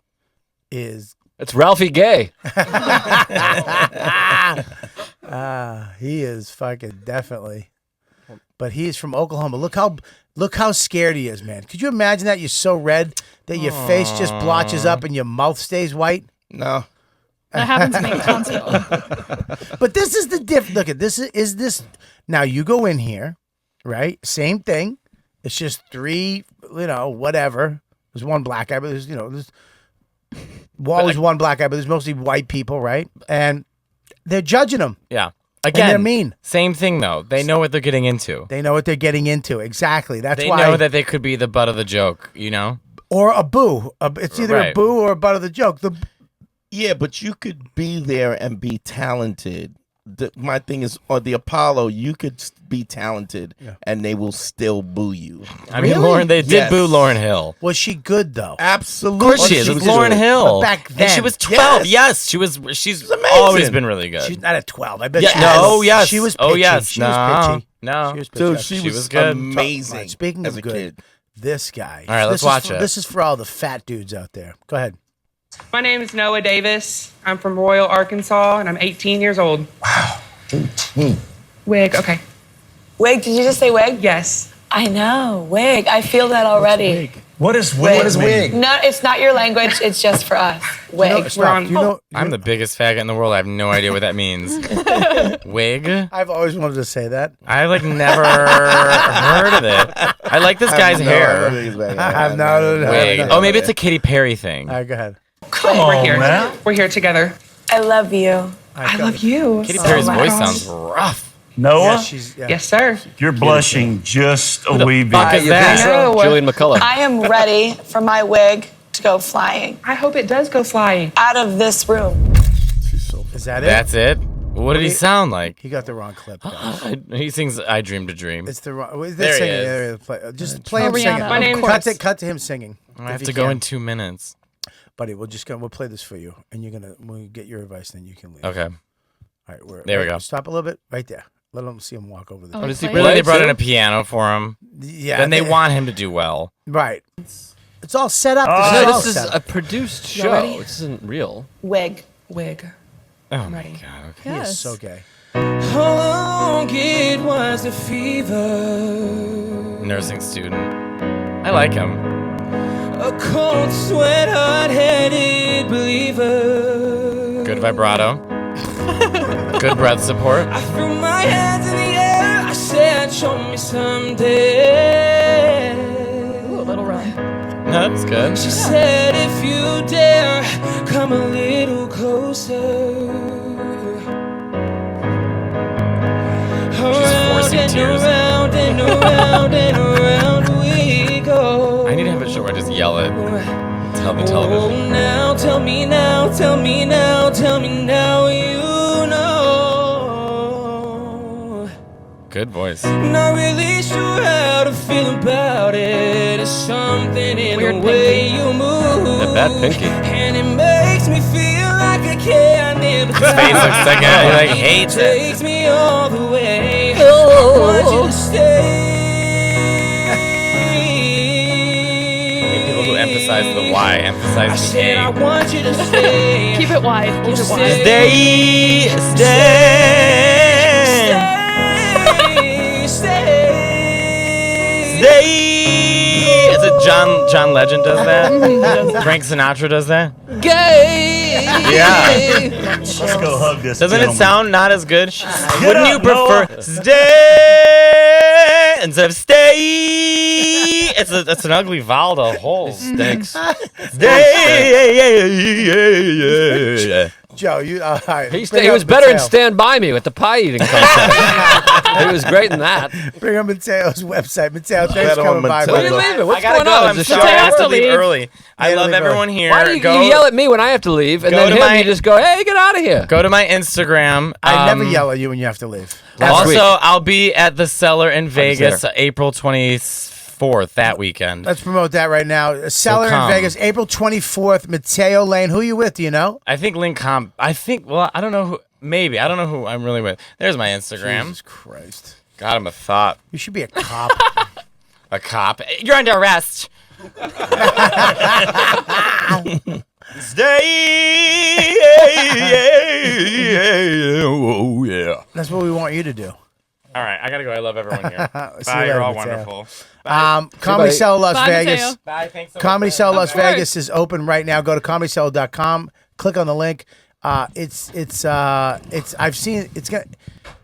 is. It's Ralphie Gay. He is fucking definitely. But he is from Oklahoma. Look how scared he is, man. Could you imagine that? You're so red that your face just blotches up and your mouth stays white. No. That happens to me constantly. But this is the diff. Look at this. Is this now? You go in here, right? Same thing. It's just three. Whatever. There's one black guy, but there's there's always one black guy, but there's mostly white people, right? And they're judging him. Yeah. And Again, they're mean. Same thing though. They know what they're getting into. They know what they're getting into. Exactly. That's They why. know that they could be the butt of the joke. You know. Or a boo. It's either a Right. boo or a butt of the joke. Yeah, but you could be there and be talented. My thing is, on the Apollo, you could be talented and they will still boo you. I mean, Lauren, they did boo Lauren Hill. Was she good though? Absolutely. Of course she is. It's Lauren Hill. But back And then, she was 12. Yes, she was. She's always been really good. She's not at 12. I bet. Yeah, she no, was. yes. She was. Oh, Pitchy. yes. She was No, pitchy. no. She was pitchy. Dude, she was good. amazing. Speaking as of a good, kid. this guy. All right, let's watch it. This is for all the fat dudes out there. Go ahead. My name is Noah Davis. I'm from Royal, Arkansas, and I'm 18 years old. Wow. 18. Wig, okay. Wig, did you just say wig? Yes. I know, wig. I feel that already. What is wig? What is wig? No, it's not your language. It's just for us. Wig. I'm the biggest faggot in the world. I have no idea what that means. Wig? I've always wanted to say that. I never heard of it. I like this guy's hair. I've no. Wig. Oh, maybe it's a Katy Perry thing. All right, go ahead. Come on, we're here. Man. We're here together. I love you. I love you. Katy Perry's voice sounds rough. Noah? Yes, sir. You're blushing just a wee bit. fuck is that? No. Julian McCullough. I am ready for my wig to go flying. I hope it does go flying. Out of this room. Is that it? That's it? What did he sound like? He got the wrong clip. Guys. He sings "I Dreamed a Dream." It's the wrong. There he singing. is. There he is. Just play him Rihanna. singing. My name is- Cut to him singing. I have if to you go can. in 2 minutes. Buddy, we'll play this for you, and we'll get your advice, then you can leave. Okay. All right, There we go. Stop a little bit, right there. Let them see him walk over there. Oh, does he Really, they brought in too? a piano for him. Yeah, Then they want him to do well. Right. It's all set up. No, all this is set a up. produced You show. ready? This isn't real. Wig. Wig. Oh my God. Okay. He is Yes. so gay. How long it was the fever? Nursing student. I like him. A cold sweat, hot-headed believer. Good vibrato. Good breath support. I threw my hands in the air. I said, show me someday. Ooh, a little run. No, that's good. She said, if you dare, come a little closer. forcing and tears. around and around and around we go. I need to have a show where I just yell at the Oh, television. now tell me now, tell me now, tell me now you know. Good voice. Not really sure how to feel about it. It's something in Weird the way pinky. you move. The bad pinky. And it makes me feel like I can't live His face looks so good. He like hates it. Takes me all the way. I want you to stay. People who emphasize the Y emphasize I the said I A. want you to stay. Keep it wide. Keep it wide. Stay. Is it John Legend does that? Frank Sinatra does that? Gay. Yeah. Let's go hug this. Doesn't it gentleman. sound not as good? Get Wouldn't up, you prefer Noah. stay instead of stay? It's an ugly vowel to hold. Stinks. Stay. Joe, you all right. He Bring was up better in Matteo. Stand By Me with the pie eating contest. He was great in that. Bring up Mateo's website. Mateo, thanks for Bet on coming by. Mateo. What are you buddy. leaving? What's I gotta going go. on? I'm Is the sorry. show I have to over? leave early. I Yeah, love leave early. everyone here. Why do you Go- yell at me when I have to leave, and Go then to him, my- you just go, hey, get out of here. Go to my Instagram. I never yell at you when you have to leave. Last week. Also, I'll be at the Cellar in Vegas there. April 24th that weekend. Let's promote that right now. Cellar in come. Vegas, April 24th. Matteo Lane. Who are you with? Do you know? I think Well, I don't know who. Maybe I don't know who I'm really with. There's my Instagram. Jesus Christ. God, I'm a thought. You should be a cop. A cop. You're under arrest. Stay. Oh yeah. That's what we want you to do. All right, I gotta go. I love everyone here. See Bye. you You're later, all Mateo. wonderful. Comedy Cellar Las Bye, Vegas. Mateo. Bye. Thanks so much. Comedy Cellar Las Of course. Vegas is open right now. Go to comedycellar.com. Click on the link. It's I've seen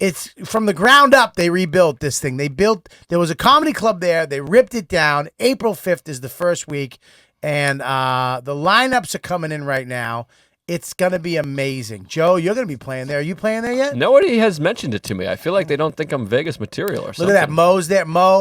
it's from the ground up. They rebuilt this thing. There was a comedy club there. They ripped it down. April 5th is the first week, and the lineups are coming in right now. It's gonna be amazing. Joe, you're gonna be playing there. Are you playing there yet? Nobody has mentioned it to me. I feel like they don't think I'm Vegas material or Look something. at that. Mo's there. Mo.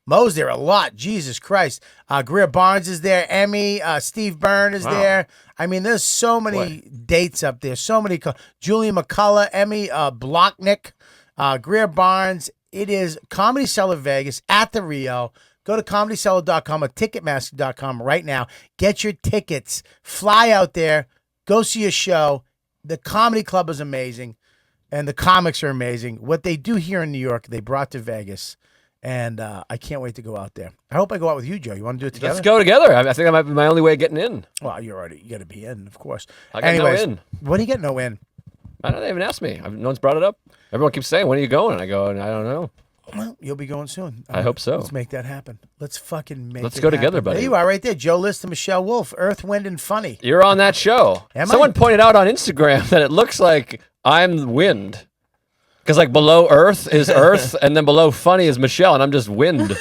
Mo's there a lot. Jesus Christ. Greer Barnes is there. Emmy. Steve Byrne is there. I mean, there's so many dates up there. So many. Julian McCullough, Emmy Blocknick, Greer Barnes. It is Comedy Cellar Vegas at the Rio. Go to comedycellar.com or ticketmaster.com right now. Get your tickets. Fly out there. Go see a show. The comedy club is amazing. And the comics are amazing. What they do here in New York, they brought to Vegas. And I can't wait to go out there. I hope I go out with you, Joe. You want to do it together? Let's go together. I think that might be my only way of getting in. Well, you got to be in, of course. I got no in. What do you get no in? I don't. They haven't asked me. No one's brought it up. Everyone keeps saying, "When are you going?" And I go, "I don't know." Well, you'll be going soon. I hope so. Let's make that happen. Let's fucking make Let's it go together, happen. buddy. There you are right there. Joe List and Michelle Wolf, Earth, Wind, and Funny. You're on that show. Am Someone I? pointed out on Instagram that it looks like I'm wind. Because like below Earth is Earth, and then below Funny is Michelle, and I'm just wind.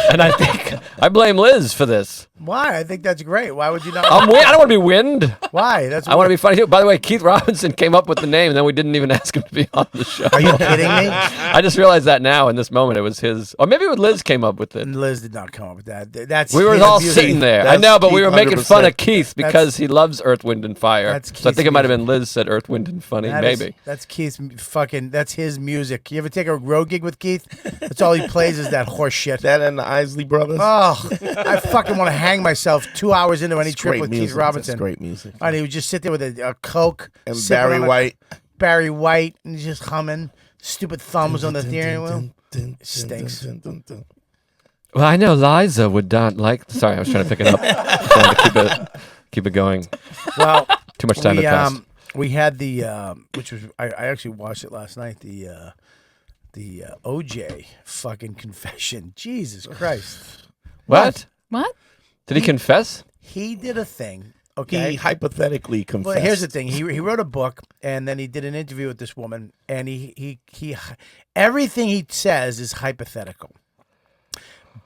And I think I blame Liz for this. Why? I think that's great. Why would you not? I don't want to be wind. Why? That's I want to be funny too. By the way, Keith Robinson came up with the name, and then we didn't even ask him to be on the show. Are you kidding me? I just realized that now in this moment it was his, or maybe Liz came up with it. Liz did not come up with that. That's We were his all music. sitting there. I That's know, but we Keith, were making fun 100%. of Keith because he loves Earth, Wind, and Fire. That's So I think Keith's it might have music. been Liz said Earth, Wind, and Funny. That is- Maybe. that's Keith's fucking. That's his music. You ever take a road gig with Keith? That's all he plays is that horse shit. That and the Isley Brothers. Oh, I fucking want to hang myself 2 hours into any It's trip great with music. Keith Robinson. That's great music. And he would just sit there with a Coke. And sipping Barry on a- White. Barry White, and he's just humming. Stupid thumbs on the steering wheel. Stinks. Well, I know Liza would not like. Sorry, I was trying to pick it up. Trying to keep it going. Well, Too much time had passed. we had the which was I actually watched it last night. The OJ fucking confession. Jesus Christ. What? What? Did he confess? He did a thing. Okay. He hypothetically confessed. Well, here's the thing. He wrote a book, and then he did an interview with this woman, and he everything he says is hypothetical,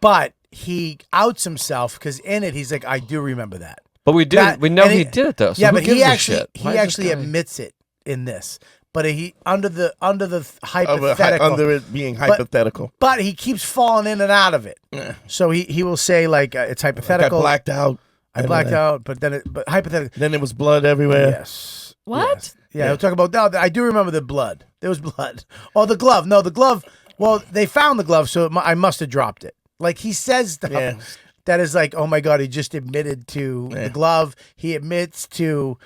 but he outs himself because in it he's like, I do remember that. But we do. That- We know and he did it though. So yeah, who but gives he a actually shit? he Why is this actually guy- admits it in this, but he under the Of hypothetical under it being but- hypothetical. But he keeps falling in and out of it. So he will say like it's hypothetical. I blacked out. I blacked out, but hypothetical. Then there was blood everywhere. Yes. What? Yeah, he'll talk about. No, I do remember the blood. There was blood. Oh, the glove. No, the glove. Well, they found the glove, so I must have dropped it. Like, he says stuff that is like, oh my God, he just admitted to the glove. He admits to,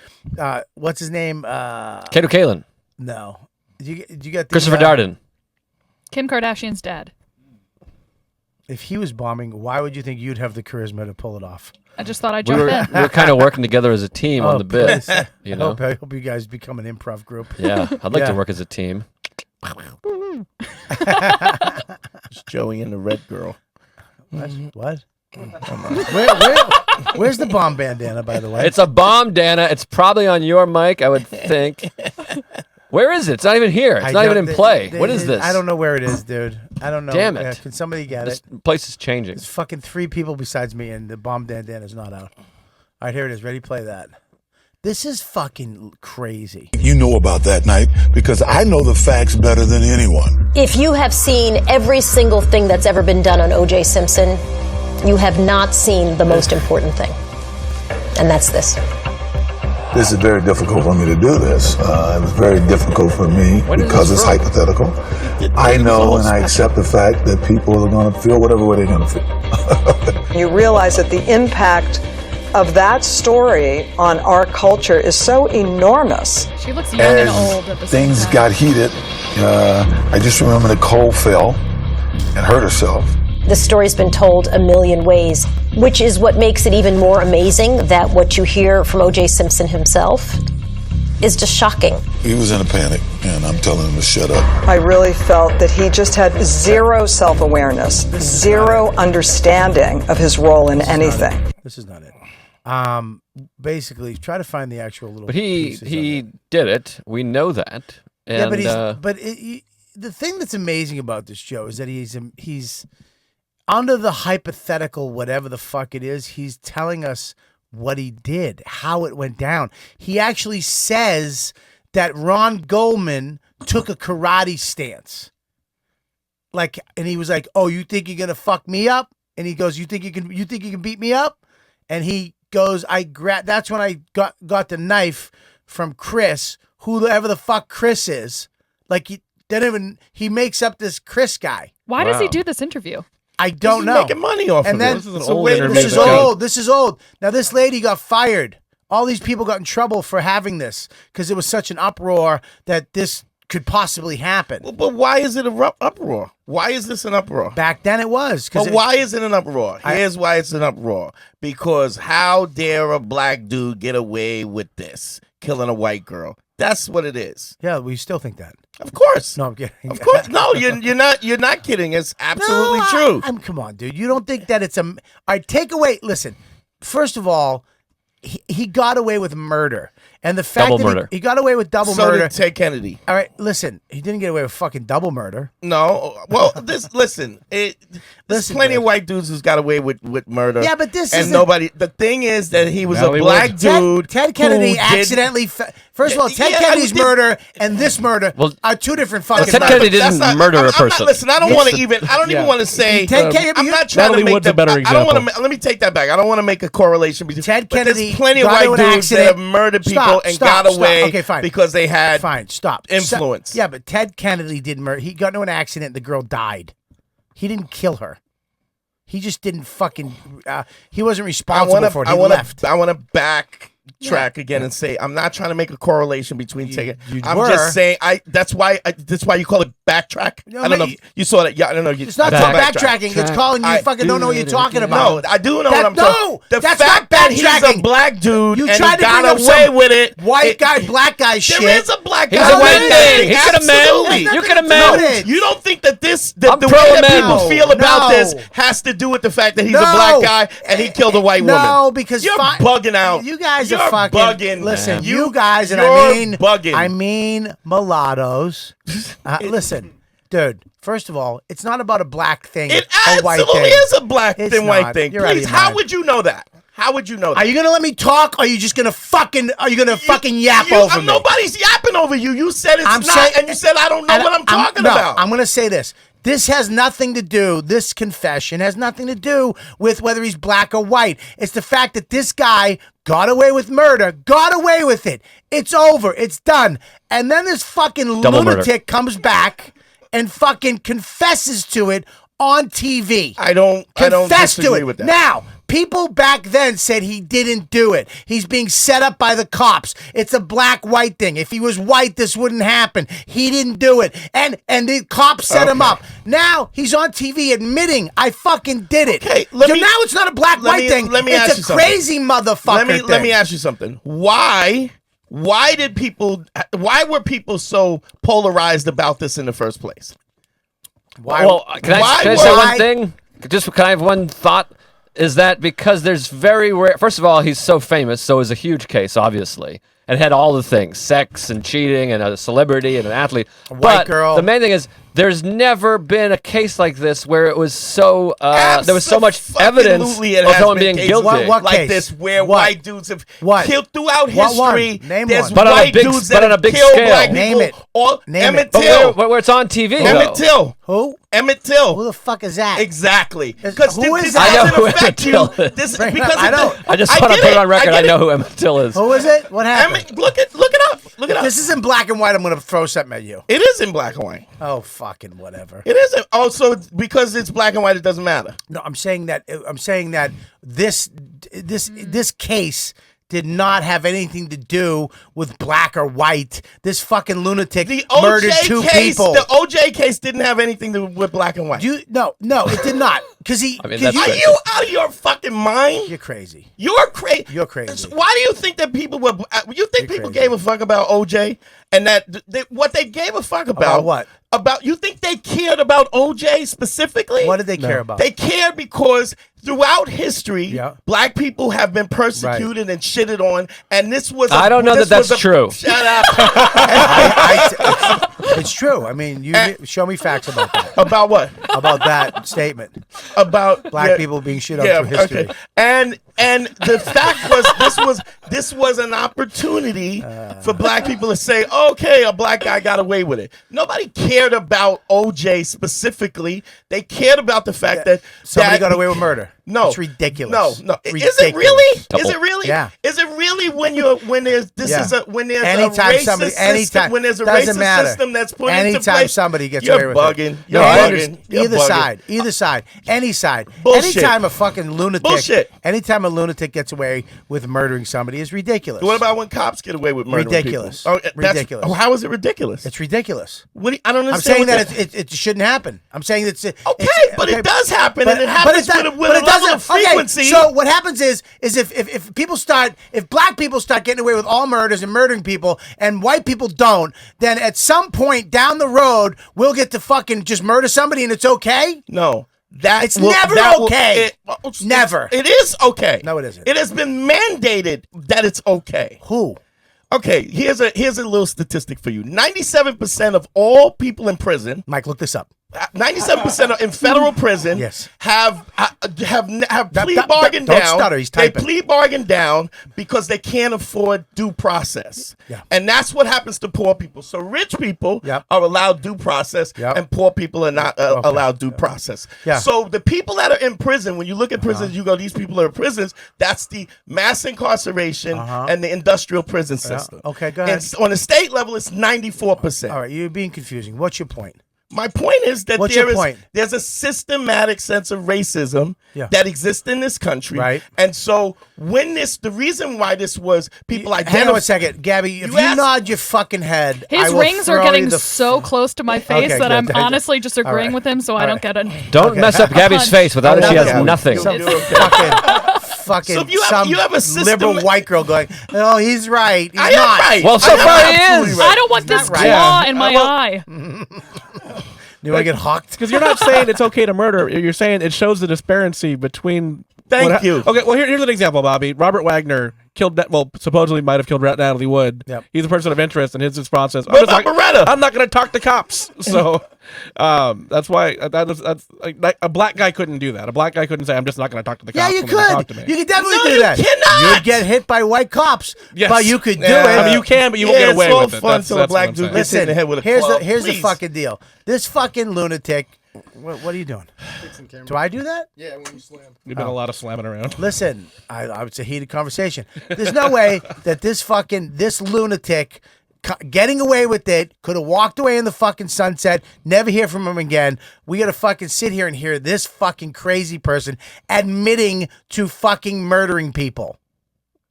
what's his name? Kato Kalin. No. Did you get the, Christopher Darden. Kim Kardashian's dad. If he was bombing, why would you think you'd have the charisma to pull it off? I just thought I'd jump in. We were kind of working together as a team on the bit. You know? I hope you guys become an improv group. Yeah, I'd like to work as a team. It's Joey and the red girl. What? Where's the bomb bandana, by the way? It's a bomb, Dana. It's probably on your mic, I would think. Where is it? It's not even here. It's not even in play. What is this? I don't know where it is, dude. I don't know. Damn it. Can somebody get this it? Place is changing. There's fucking 3 people besides me, and the bomb bandana is not out. All right, here it is. Ready? Play that. This is fucking crazy. You know about that night because I know the facts better than anyone. If you have seen every single thing that's ever been done on O.J. Simpson, you have not seen the most important thing, and that's this. This is very difficult for me to do this. It was very difficult for me because it's hypothetical. I know and I accept the fact that people are going to feel whatever way they're going to feel. You realize that the impact of that story on our culture is so enormous. She looks young and old at the same Things time. got heated. I just remember Nicole fell and hurt herself. The story's been told a million ways, which is what makes it even more amazing that what you hear from O.J. Simpson himself is just shocking. He was in a panic, and I'm telling him to shut up. I really felt that he just had zero self-awareness, zero understanding of his role in anything. This is not it. Basically, try to find the actual little. But he did it. We know that. And, yeah, but the thing that's amazing about this show is that he's under the hypothetical, whatever the fuck it is. He's telling us what he did, how it went down. He actually says that Ron Goldman took a karate stance. Like, and he was like, "Oh, you think you're gonna fuck me up?" And he goes, "You think you can beat me up?" And he goes, that's when I got the knife from Chris, whoever the fuck Chris is. Like, he makes up this Chris guy. Why does he do this interview? I don't know. Making money off of then, it. This is old. This is old. Now, this lady got fired. All these people got in trouble for having this because it was such an uproar that this could possibly happen. But why is it an uproar? Why is this an uproar? Back then it was. But why is it an uproar? Here's why it's an uproar. Because how dare a black dude get away with this? Killing a white girl. That's what it is. Yeah, we still think that. Of course. No, I'm kidding. Of course. No, you're not kidding. It's absolutely true. Come on, dude. You don't think that it's all right, take away. Listen, first of all, he got away with murder. And the fact that he got away with double murder. So did Ted Kennedy. All right, listen. He didn't get away with fucking double murder. No. Well, there's plenty of white dudes who's got away with murder. Yeah, but this is nobody. The thing is that he was a black dude. Ted Kennedy accidentally. First of all, Ted Kennedy's murder and this murder are 2 different fucking. Ted Kennedy didn't murder a person. Listen, I don't want to even. I don't even want to say. Ted Kennedy. I'm not trying to make a better example. I don't want to. Let me take that back. I don't want to make a correlation between Ted Kennedy. There's plenty of white dudes that have murdered people and got away. Okay, fine. Because they had influence. Yeah, but Ted Kennedy did murder. He got into an accident. The girl died. He didn't kill her. He just didn't fucking. He wasn't responsible for it. He left. I want to backtrack again and say I'm not trying to make a correlation between taking. I'm just saying that's why you call it backtrack. No, I don't know if you saw that. Yeah, I don't know. It's not called backtracking. It's calling you fucking don't know what you're talking about. No, I do know what I'm talking. No, the fact that he's a black dude and he got away with it. White guy, black guy shit. There is a black guy. He's a white thing. He could have meant. You could have meant. You don't think that the way that people feel about this has to do with the fact that he's a black guy and he killed a white woman? No, because you're bugging out. You guys You're are fucking bugging. Listen, Man. you guys, and bugging. I mean mulattoes. Listen, dude. First of all, it's not about a black thing. It a white absolutely thing. is a black thing, white thing. You're out of Please, your how mind. would you know that? How would you know that? Are you gonna let me talk, or are you just gonna fucking? Are you gonna fucking yap over me? Nobody's yapping over you. You said it's I'm not, and you said I don't know what I'm talking about. I'm gonna say this. This has nothing to do, this confession has nothing to do with whether he's black or white. It's the fact that this guy got away with murder, got away with it. It's over. It's done. And then this fucking lunatic comes back and fucking confesses to it on TV. I don't disagree with that. Now, people back then said he didn't do it. He's being set up by the cops. It's a black-white thing. If he was white, this wouldn't happen. He didn't do it. And the cops set him up. Now, he's on TV admitting, I fucking did it. Okay, now it's not a black-white thing. It's a crazy motherfucker thing. Let me ask you something. Why were people so polarized about this in the first place? Well, can I say one thing? Can I have one thought? Is that because there's very rare... First of all, he's so famous, so it's a huge case, obviously. And had all the things, sex and cheating and a celebrity and an athlete. White girl. The main thing is, there's never been a case like this where it was so... there was so much evidence of someone being guilty. What like this, where white dudes have killed throughout history. Name there's one. white dudes that have killed black people. Name it. Emmett Till. But where it's on TV, Emmett Till. Who? Emmett Till. Who the fuck is that? Exactly. Because who is this that? I know who doesn't affect Emmett Till you. is. This, Bring it because up. I don't. I just want to put it on record. I know who Emmett Till is. Who is it? What happened? Look it up. Look it up. This is in black and white. I'm going to throw something at you. It is in black and white. Oh, fucking whatever. It isn't. Also, because it's black and white, it doesn't matter. No, I'm saying that this case did not have anything to do with black or white. This fucking lunatic murdered two people. The OJ case didn't have anything to do with black and white. No, it did not. Because he. Are you out of your fucking mind? You're crazy. You're crazy. You're crazy. Why do you think that people were? You think people gave a fuck about OJ and that what they gave a fuck about? What? About you think they cared about OJ specifically? What did they care about? They cared because throughout history, black people have been persecuted and shitted on, and this was. I don't know that that's true. Shut up. It's true. I mean, you show me facts about that. About what? About that statement. About black people being shit on through history. Okay. And the fact was this was an opportunity for black people to say, okay, a black guy got away with it. Nobody cared about OJ specifically. They cared about the fact that somebody got away with murder. No, it's ridiculous. No. Ridiculous. Is it really? Is it really? Yeah. Is it really when there's a racist system, when there's a doesn't racist matter. system that's put into Anytime place? somebody gets You're away with bugging. it. You're bugging. Either side, any side. Bullshit. Anytime a fucking lunatic, Bullshit. anytime a lunatic gets away with murdering somebody is ridiculous. What about when cops get away with murdering ridiculous? people? Ridiculous. How is it ridiculous? It's ridiculous. I don't understand. I'm saying that it shouldn't happen. I'm saying that it does happen, and it happens with a level of frequency. So what happens is if black people start getting away with all murders and murdering people, and white people don't, then at some point down the road we'll get to fucking just murder somebody and it's okay? No. It's never okay. Never. It is okay. No, it isn't. It has been mandated that it's okay. Who? Okay, here's a little statistic for you. 97% of all people in prison. Mike, look this up. 97% in federal prison have plea bargained don't down. Stutter, he's they typing. plea bargained down because they can't afford due process. Yeah. And that's what happens to poor people. So rich people are allowed due process and poor people are not allowed due process. Yeah. So the people that are in prison, when you look at prisons, you go, these people are in prisons. That's the mass incarceration and the industrial prison system. Okay, go ahead. And on the state level, it's 94%. All right, you're being confusing. What's your point? My point is that What's your point? there's a systematic sense of racism that exists in this country. Right. And so the reason why this was people Hang on a second. Gabby, if you nod your fucking head, I His will rings are throw getting you the so close to my face Okay, that good. I'm Good. honestly just All agreeing right. with him, so I All don't right. get it. Don't mess up Gabby's face. Without it, she has nothing. Fucking So if you have a system, liberal white girl going, oh, he's right. He's I am not. right. Well, so far he is. I don't want this claw in my eye. You want to get hawked? Because you're not saying it's okay to murder. You're saying it shows the disparity between. Thank you. Okay, well here's an example, Bobby. Robert Wagner supposedly might have killed Natalie Wood. Yep. He's a person of interest in his process. What about Beretta? I'm not going to talk to cops. So that's why that's like a black guy couldn't do that. A black guy couldn't say, I'm just not going to talk to the cops. Yeah, you when they talk to could. me. You could definitely No, do you that. cannot. You'd get hit by white cops, Yes. but you could do Yeah. it. I mean, you can, but you won't get away it's all with it. fun That's till a what black I'm dude saying. gets hit in the head with a club. Here's the Please. fucking deal. This fucking lunatic What are you doing? Do I do that? Yeah, when you slam. You've been a lot of slamming around. Listen, I would say heated conversation. There's no way that this lunatic getting away with it could have walked away in the fucking sunset, never hear from him again. We got to fucking sit here and hear this fucking crazy person admitting to fucking murdering people.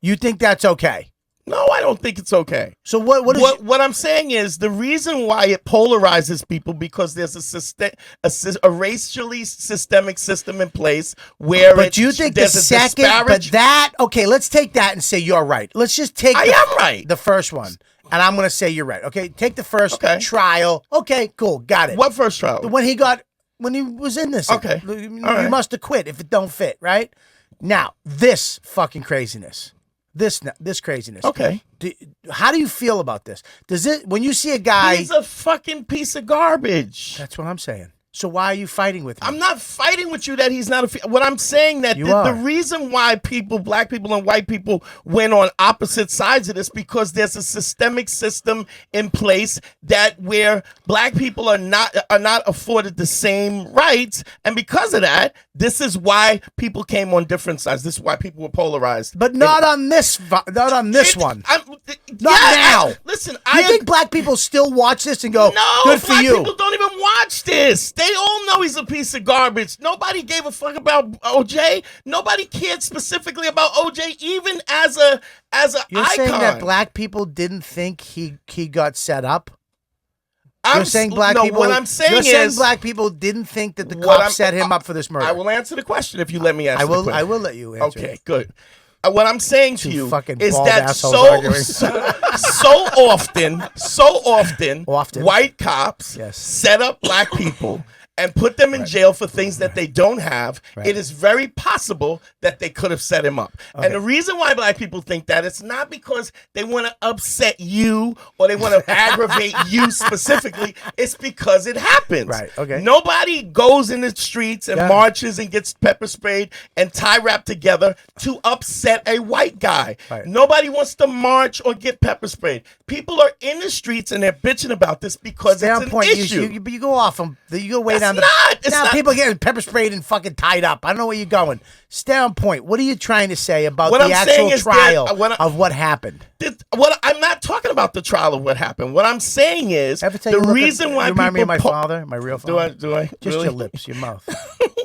You think that's okay? No, I don't think it's okay. So what I'm saying is the reason why it polarizes people because there's a racially systemic system in place where But you think the second, okay, let's take that and say you're right. Let's just take I am right. The first one. And I'm going to say you're right. Okay, take the first trial. Okay, cool, got it. What first trial? When he was in this. Okay. You right. must have quit if it don't fit, right? Now, this fucking craziness. This craziness. Okay. How do you feel about this? When you see a guy... He's a fucking piece of garbage. That's what I'm saying. So why are you fighting with him? I'm not fighting with you that he's not what I'm saying that the reason why black people and white people went on opposite sides of this because there's a systemic system in place that where black people are not afforded the same rights, and because of that, this is why people came on different sides. This is why people were polarized. But not on this one. Not now. Listen, you think black people still watch this and go, no, good for black you? People don't even watch this. They all know he's a piece of garbage. Nobody gave a fuck about OJ. Nobody cared specifically about OJ, even as a You're icon. saying that black people didn't think he got set up? You're saying black people. What I'm saying you're saying is black people didn't think that the cops set him up for this murder. I will answer the question if you let me answer. I will. The question. I will let you answer. Okay, good. What I'm saying to you is bald that assholes so often, white cops set up black people and put them in jail for things that they don't have. It is very possible that they could have set him up. Okay. And the reason why black people think that, it's not because they want to upset you or they want to aggravate you specifically. It's because it happens. Right. Okay. Nobody goes in the streets and marches and gets pepper sprayed and tie wrapped together to upset a white guy. Right. Nobody wants to march or get pepper sprayed. People are in the streets and they're bitching about this because it's an issue. You go off them. You go way down. It's not. People getting pepper sprayed and fucking tied up. I don't know where you're going. Stay on point. What are you trying to say about the actual trial of what happened? I'm not talking about the trial of what happened. What I'm saying is the reason why you remind me of my people father, my real father. Do I? Just really? your lips, your mouth.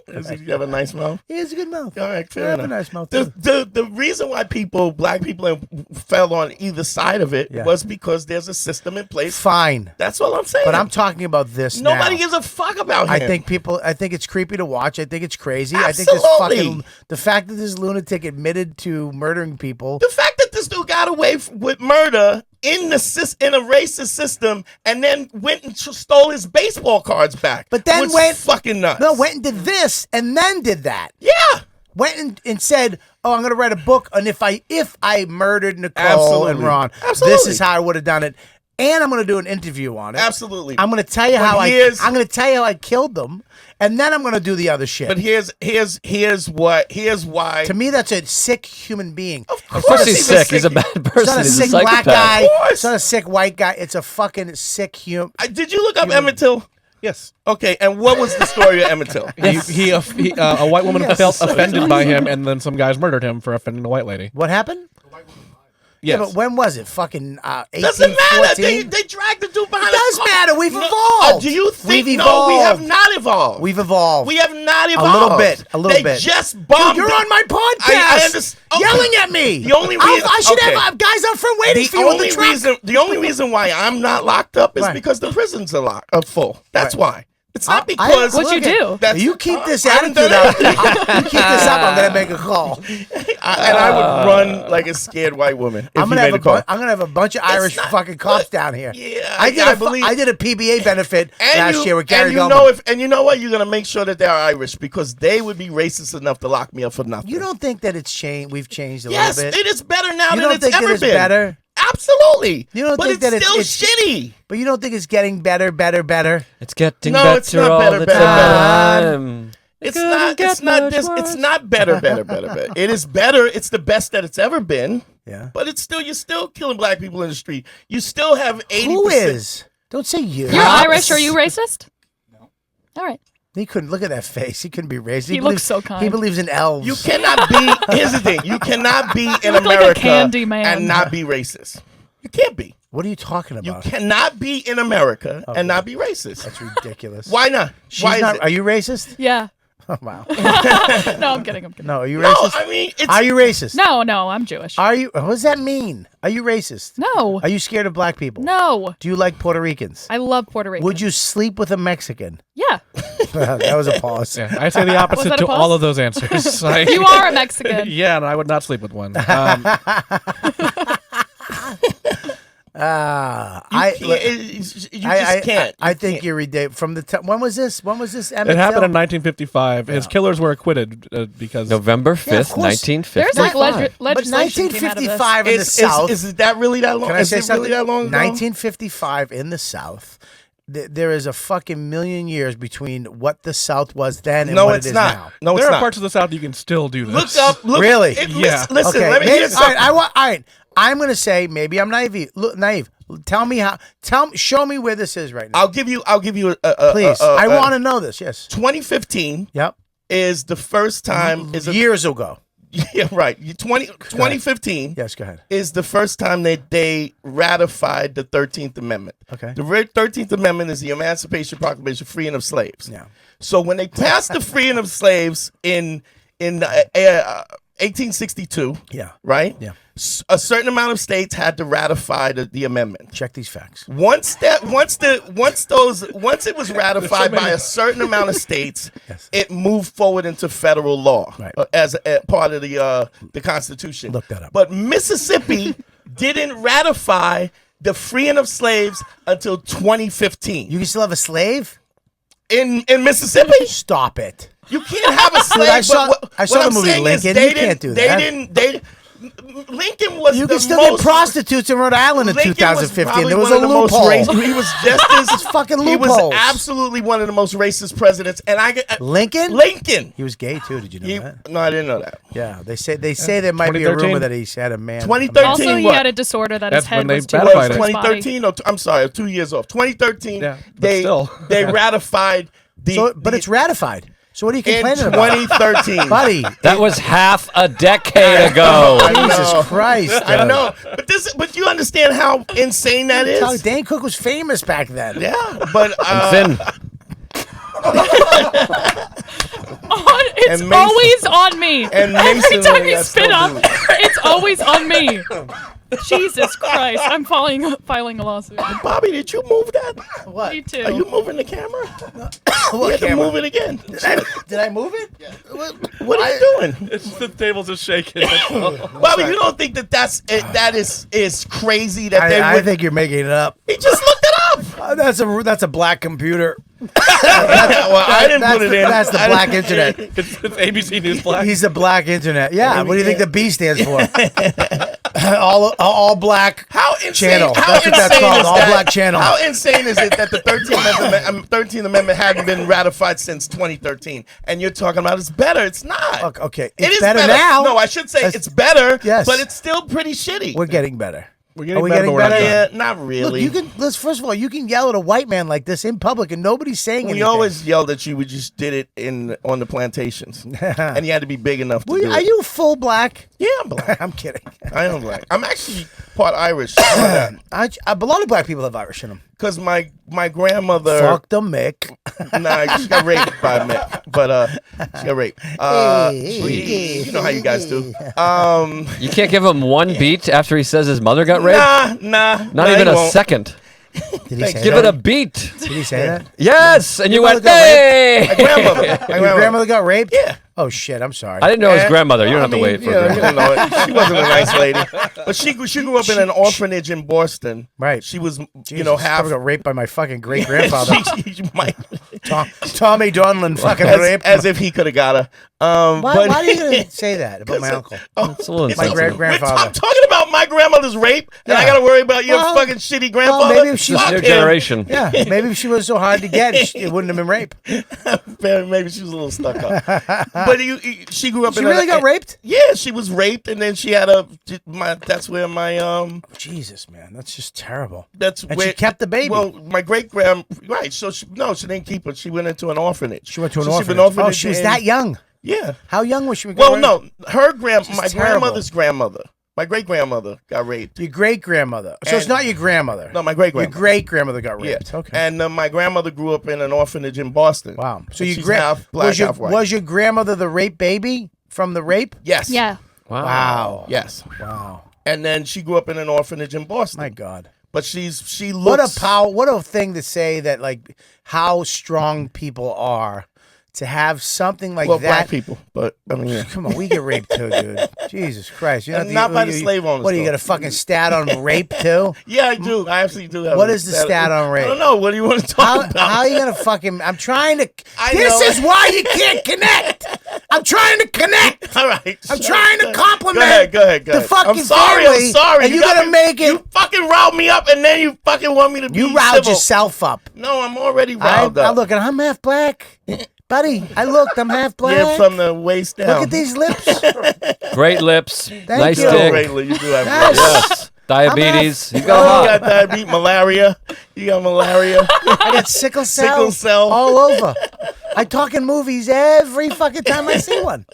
You have a nice mouth. He has a good mouth. All right, fair I have enough. a nice mouth. The reason why black people fell on either side of it was because there's a system in place. Fine. That's all I'm saying. But I'm talking about this now. Nobody gives a fuck about him. I think it's creepy to watch. I think it's crazy. Absolutely. I think the fact that this lunatic admitted to murdering people. The fact that this dude got away with murder in a racist system and then went and stole his baseball cards back. But then went fucking nuts. No, went and did this and then did that. Yeah. Went and said, "Oh, I'm going to write a book on if I murdered Nicole and Ron. Absolutely. This is how I would have done it." And I'm going to do an interview on it. Absolutely. I'm going to tell you I'm going to tell you how I killed them, and then I'm going to do the other shit. But here's why. To me, that's a sick human being. Of course he's sick. He's a bad person. It's not a He's sick a psychopath. black guy. It's not a sick white guy. It's a fucking sick human. Did you look up Emmett Till? Yes. Okay, and what was the story of Emmett Till? A white woman felt offended by him, and then some guys murdered him for offending a white lady. What happened? Yes. Yeah, but when was it? Fucking 18, Doesn't matter. 14? They dragged the dude behind. It does matter. We've evolved. Do you think? We've No, evolved. we have not evolved. We've evolved. We have not A evolved. little bit. A little they bit. just bombed. Dude, you're on my podcast. I understand. Yelling at me. The only reason I should have guys out front waiting for you in the truck. The only reason why I'm not locked up is because the prisons are full. That's why. It's not because What'd you do? You keep this attitude up. You keep this up. I'm gonna make a call. And I would run like a scared white woman. I'm gonna have a bunch of Irish fucking cops down here. Yeah, I did a PBA benefit last year with Gary and Gulman. you know what? You're gonna make sure that they're Irish because they would be racist enough to lock me up for nothing. You don't think that it's changed? We've changed a Yes, little bit. it is better now You than don't it's think ever that it's been. better? Absolutely. You don't but think it's that still it's shitty. But you don't think it's getting better? It's getting No, better it's not all better, the better, time. It's not better. It is better. It's the best that it's ever been. Yeah. But you're still killing black people in the street. You still have 80%. Who is? Don't say you. You're Irish. Are you racist? No. All right. He couldn't look at that face. He couldn't be racist. He looks so kind. He believes in elves. You cannot be. Here's the thing. You cannot be in look like a America candy man. and not be racist. You can't be. What are you talking You about? cannot be in America Okay. and not be racist. That's ridiculous. Why not? Why is it? Are you racist? Yeah. Oh, wow. No, I'm kidding. No, are you No, racist? I mean, it's. Are you racist? No, I'm Jewish. Are you? What does that mean? Are you racist? No. Are you scared of black people? No. Do you like Puerto Ricans? I love Puerto Rico. Would you sleep with a Mexican? Yeah. That was a pause. Yeah, I say the opposite that a to pause? all of those answers. You are a Mexican. Yeah, and I would not sleep with one. You just can't. I think you're ridiculous. From the when was this? When was this? It happened in 1955. His killers were acquitted because November 5th, course. 1950. There's like But legislation came out of this. 1955 in the South. Is that really that long? Can I say is it something? really that long ago? 1955 in the South. There is a fucking million years between what the South was then and No, what it's it is not. now. No, it's there are not. parts of the South you can still do this. Look up. Look, Really? Yeah. Listen. Okay, Let me maybe- hear all right, something. all right. I'm gonna say maybe I'm naive. Naive. Tell me how. Show me where this is right now. I'll give you a Please. I want to know this. Yes. 2015 Yep. is the first time Years ago. Yeah, right. 2015 Yes. Go ahead. is the first time that they ratified the 13th Amendment. Okay. The 13th Amendment is the Emancipation Proclamation, freeing of slaves. Yeah. So when they passed the freeing of slaves in 1862, Yeah. right? Yeah. A certain amount of states had to ratify the amendment. Check these facts. Once it was ratified by a certain amount of states, it moved forward into federal law as a part of the Constitution. Look that up. But Mississippi didn't ratify the freeing of slaves until 2015. You can still have a slave in Mississippi? Stop it. You can't have a slave. Dude, I saw but the what I'm movie saying is Lincoln. they You can't didn't- do that. Lincoln was You the can still most get prostitutes in Rhode Island in Lincoln was 2015. probably There was one a of the most loophole. He was just as fucking He was loopholes. absolutely one of the most racist presidents. And Lincoln? Lincoln. He was gay too. Did you know that? No, I didn't know that. Yeah, they say there might be a 2013? rumor that he had a man. 2013. Also, he what? had a disorder that his That's head when they was too ratified close it. to his body. 2013. No, I'm sorry, 2 years off. 2013. Yeah, but they still. they ratified the. But it's ratified. So what are you in complaining about? 2013, buddy? That was half a decade ago. Jesus Christ! I dude. know, but you understand how insane that is. Dan Cook was famous back then. Yeah, but I'm thin. It's And Mason- always on me. and Every Mason time Ray, you I spit still up, do. it's always on me. Jesus Christ! I'm filing a lawsuit. Bobby, did you move that? What? Me too. Are you moving the camera? You What had to camera? move it again. Did I move it? What are you doing? It's just the tables are shaking. That's all. Bobby, you don't think that is crazy that they I would? think you're making it up. He just looked it up. That's a black computer. Well, I didn't put it in. That's the I black didn't- internet. It's ABC News Black. He's the black internet. Yeah. What do you think the B stands for? all black How insane? channel. How That's what that's insane called. is All that? black channel. How insane is it that the 13th Amendment hadn't been ratified since 2013, and you're talking about it's better? It's not. Okay. It It's is better now. No, I should say That's- it's better. Yes. but it's still pretty shitty. We're getting better. We're Are we better, getting but we're not better? done. Not really. Look, first of all, you can yell at a white man like this in public, and nobody's saying We anything. always yelled at you. We just did it on the plantations, and you had to be big enough to do Are it. you full black? Yeah, I'm black. I'm kidding. I am black. I'm actually part Irish. A lot of black people have Irish in them. Because my grandmother. Fuck the Mick. Nah, she got raped by Mick, but she got raped. You know how you guys do. You can't give him one beat after he says his mother got raped? Nah. Not even he a won't. second. Did he say Give that? it a beat. Did he say that? Yes, and you Your went, mother got hey! My grandmother. Your grandmother got raped? Yeah. Oh shit! I'm sorry. I didn't know his Yeah. grandmother. You don't have to I wait mean, for you her. don't know it. She wasn't a nice lady, but she grew up in an orphanage in Boston. Right. She was, Jesus, half. probably got raped by my fucking great grandfather. She might, Tommy Donlan fucking raped. as if he could have got Why do you say that about my uncle? It's a little My insensitive. grandfather. I'm talking about my grandmother's rape, and I Yeah. got to worry about your Well, fucking shitty grandfather. maybe if she This Fuck new him. generation. Yeah, maybe if she was so hard to get, it wouldn't have been rape. Maybe she was a little stuck up. But she grew up She in really got raped? Yeah, she was raped, and then she had that's where my Jesus, man, that's just terrible. That's And where she kept the baby. Well, my great grand right. So she didn't keep her. She went into an orphanage. She went to an So orphanage. Oh, she was that young. Yeah. How young was she? Well, no, my She's terrible. grandmother's grandmother. My great grandmother got raped. Your great grandmother. So it's And- not your grandmother. No, my great Your grandmother. great grandmother got Yeah. raped. Okay. And my grandmother grew up in an orphanage in Boston. Wow. So And your she's half black, half white. was your grandmother the rape baby from the rape? Yes. Yeah. Wow. Yes. Wow. And then she grew up in an orphanage in Boston. My God. But she What looks what a thing to say that like how strong people are to have something like well, that. black people. But I mean, yeah. Come on, we get raped too, dude. Jesus Christ! And not by the slave owners, What do you though. got a fucking stat on rape too? Yeah, I do. I actually do have. What a is the stat on rape? I don't know. What do you want to talk about? How are you gonna fucking? I'm trying to. I This know. is why you can't connect. I'm trying to connect. All right. I'm trying to compliment. Go ahead. the fucking I'm sorry. family, I'm sorry. And you gotta make it. You fucking riled me up, and then you fucking want me to be You riled civil. yourself up. No, I'm already riled I up. look, and I'm half black, buddy. I looked. I'm half black. Yeah, from the waist down. Look at these lips. Great lips. Nice you. dick. Greatly, you do have Yes. Yes. Diabetes. You You got got diabetes, malaria. You got malaria. I got sickle cell. Sickle cell. all over. I talk in movies every fucking time I see one.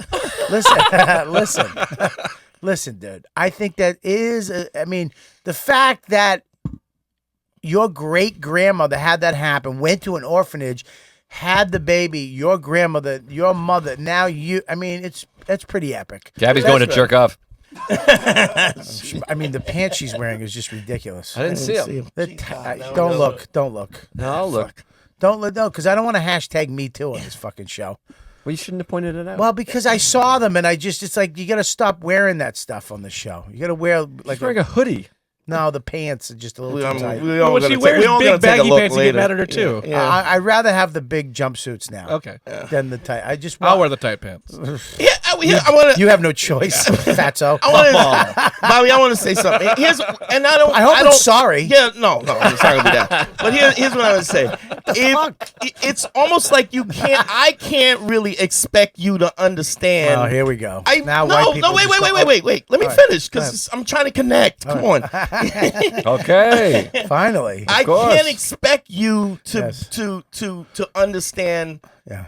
Listen, listen, dude. I think that is. I mean, the fact that your great grandmother had that happen, went to an orphanage, had the baby, your grandmother, your mother. Now you. I mean, that's pretty epic. Gabby's going to jerk off. I mean, the pants she's wearing is just ridiculous. I didn't see him. Don't look. Don't look. No, I'll look. Don't look. No, because I don't want to hashtag Me Too on this fucking show. Well, you shouldn't have pointed it out. Well, because I saw them and it's like you got to stop wearing that stuff on the show. You got to wear like He's wearing a hoodie. No, the pants are just a little too tight. Well, she wears big baggy pants, you get mad at her too. Yeah. I'd rather have the big jumpsuits now. Okay. Than the tight. I'll wear the tight pants. I want to. You have no choice, fatso. Bobby, I want to say something. I hope don't, it's sorry. Yeah, no, it's not gonna be that. But here's what I would say. It's almost like I can't really expect you to understand. Oh, here we go. Wait. Let me finish because I'm trying to connect. Come on. Okay. Finally. I can't expect you to understand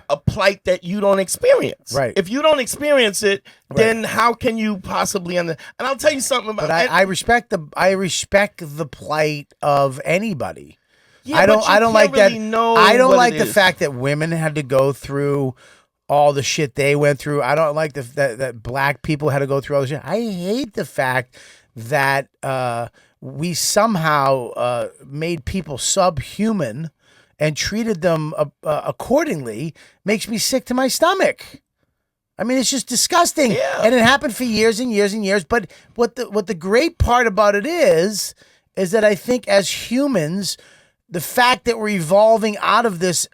a plight that you don't experience. Right. If you don't experience it, then how can you possibly And I'll tell you something about. But I respect the plight of anybody. Yeah, I but don't. you I don't can't like that. really know I don't what like it the is. fact that women had to go through all the shit they went through. I don't like that black people had to go through all the shit. I hate the fact that we somehow made people subhuman and treated them accordingly. Makes me sick to my stomach. I mean, it's just disgusting, and it happened for years and years and years. But what the great part about it is that I think as humans, the fact that we're evolving out of this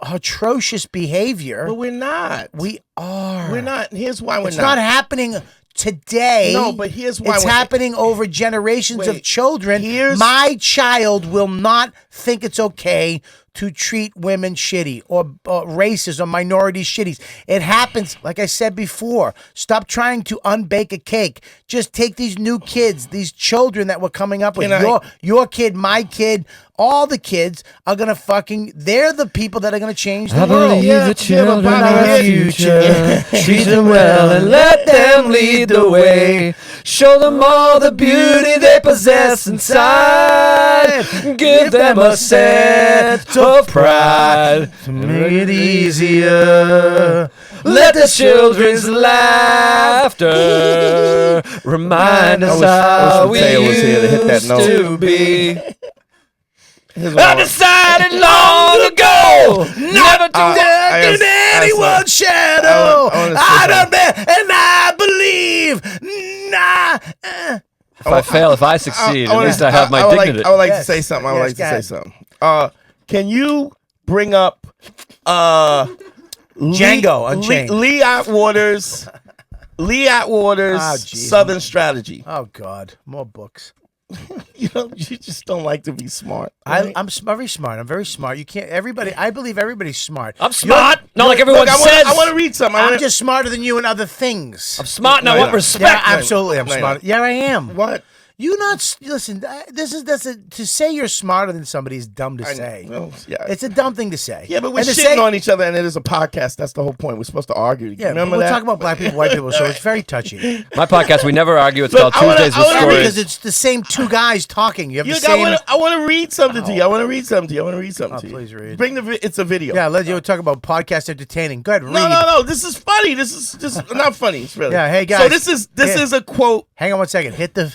atrocious behavior. But we're not. We are. We're not. Here's why we're It's not happening today. No, but here's why it's we're- happening over generations of Wait, children. My child will not think it's okay to treat women shitty or races or minorities shitties. It happens, like I said before. Stop trying to unbake a cake. Just take these new kids, these children that we're coming up with. Your kid, my kid, all the kids are gonna they're the people that are gonna change the I world. believe the children are our future. Treat them well and let them lead the way. Show them all the beauty they possess inside. Give them a sense of pride to make it easier. Let the children's laughter remind us how we used to be. I decided long ago never to walk in anyone's shadow. I don't bet and I believe. If I fail, if I succeed, at least I have my dignity. I would like to say something. I would like to say something. Can you bring up Django Unchained. Lee Atwater's Southern Strategy. Oh God, more books. You just don't like to be smart. I'm very smart. I'm very smart. You can't. I believe everybody's smart. I'm smart. Not like everyone Look, says. I want to read something. I'm just smarter than you in other things. I'm smart and I want respect. Yeah, absolutely. I'm smart. Yeah, I am. What? You not listen. To say you're smarter than somebody is dumb to say. Well, yeah. It's a dumb thing to say. Yeah, but we're And to shitting say- on each other, and it is a podcast. That's the whole point. We're supposed to argue. Yeah, Remember we're that? talking about black people, white people, so it's very touchy. My podcast, we never argue. It's Look, called Tuesdays with Stories. Because it's the same two guys talking. You have the same. I want to read something to you. I want to read something to you. Please read. Bring it's a video. Yeah, let you talk about podcast entertaining. Go ahead, read. No. This is funny. This is not funny. It's really. Yeah, hey guys. So this is a quote. Hang on one second. Hit the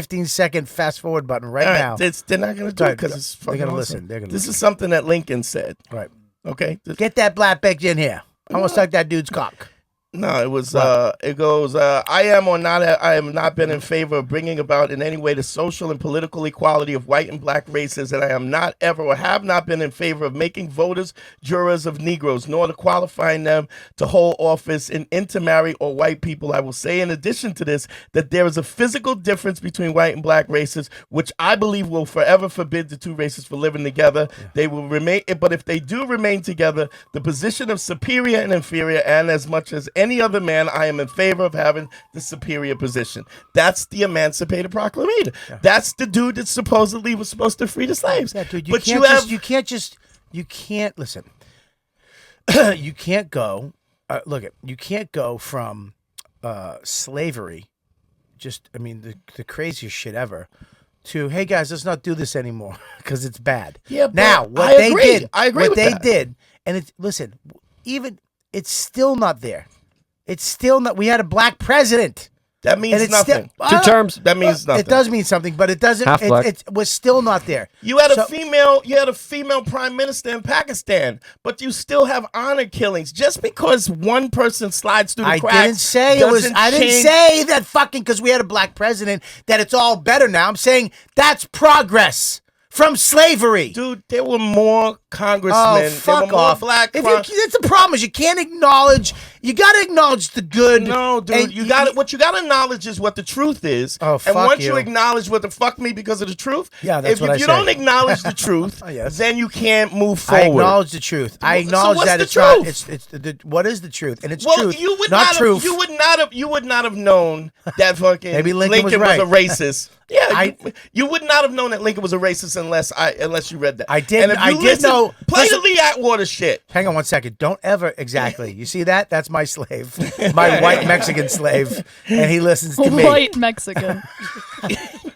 15-second fast forward button right All right, now. they're not going to do it because it's fucking They're gonna awesome. listen. They're gonna This listen. is something that Lincoln said. Right. Okay. Get that black bitch in here. I want to suck that dude's cock. No, it was. It goes. I have not been in favor of bringing about in any way the social and political equality of white and black races, and I am not ever or have not been in favor of making voters jurors of Negroes, nor to qualifying them to hold office and intermarry or white people. I will say, in addition to this, that there is a physical difference between white and black races, which I believe will forever forbid the two races from living together. They will remain, but if they do remain together, the position of superior and inferior, and as much as any other man, I am in favor of having the superior position. That's the Emancipated Proclamation. Yeah. That's the dude that supposedly was supposed to free the slaves. Yeah, dude, but you can't listen. You can't go. You can't go from slavery, the craziest shit ever, to hey guys, let's not do this anymore because it's bad. Yeah. Now what I they agree. did, I agree. What with they that. did, and it's still not there. It's still not. We had a black president. That means nothing. 2 terms. That means nothing. It does mean something, but it doesn't. Half black. It was still not there. You had a female prime minister in Pakistan, but you still have honor killings. Just because one person slides through the cracks, I didn't say it was. doesn't I didn't change- say that fucking because we had a black president that it's all better now. I'm saying that's progress from slavery. Dude, there were more congressmen. Oh, there fuck were more off! Black That's the problem. Is you can't acknowledge. You got to acknowledge the good. No, dude. and What you got to acknowledge is what the truth is. Oh, and fuck once you. you acknowledge what the fuck me because of the truth, Yeah, that's what I if you said. don't acknowledge the truth, Yes. then you can't move forward. I acknowledge the truth. I acknowledge what's that the it's not. truth? It's what is the truth? And it's Well, truth, you would not truth. You would not have known that fucking Maybe Lincoln was was right. a racist. Yeah, you would not have known that Lincoln was a racist unless you read that. I did. And if you did know. Play Listen- the Lee Atwater shit. Hang on one second. Don't ever exactly. You see that? That's my slave, my white Mexican slave, and he listens to me. White Mexican.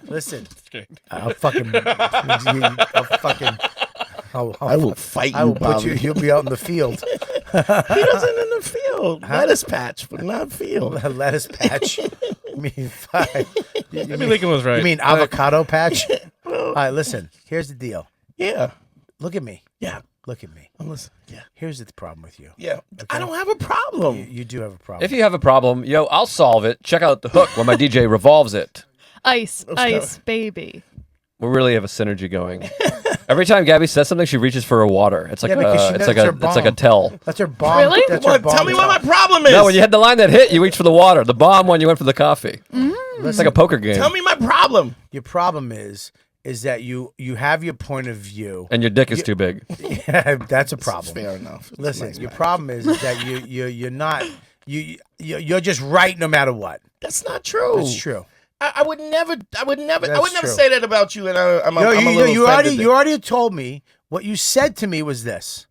Listen, I'll fucking. I will fight you. I will put Bobby. you. You'll be out in the field. He doesn't in the field. Lettuce patch, but not field. Lettuce patch. Maybe Lincoln was right. You mean avocado patch? All right, listen. Here's the deal. Yeah. Look at me. Yeah. Look at me. I'm listening. Yeah. Here's the problem with you. Yeah. I don't have a problem. You do have a problem. If you have a problem, I'll solve it. Check out The Hook when my DJ revolves it. Ice, baby. We really have a synergy going. Every time Gabby says something, she reaches for her water. It's like because it's like a tell. That's her bomb. Really? That's her bomb. Tell me what my problem is. No, when you had the line that hit, you reached for the water. The bomb one, you went for the coffee. It's like a poker game. Tell me my problem. Your problem is that you have your point of view, And your dick is too big. Yeah, that's a problem. Fair enough. It's Listen, nice, your man. problem is that you're not you're just right no matter what. That's not true. It's true. I would never true. say that about you, and I'm a little you offended. already told me what you said to me was this.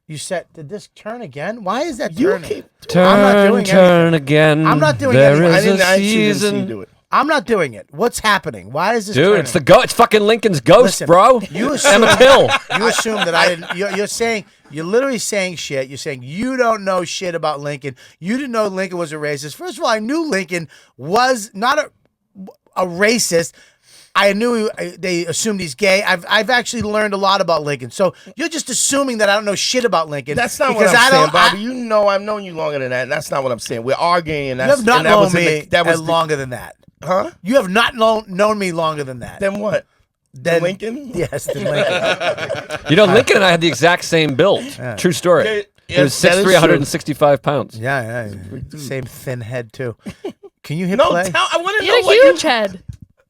You said, "Did this turn again? Why is that turning?" I'm not doing Turn anything. again. I'm not doing there anything. is a season. do it. I'm not doing it. What's happening? Why is this? Dude, turning? it's the ghost. It's fucking Lincoln's ghost, Listen, bro. You assume, Emmett Till. You assume that I didn't. You're literally saying shit. You're saying you don't know shit about Lincoln. You didn't know Lincoln was a racist. First of all, I knew Lincoln was not a racist. I knew they assumed he's gay. I've actually learned a lot about Lincoln. So you're just assuming that I don't know shit about Lincoln. That's not what I'm saying, Bobby. You know I've known you longer than that. And that's not what I'm saying. We're arguing, and You that's have not and that known was in me the- that was longer than that. Huh? You have not known me longer than that. Then what? Then Lincoln? Yes, than Lincoln. Lincoln and I had the exact same build. True story. Okay, He was 6'3", 165 pounds. Yeah. Same thin head too. Can you hit No, play? I want to He know had a what huge head.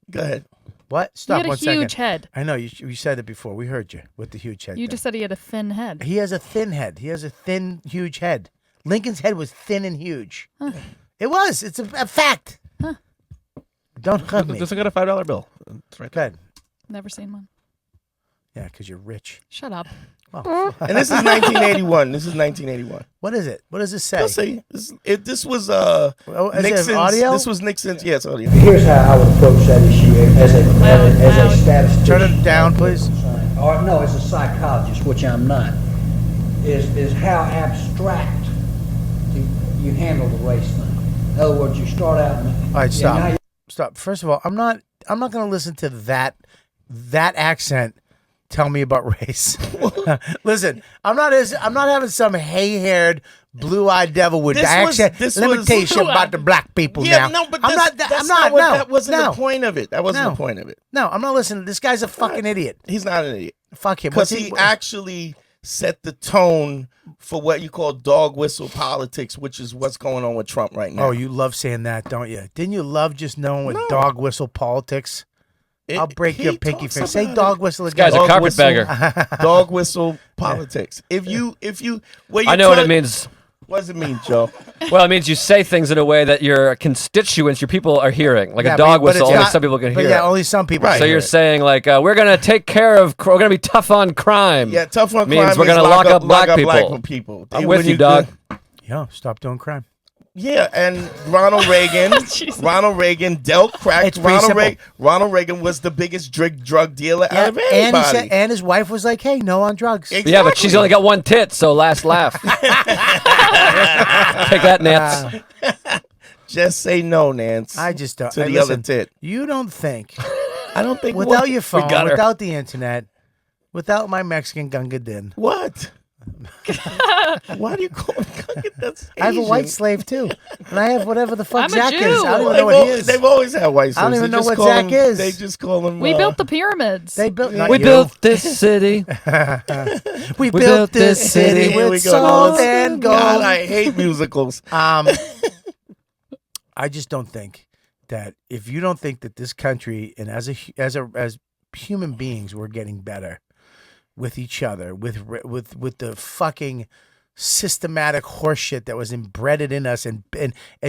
Go ahead. What? Stop had a 1 second. huge head. I know you said it before. We heard you with the huge head. You thing. just said he had a thin head. He has a thin head. He has a thin, huge head. Lincoln's head was thin and huge. Huh. It was. It's a fact. Huh. Don't hug me. Just got a $5 bill. It's right there. Good. Never seen one. Yeah, because you're rich. Shut up. Oh. And this is 1981. This is 1981. What is it? What does it say? I'll say this was is it Nixon's audio? This was Nixon's. Yeah, it's audio. Here's how I would approach that issue as a statistician. Turn it down, please. Or no, as a psychologist, which I'm not. Is how abstract you handle the race thing. In other words, you start out. All right, stop. Stop. First of all, I'm not going to listen to that accent. Tell me about race. Listen, I'm not having some hay-haired, blue-eyed devil with accent. Let me tell you something about the black people now. No, but that wasn't the point of it. That wasn't the point of it. No, I'm not listening. This guy's a fucking idiot. He's not an idiot. Fuck him. Because he actually set the tone for what you call dog whistle politics, which is what's going on with Trump right now. Oh, you love saying that, don't you? Didn't you love just knowing what dog whistle politics? I'll break your pinky finger. Say dog whistle again. This guy's a carpetbagger. Dog whistle politics. If you, I know what it means. What does it mean, Joe? Well, it means you say things in a way that your constituents, your people are hearing. Like a dog whistle, only some people can hear. Yeah, only some people. So you're saying like, we're going to take care of, we're going to be tough on crime. Yeah, tough on means crime we're going to lock up black people. I'm with you, dog. Yo, stop doing crime. Yeah, and Ronald Reagan dealt crack. It's pretty simple. Ronald Reagan was the biggest drug dealer out of anybody. And, he said, and his wife was like, hey, no on drugs. Exactly. Yeah, but she's only got one tit, so last laugh. Take that, Nance. Just say no, Nance. I just don't. To the listen, other tit. You don't think. I don't think. Without your phone, got her. without the internet, without my Mexican gunga din. What? Why do you call it gunga? That's I have a white Asian. slave too, and I have whatever the fuck I'm a Zach Jew. is. I don't even know what he is. They've always had white slaves. I don't even They know just what call Zach them- is. They just call them. We built the pyramids. They built. We built this city. We built this city Here we with go. salt and gold. God, I hate musicals. I just don't think that if you don't think that this country and as human beings we're getting better with each other, with the fucking systematic horseshit that was embedded in us and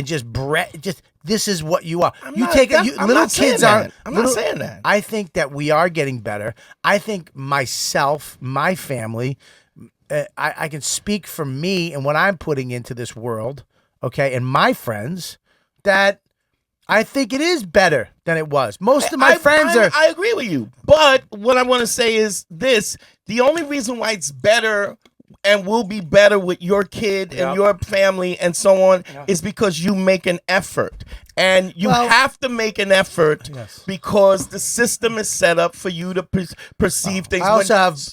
just this is what you are. I'm You not- take that- it. I'm Little not saying kids that. aren't. I'm not saying that. I think that we are getting better. I think myself, my family, I can speak for me and what I'm putting into this world, okay, and my friends, that I think it is better than it was. Most of my friends are. I agree with you, but what I want to say is this: the only reason why it's better and will be better with your kid and your family and so on is because you make an effort. And you have to make an effort because the system is set up for you to perceive things.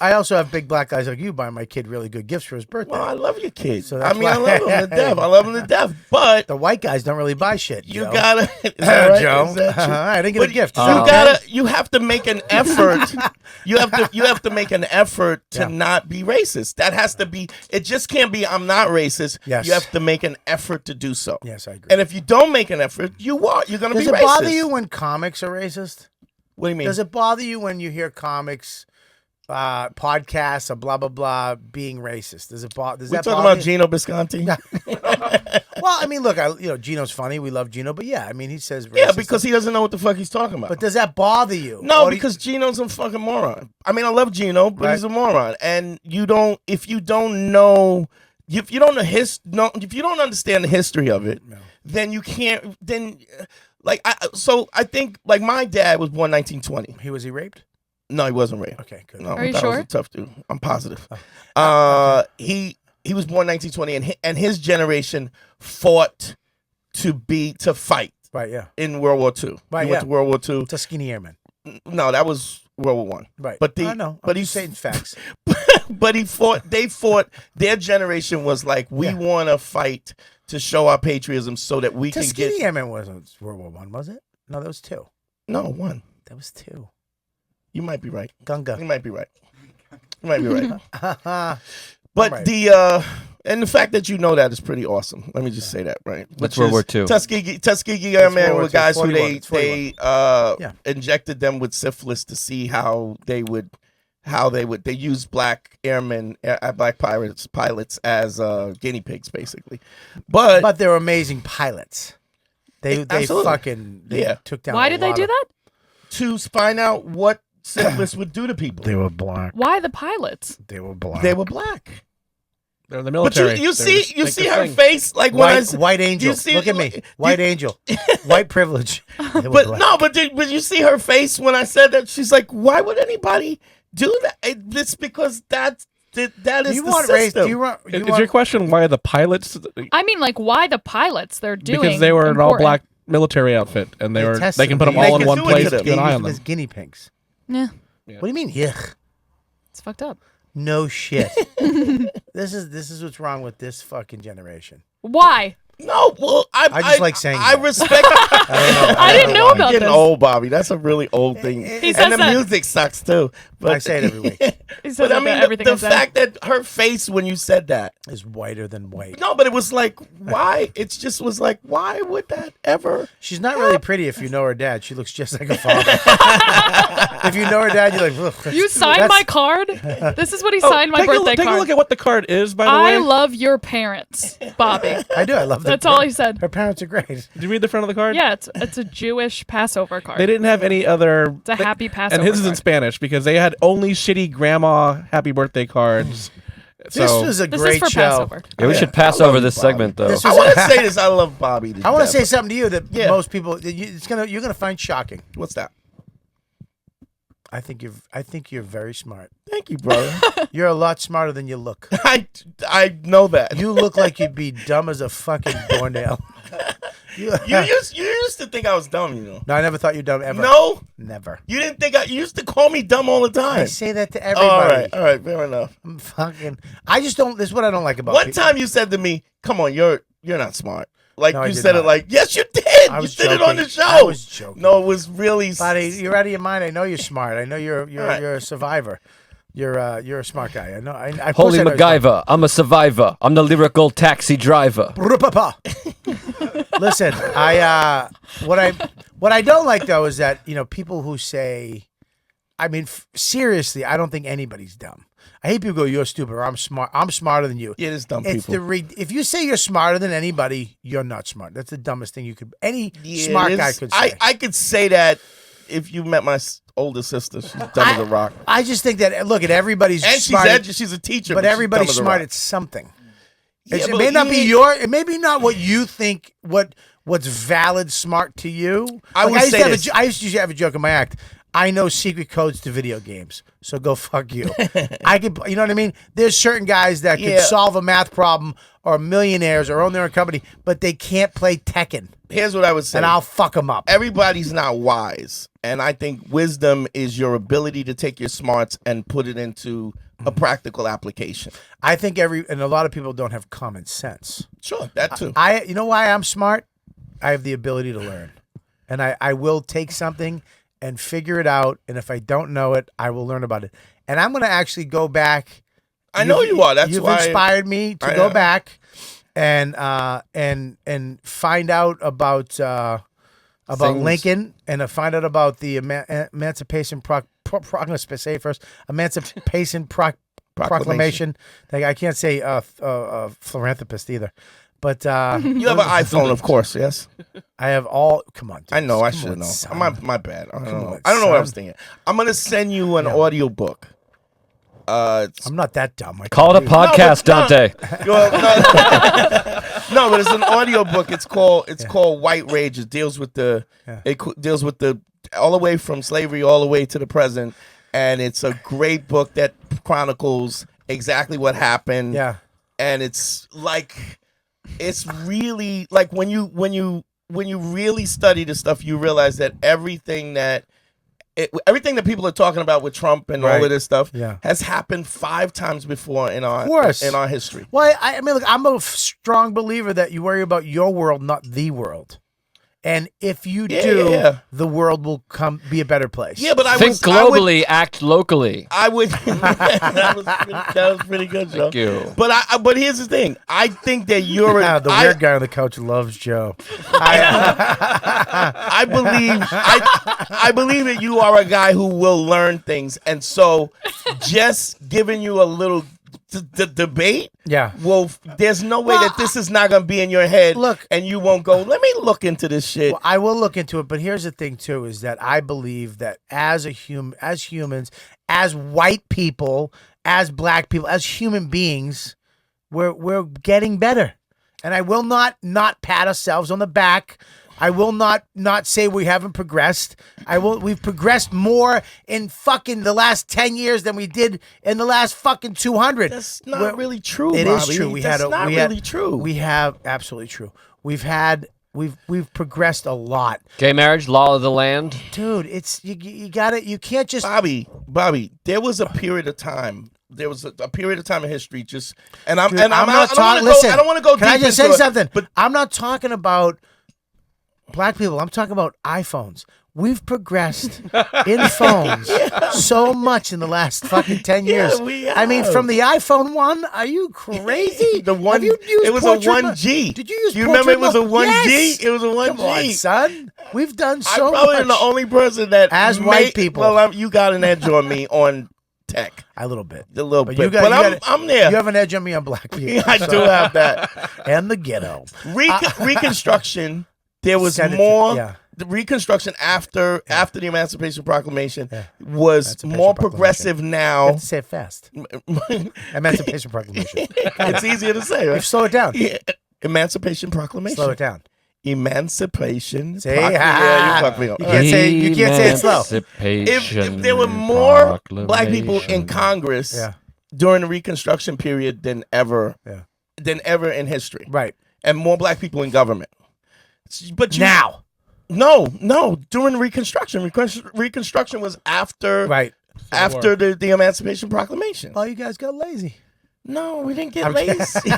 I also have big black guys like you buying my kid really good gifts for his birthday. Well, I love your kid. So I mean, I love him to death. I love him to death. But the white guys don't really buy shit. you Joe. gotta, is that right? Joe. Is that true? I didn't get But a gift. You have to make an effort. You have to make an effort to not be racist. That has to be. It just can't be. I'm not racist. Yes. You have to make an effort to do so. Yes, I agree. And if you don't make an effort, you are. You're gonna Does be it racist. bother you when comics are racist? What do you mean? Does it bother you when you hear comics, podcasts, or blah blah blah being racist? Does it bother? Does We that talking bother about Gino Bisconti? Well, I mean, look, Gino's funny. We love Gino, but yeah, I mean, he says racist Yeah, because he doesn't know what the fuck he's talking about. But does that bother you? No, Or do you- because Gino's a fucking moron. I mean, I love Gino, but he's a moron. And if you don't know, if you don't understand the history of it, then you can't. Then, I think like my dad was born 1920. Was he raped? No, he wasn't raped. Okay, good. No, Are you that was sure? a tough dude. I'm positive. He was born 1920, and his generation fought to fight. Right. Yeah. In World War II. Right. He went to World War II. Tuskegee Airmen. No, that was World War One. Right. But I know. But he's saying facts. But he fought. They fought. Their generation was like, we want to fight to show our patriotism so that we can Tuskegee get. Airmen wasn't World War One, was it? No, that was 2. No, 1. That was 2. You might be right. Gunga. You might be right. You might be right. But But And the fact that you know that is pretty awesome. Let me just say that, right? That's World War II. Tuskegee Airmen were guys who they Yeah. injected them with syphilis to see how they used black airmen, black pilots as guinea pigs, basically. But they were amazing pilots. They took down. Why did they do that? To find out what syphilis would do to people. They were black. Why the pilots? They were black. They were black. They're in the military. But you see her face like when white angel. Look at me, white angel, white privilege. But you see her face when I said that. She's like, why would anybody do that? It's because that is the system. Is your question why the pilots? I mean, like, why the pilots? They're doing Because they were an important. all-black military outfit, and they can put them They all in can one do place. it to Keep them. an They eye use on them them. as guinea pigs. Yeah. What do you mean? Yuck. It's fucked up. No shit. This is what's wrong with this fucking generation. Why? No, well, I just like saying I that. respect. I didn't know about I'm getting this. old, Bobby. That's a really old thing. He says And the that. music sucks too. But I say it every week. He says But I that mean, about everything I the say. fact that her face when you said that is whiter than white. No, but it was like, why? It just was like, why would that ever? She's not really pretty if you know her dad. She looks just like a father. If you know her dad, you're like, ugh, You signed my card? This is what he signed my birthday Take card. a look at what the card is, by the I way. love your parents, Bobby. I do. I love them. That's all he said. Her parents are great. Did you read the front of the card? Yeah, it's a Jewish Passover card. They didn't have any other. It's a happy Passover And his is in card. Spanish because they had only shitty grandma happy birthday cards. This was a great for show. Passover. Yeah, we should pass I love over you, this Bobby. segment though. This I was want to say this. I love Bobby. I want to say something to you that most people you're gonna find shocking. What's that? I think you're very smart. Thank you, brother. You're a lot smarter than you look. I know that. You look like you'd be dumb as a fucking doornail. You used to think I was dumb, you know. No, I never thought you were dumb ever. No, never. you didn't think you used to call me dumb all the time. I say that to everybody. All right, fair enough. I'm fucking. I just don't. This is what I don't like about. One people. time you said to me, "Come on, you're not smart." Like No, I you did said it not. like, "Yes, you did. I You was said it on joking. the show." I was joking. No, it was really. Buddy, you're out of your mind. I know you're smart. I know you're a survivor. You're a smart guy. I know. Of course Holy I know you're smart. MacGyver, I'm a survivor. I'm the lyrical taxi driver. Listen, what I don't like though is that people who say, I mean, seriously, I don't think anybody's dumb. I hate people go, "You're stupid," or "I'm smart. I'm smarter than you." Yeah, it's dumb It's people. if you say you're smarter than anybody, you're not smart. That's the dumbest thing you could. Any Yeah, smart it guy is. could say. I could say that if you met my older sister, she's dumb as a rock. I just think that look at everybody's And smart. she's a teacher, but she's everybody's dumb as a smart rock. at something. Yeah, it but may not be you- it may be not what you think. What's valid smart to you? I would used say to have this. I used to have a joke in my act. I know secret codes to video games, so go fuck you. I could, you know what I mean? There's certain guys that could Yeah. solve a math problem, or millionaires, or own their own company, but they can't play Tekken. Here's what I would say. And I'll fuck them up. Everybody's not wise. And I think wisdom is your ability to take your smarts and put it into a practical application. I think and a lot of people don't have common sense. Sure, that too. You know why I'm smart? I have the ability to learn. And I will take something and figure it out. And if I don't know it, I will learn about it. And I'm going to actually go back. I know you are. That's you've why inspired me to I go know. back and find out about Things. Lincoln and to find out about the Emancipation Proclamation. Like, I can't say philanthropist either. But You have an iPhone, of course, yes? I have all. Come on, dude. I know, I Come should on, know. son. My bad. I don't know. on, I don't know what I was son. thinking. I'm going to send you an audio book. I'm not that dumb. I Call it a can't read. podcast, Dante. No, but it's an audio book. It's called White Rage. It deals with deals with the all the way from slavery all the way to the present, and it's a great book that chronicles exactly what happened. Yeah, and it's really like when you really study the stuff, you realize that everything that people are talking about with Trump and all Right. of this stuff Yeah. has happened 5 times before in our history. Well, I mean, look, I'm a strong believer that you worry about your world, not the world. And if you Yeah, do, yeah. the world will be a better place. Yeah, but Think globally, act locally. I would. that was pretty good, Joe. Thank you. But here's the thing. I think that you're The weird guy on the couch loves Joe. I believe that you are a guy who will learn things, and so just giving you a little debate. Yeah. Well, there's no way that this is not going to be in your head. Look, and you won't go. Let me look into this shit. Well, I will look into it, but here's the thing too: is that I believe that as humans, as white people, as black people, as human beings, we're getting better, and I will not pat ourselves on the back. I will not say we haven't progressed. We've progressed more in fucking the last 10 years than we did in the last fucking 200. That's not really true. It Bobby. is true. That's not really true. We have absolutely true. We've progressed a lot. Gay marriage, law of the land. Dude, it's you got it. You can't just Bobby. There was a period of time. There was a period of time in history. Listen, I don't want to go. Can I just say something? But I'm not talking about black people. I'm talking about iPhones. We've progressed in phones so much in the last fucking 10 years. We I mean, from the iPhone 1, are you crazy? The one, Have you used it was portrait a 1G. Did you use You remember it was a portrait 1G? Yes. It was a 1G. Come on, son. We've done so I'm probably much. the only person that As white people. Well, you got an edge on me on tech. A little bit. A little But bit. you got, But I'm there. You have an edge on me on black people. I do have that. And the ghetto. Reconstruction, there was Send it to- more. yeah. The Reconstruction after the Emancipation Proclamation was more progressive now. You have to say it fast. Emancipation Proclamation. It's easier to say, right? Slow it down. Yeah. Emancipation Proclamation. Slow it down. Emancipation. See? Yeah, you fucked me up. You can't say it slow. If there were more black people in Congress during the Reconstruction period than ever in history, right? And more black people in government, but now. No, during Reconstruction. Reconstruction was after after the Emancipation Proclamation. Oh, you guys got lazy. No, we didn't get lazy.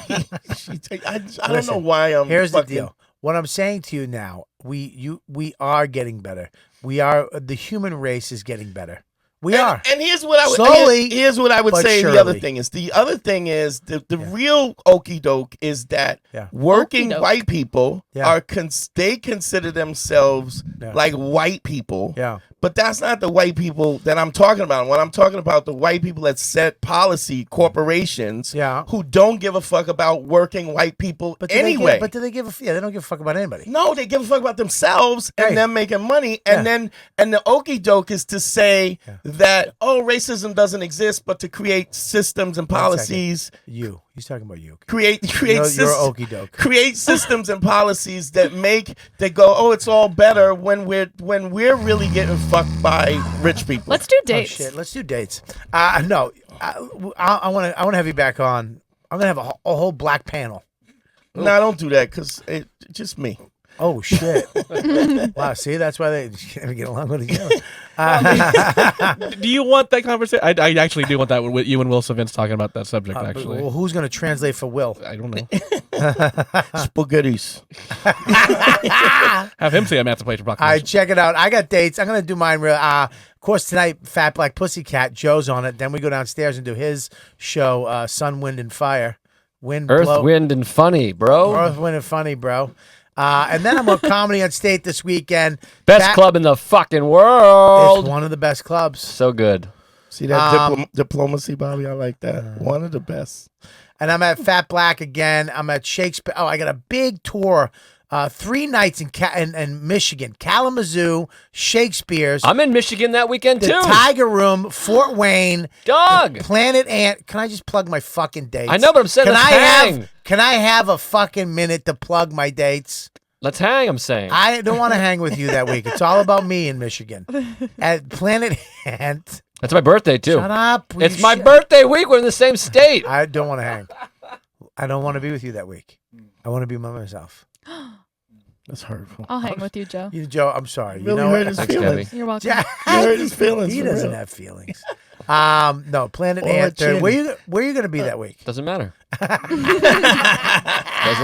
I don't know why I'm. Here's the deal. What I'm saying to you now, we are getting better. The human race is getting better. We are. And here's what I would slowly. Here's what I would say. Surely. The other thing is the real okey doke is that working white people are they consider themselves like white people. Yeah. But that's not the white people that I'm talking about. When I'm talking about the white people that set policy, corporations, who don't give a fuck about working white people anyway. But do they give a they don't give a fuck about anybody. No, they give a fuck about themselves and them making money. And the okey doke is to say that racism doesn't exist, but to create systems and policies. He's talking about you. Create You're systems. okey doke. Create systems and policies that go, it's all better when we're really getting fucked by rich people. Let's do dates. Oh, shit. Let's do dates. No, I want to have you back on. I'm gonna have a whole black panel. No, don't do that because it's just me. Oh shit! Wow, see, that's why they can't get along with each other. Do you want that conversation? I actually do want that with you and Will Savins talking about that subject. Actually, well, who's going to translate for Will? I don't know. Spaghettis. Have him say Emancipation Proclamation. All right, check it out. I got dates. I'm going to do mine real. Of course, tonight, Fat Black Pussycat. Joe's on it. Then we go downstairs and do his show, Sun, Wind, and Fire. Earth, Wind, and Funny, bro. Earth, Wind, and Funny, bro. And then I'm on Comedy on State this weekend. Best club in the fucking world. It's one of the best clubs. So good. See that diplomacy, Bobby? I like that. One of the best. And I'm at Fat Black again. I'm at Shakespeare. Oh, I got a big tour. 3 nights in Michigan, Kalamazoo, Shakespeare's. I'm in Michigan that weekend the too. Tiger Room, Fort Wayne, Dog, Planet Ant. Can I just plug my fucking dates? I know, but I'm saying let's hang. Can I have a fucking minute to plug my dates? Let's hang. I'm saying I don't want to hang with you that week. It's all about me in Michigan at Planet Ant. That's my birthday too. Shut up. It's my birthday week. We're in the same state. I don't want to hang. I don't want to be with you that week. I want to be by myself. That's hurtful. I'll hang with you, Joe. Joe, I'm sorry. Really hurt his feelings. You're welcome. Yeah, you hurt his feelings. He doesn't have feelings. No, Planet Or Ant. Chin. Where you going to be that week? Doesn't matter. Doesn't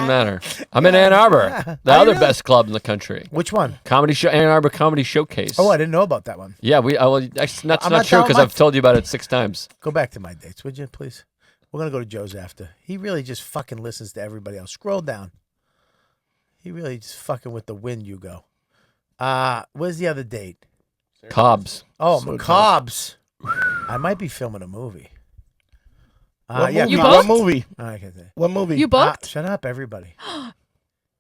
matter. I'm in Ann Arbor, the other best club in the country. Which one? Comedy show, Ann Arbor Comedy Showcase. Oh, I didn't know about that one. Yeah, that's not true telling because my- I've told you about it 6 times. Go back to my dates, would you, please? We're going to go to Joe's after. He really just fucking listens to everybody else. Scroll down. He really just fucking with the wind you go. Where's the other date? Cobb's. Oh, Cobb's. I might be filming a movie. What yeah, movie? Cobb's. What movie? I can't say. What movie? You booked? Shut up, everybody.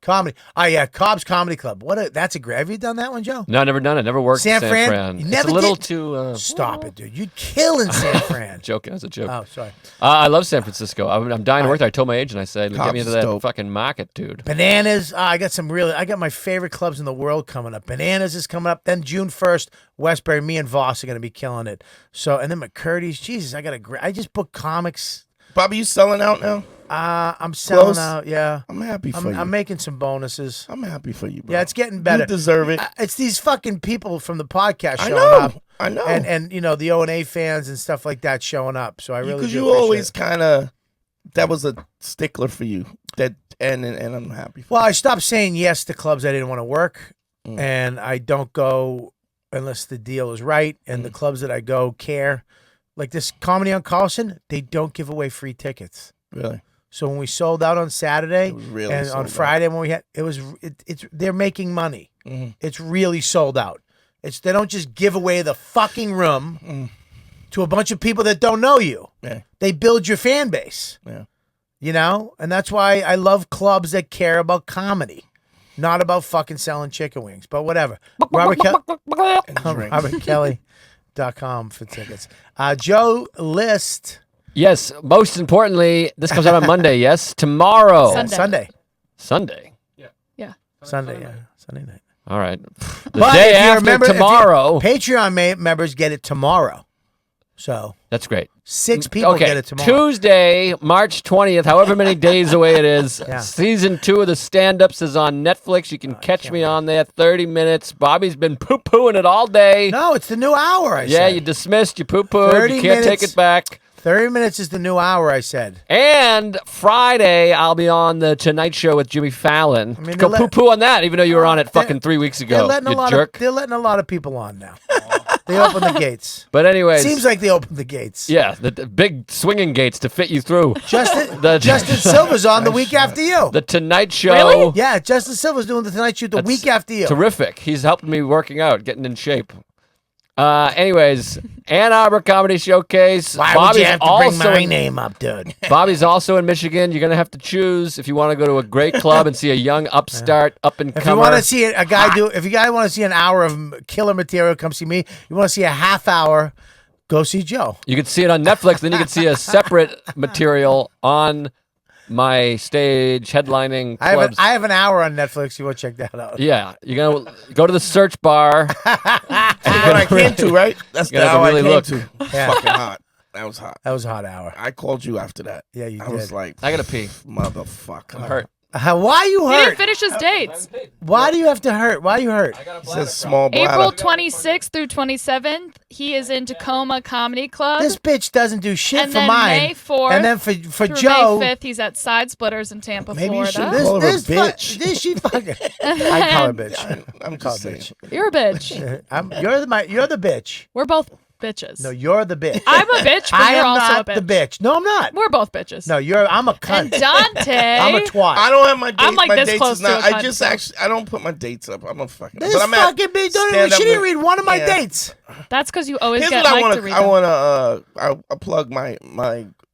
Comedy. Oh, yeah, Cobb's Comedy Club. That's a great. Have you done that one, Joe? No, I never done it. Never worked San in Fran? San Fran. You It's never a little did? too... Stop it, dude. You'd kill in San Fran. Joking. That's a joke. Oh, sorry. I love San Francisco. I'm dying to work there. I told my agent, I said, get Cobb's me into is that dope. fucking market, dude. Bananas. I got my favorite clubs in the world coming up. Bananas is coming up. Then June 1st, Westbury. Me and Voss are going to be killing it. So, and then McCurdy's. Jesus, I just booked comics. Bobby, you selling out now? I'm selling Close? out. Yeah. I'm happy for you. I'm making some bonuses. I'm happy for you, bro. Yeah, it's getting better. You deserve it. It's these fucking people from the podcast I showing know. up. I know. And the O&A fans and stuff like that showing up. So I really Because do you appreciate always it. kind of, that was a stickler for you. And I'm happy for Well, I stopped saying yes to clubs I didn't want to work, Mm. and I don't go unless the deal is right, and the clubs that I go care. Like this Comedy on Carlson, they don't give away free tickets. Really? So when we sold out on Saturday really and sold on out. Friday when we had it's they're making money. Mhm. It's really sold out. They don't just give away the fucking room to a bunch of people that don't know you. Yeah. They build your fan base. Yeah. You know? And that's why I love clubs that care about comedy. Not about fucking selling chicken wings, but whatever. RobertKelly.com for tickets. Joe List. Yes, most importantly, this comes out on Monday, yes? Tomorrow. Sunday. Sunday. Yeah. Sunday night. All right. The But day if you after remember, tomorrow. Patreon members get it tomorrow. So That's great. 6 people Okay, get it tomorrow. Tuesday, March 20th, however many days away it is. Yeah. Season 2 of the stand-ups is on Netflix. You can catch me on there, 30 minutes. Bobby's been poo-pooing it all day. No, it's the new hour, I Yeah, said. you dismissed, you poo-pooed, 30 you can't take minutes. it back. 30 minutes is the new hour, I said. And Friday, I'll be on the Tonight Show with Jimmy Fallon. mean, Go they're poo-poo on that, even though you were on it fucking 3 weeks ago, They're you jerk. they're letting a lot of people on now. They open the gates. But anyways. Seems like they opened the gates. Yeah, the big swinging gates to fit you through. Justin Silver's on the week after you. The Tonight Show. Yeah, Justin Silver's doing the Tonight Show the week after you. Terrific. He's helping me working out, getting in shape. Anyways, Ann Arbor Comedy Showcase. Why Bobby's would you have to bring also my name up, dude? Bobby's also in Michigan. You're going to have to choose if you want to go to a great club and see a young upstart, up-and-comer. If you want to see a guy if you guys want to see an hour of killer material, come see me. You want to see a half hour, go see Joe. You can see it on Netflix. Then you can see a separate material on my stage headlining clubs. I have an hour on Netflix. You want to check that out? Yeah, you're going to go to the search bar. What I came to, right? That's the You gotta hour really I came look. to. Yeah. Fucking hot. That was hot. That was a hot hour. I called you after that. Yeah, you I did. was like, I got to pee. motherfucker. I'm hurt. Why you He hurt? didn't finish his dates. Why do you have to hurt? Why you hurt? Says small bladder. April 26th through 27th, he is in Tacoma Comedy Club. This bitch doesn't do shit and for then mine. May 4th and then for through Joe, May 5th, he's at Side Splitters in Tampa, Maybe you Florida. should call her a bitch. This she fucking. I call her bitch. I'm Call just her saying. bitch. You're a bitch. You're the bitch. We're both bitches. No, you're the bitch. I'm a bitch, but I you're am also not a bitch. the bitch. No, I'm not. We're both bitches. No, I'm a cunt. And Dante. I'm a twat. I don't have my dates. I'm like my this dates close is to not. a cunt, I just so- actually. I don't put my dates up. I'm a fucking. This but I'm at fucking bitch. Don't even. stand-up She didn't with- read one of my Yeah. dates. That's because you always Here's get what I Mike want to read I them. want to. I plug my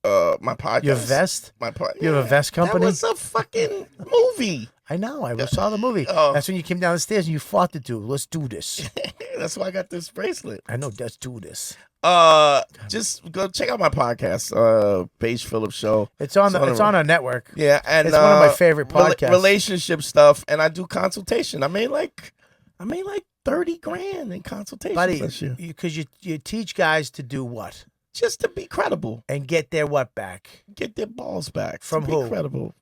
podcast. Your vest? My You have a vest company? That was a fucking movie. I know. I saw the movie. Oh. That's when you came down the stairs and you fought the dude. Let's do this. That's why I got this bracelet. I know. Let's do this. Just go check out my podcast, Paige Phillips Show. It's on our network. Yeah, and it's one of my favorite podcasts. Relationship stuff, and I do consultation. I made like $30,000 in consultations Buddy, this year. because you teach guys to do what? Just to be credible. And get their what back? Get their balls back. From to be who? Credible.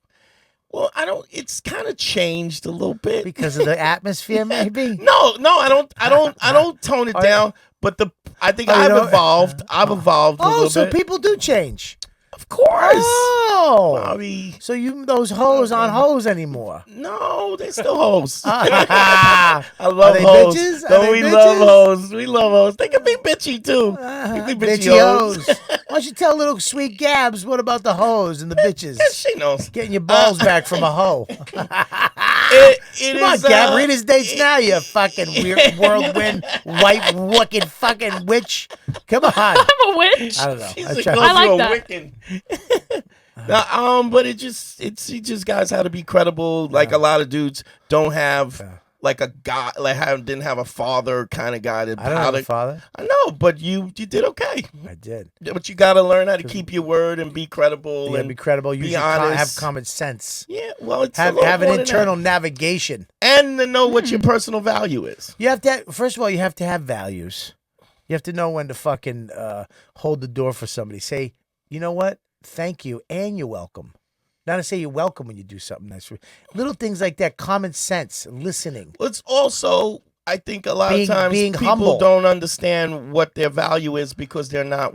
Well, it's kind of changed a little bit Because of the atmosphere, maybe? No, I don't tone it down. But I think I've evolved. I've evolved a little so bit. people do change. Of course. Oh, Bobby. So you those hoes aren't hoes anymore? No, they're still hoes. I love they hoes. Bitches? No, Are we they love bitches? hoes. We love hoes. They can be bitchy too. They can be bitchy hoes. Why don't you tell little sweet Gabs what about the hoes and the bitches? She knows. Getting your balls back from a hoe. It Come on, is, Gab, read his dates now, you fucking weird whirlwind, white wicked fucking witch. Come on. I'm a witch. I don't know. I like that. No, but you just guys how to be credible. Like a lot of dudes don't have like a guy, didn't have a father kind of guy. I don't have a father. I know, but you did okay. I did. But you got to learn how to keep your word and be credible. Yeah, and be credible. Use be your honest. have common sense. Yeah, well, it's have an internal navigation and to know what your personal value is. You have to. First of all, you have to have values. You have to know when to fucking hold the door for somebody. Say, you know what? Thank you, and you're welcome. Not to say you're welcome when you do something nice. Little things like that, common sense, listening. It's also, I think, a lot of times people humble. don't understand what their value is because they're not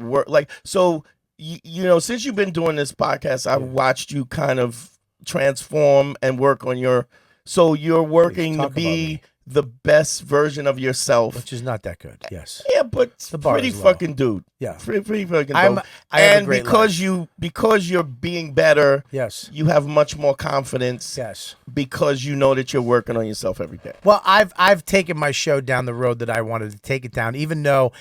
So, you know, since you've been doing this podcast, I've watched you kind of transform and work on your. So you're working to be the best version of yourself, which is not that good. Yes. Yeah, but The bar pretty is low. fucking dude. Yeah. Pretty fucking I dope. have a And great because you're being better. Yes. You have much more confidence. Yes. Because you know that you're working on yourself every day. Well, I've taken my show down the road that I wanted to take it down, even though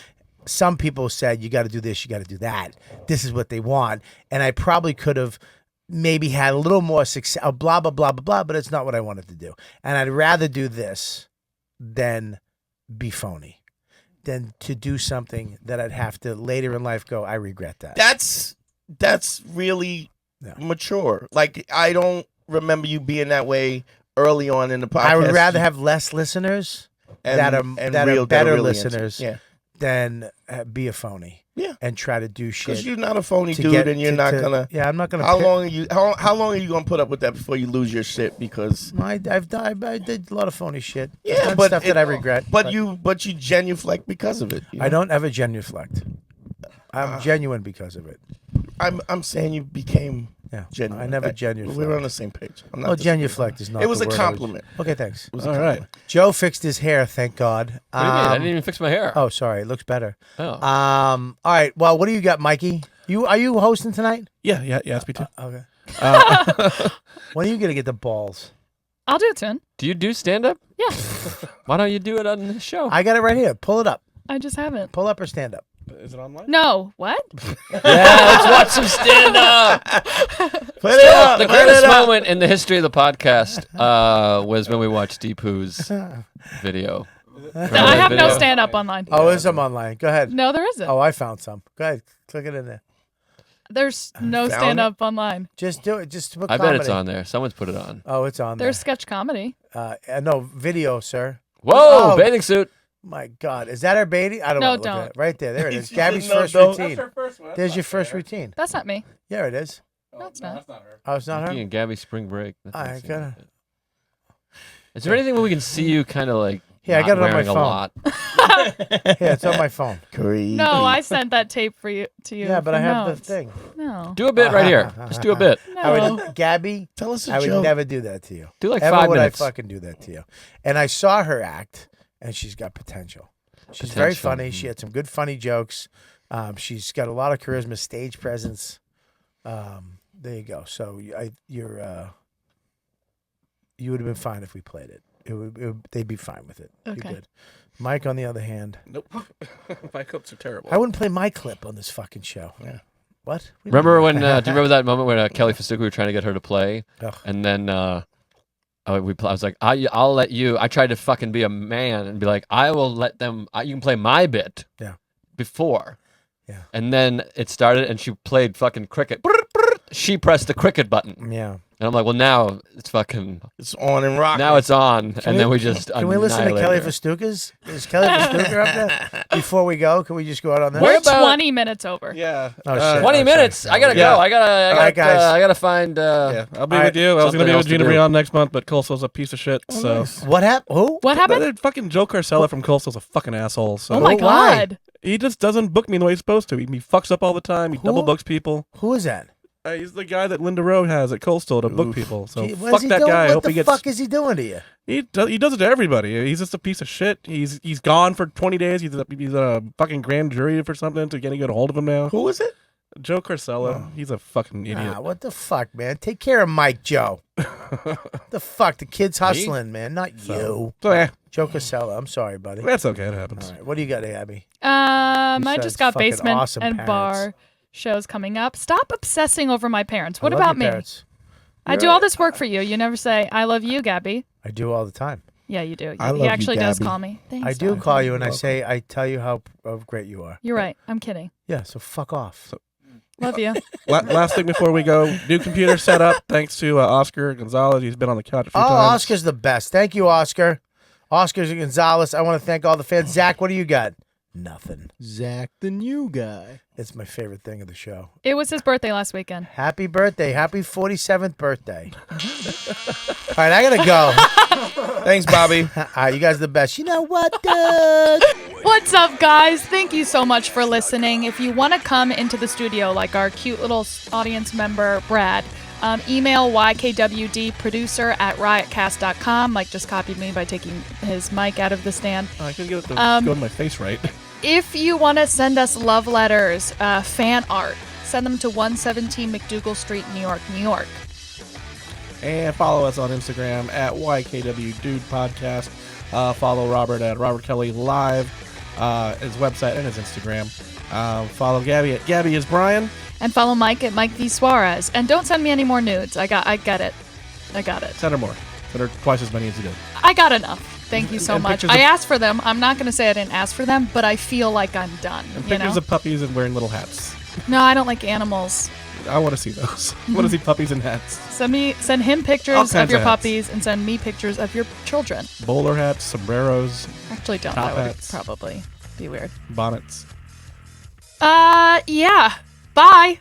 some people said you got to do this, you got to do that. This is what they want, and I probably could have maybe had a little more success. Blah blah blah blah blah, but it's not what I wanted to do, and I'd rather do this than be phony, than to do something that I'd have to later in life go, I regret that. That's really mature. Like, I don't remember you being that way early on in the podcast. I would rather have less listeners that are better really listeners than be a phony. Yeah, and try to do shit. Because you're not a phony dude, and you're not gonna. Yeah, I'm not gonna. How long are you gonna put up with that before you lose your shit? Because I did a lot of phony shit. Yeah, I've done but stuff that I regret. But you genuflect because of it. I don't ever genuflect. I'm genuine because of it. I'm saying you became genuine. I never genuflect. We're on the same page. I'm not genuflect is not. It was the a word compliment. Okay, thanks. It was a compliment. Joe fixed his hair, thank God. What do you mean? I didn't even fix my hair. Oh, sorry, it looks better. Oh. All right. Well, what do you got, Mikey? Are you hosting tonight? Yeah, ask me too. Okay. When are you gonna get the balls? I'll do it soon. Do you do stand up? Yeah. Why don't you do it on the show? I got it right here. Pull it up. I just haven't. Pull up or stand up. Is it online? No. What? Yeah, let's watch some stand up. The greatest moment in the history of the podcast was when we watched Deepu's video. I have no stand up online. Oh, there's some online. Go ahead. No, there isn't. Oh, I found some. Go ahead. Click it in there. There's no stand up online. Just do it. Just put I comedy. bet it's on there. Someone's put it on. Oh, it's on there. There's sketch comedy. No, video, sir. Whoa, bathing suit. My God. Is that our baby? I don't No, want to look don't. at it. Right there. There it is. You Gabby's should know, first don't. routine. That's her first one. There's your first routine. That's not me. Yeah, it is. No, it's not. That's not her. Oh, it's not her? You and Gabby spring break. That's All not right, the gotta. same. Is there anything where we can see you kind of like Yeah, I not got it on my wearing a phone. lot? Yeah, it's on my phone. No, I sent that tape to you. Yeah, but for I have notes. the thing. No. Do a bit right here. Just do a bit. Gabby, tell us a I would joke. never do that to you. Do like Ever 5 would minutes. I fucking do that to you? And I saw her act, and she's got potential. She's very Potential. funny. She had some good funny jokes. She's got a lot of charisma, stage presence. There you go. So you would have been fine if we played it. They'd be fine with it. Okay. You're good. Mike, on the other hand, Nope. My clips are terrible. I wouldn't play my clip on this fucking show. Yeah. What? Remember when? Do you remember that moment when Kelly Festuca were trying to get her to play, Ugh. and then I was like, I'll let you. I tried to fucking be a man and be like, I will let them. You can play my bit. Yeah. Before. Yeah. And then it started, and she played fucking cricket. She pressed the cricket button. Yeah. And I'm like, well, now it's fucking. It's on and rocking. Now it's on, and then we just. Can we listen to Kelly annihilate her. Festucas? Is Kelly Festuca up there? Before we go, can we just go out on this? We're 20 minutes over. Yeah. Oh, shit. 20 minutes. I gotta go. I gotta find. Yeah, I'll be with you. I was gonna be with Gina Brion next month, but Colesto's a piece of shit. So what happened? Who? What happened? Fucking Joe Carcella from Colesto's a fucking asshole. So Oh my God. He just doesn't book me the way he's supposed to. He fucks up all the time. He double books people. Who is that? He's the guy that Linda Rowe has at Coastal to book people. So What fuck is he that doing? guy. I What hope the he gets. fuck is he doing to you? He does it to everybody. He's just a piece of shit. He's gone for 20 days. He's a fucking grand jury for something to get a hold of him now. Who is it? Joe Carcella. He's a fucking idiot. What the fuck, man? Take care of Mike, Joe. The fuck? The kid's hustling, man, not you. So, yeah. Joe Casella. I'm sorry, buddy. That's okay. It happens. All right. What do you got, Abby? I Besides just got fucking basement awesome and parents. bar shows coming up. Stop obsessing over my parents. What I love about your me? parents. I do all this work for you. You never say, I love you, Gabby. I do all the time. Yeah, you do. I He love you, actually does Gabby. call me. Thanks, I do darling. call you and I say, I tell you how great you are. You're right. I'm kidding. Yeah, so fuck off. Love you. Last thing before we go, new computer setup. Thanks to Oscar Gonzalez. He's been on the couch a few times. Oscar's the best. Thank you, Oscar. Oscar's Gonzalez. I want to thank all the fans. Zach, what do you got? Nothing. Zach, the new guy. It's my favorite thing of the show. It was his birthday last weekend. Happy birthday. Happy 47th birthday. All right, I got to go. Thanks, Bobby. All right, you guys are the best. You know what, dude? What's up, guys? Thank you so much for listening. If you want to come into the studio like our cute little audience member, Brad, email YKWD@riotcast.com. Mike just copied me by taking his mic out of the stand. I can get it to go to my face right. If you want to send us love letters, fan art, send them to 117 McDougal Street, New York, New York. And follow us on Instagram at YKWDude Podcast. Follow Robert at Robert Kelly Live, his website and his Instagram. Follow Gabby at Gabby is Brian. And follow Mike at Mike V. Suarez. And don't send me any more nudes. I got it. Send her more. Send her twice as many as you did. I got enough. Thank you so And much. pictures I of- asked for them. I'm not going to say I didn't ask for them, but I feel like I'm done. And You pictures know? of puppies and wearing little hats. No, I don't like animals. I want to see those. I want to see puppies and hats. Send him All pictures kinds of your of hats. puppies and send me pictures of your children. Bowler hats, sombreros, Actually, don't. top That would hats, probably be weird. bonnets. Yeah. Bye.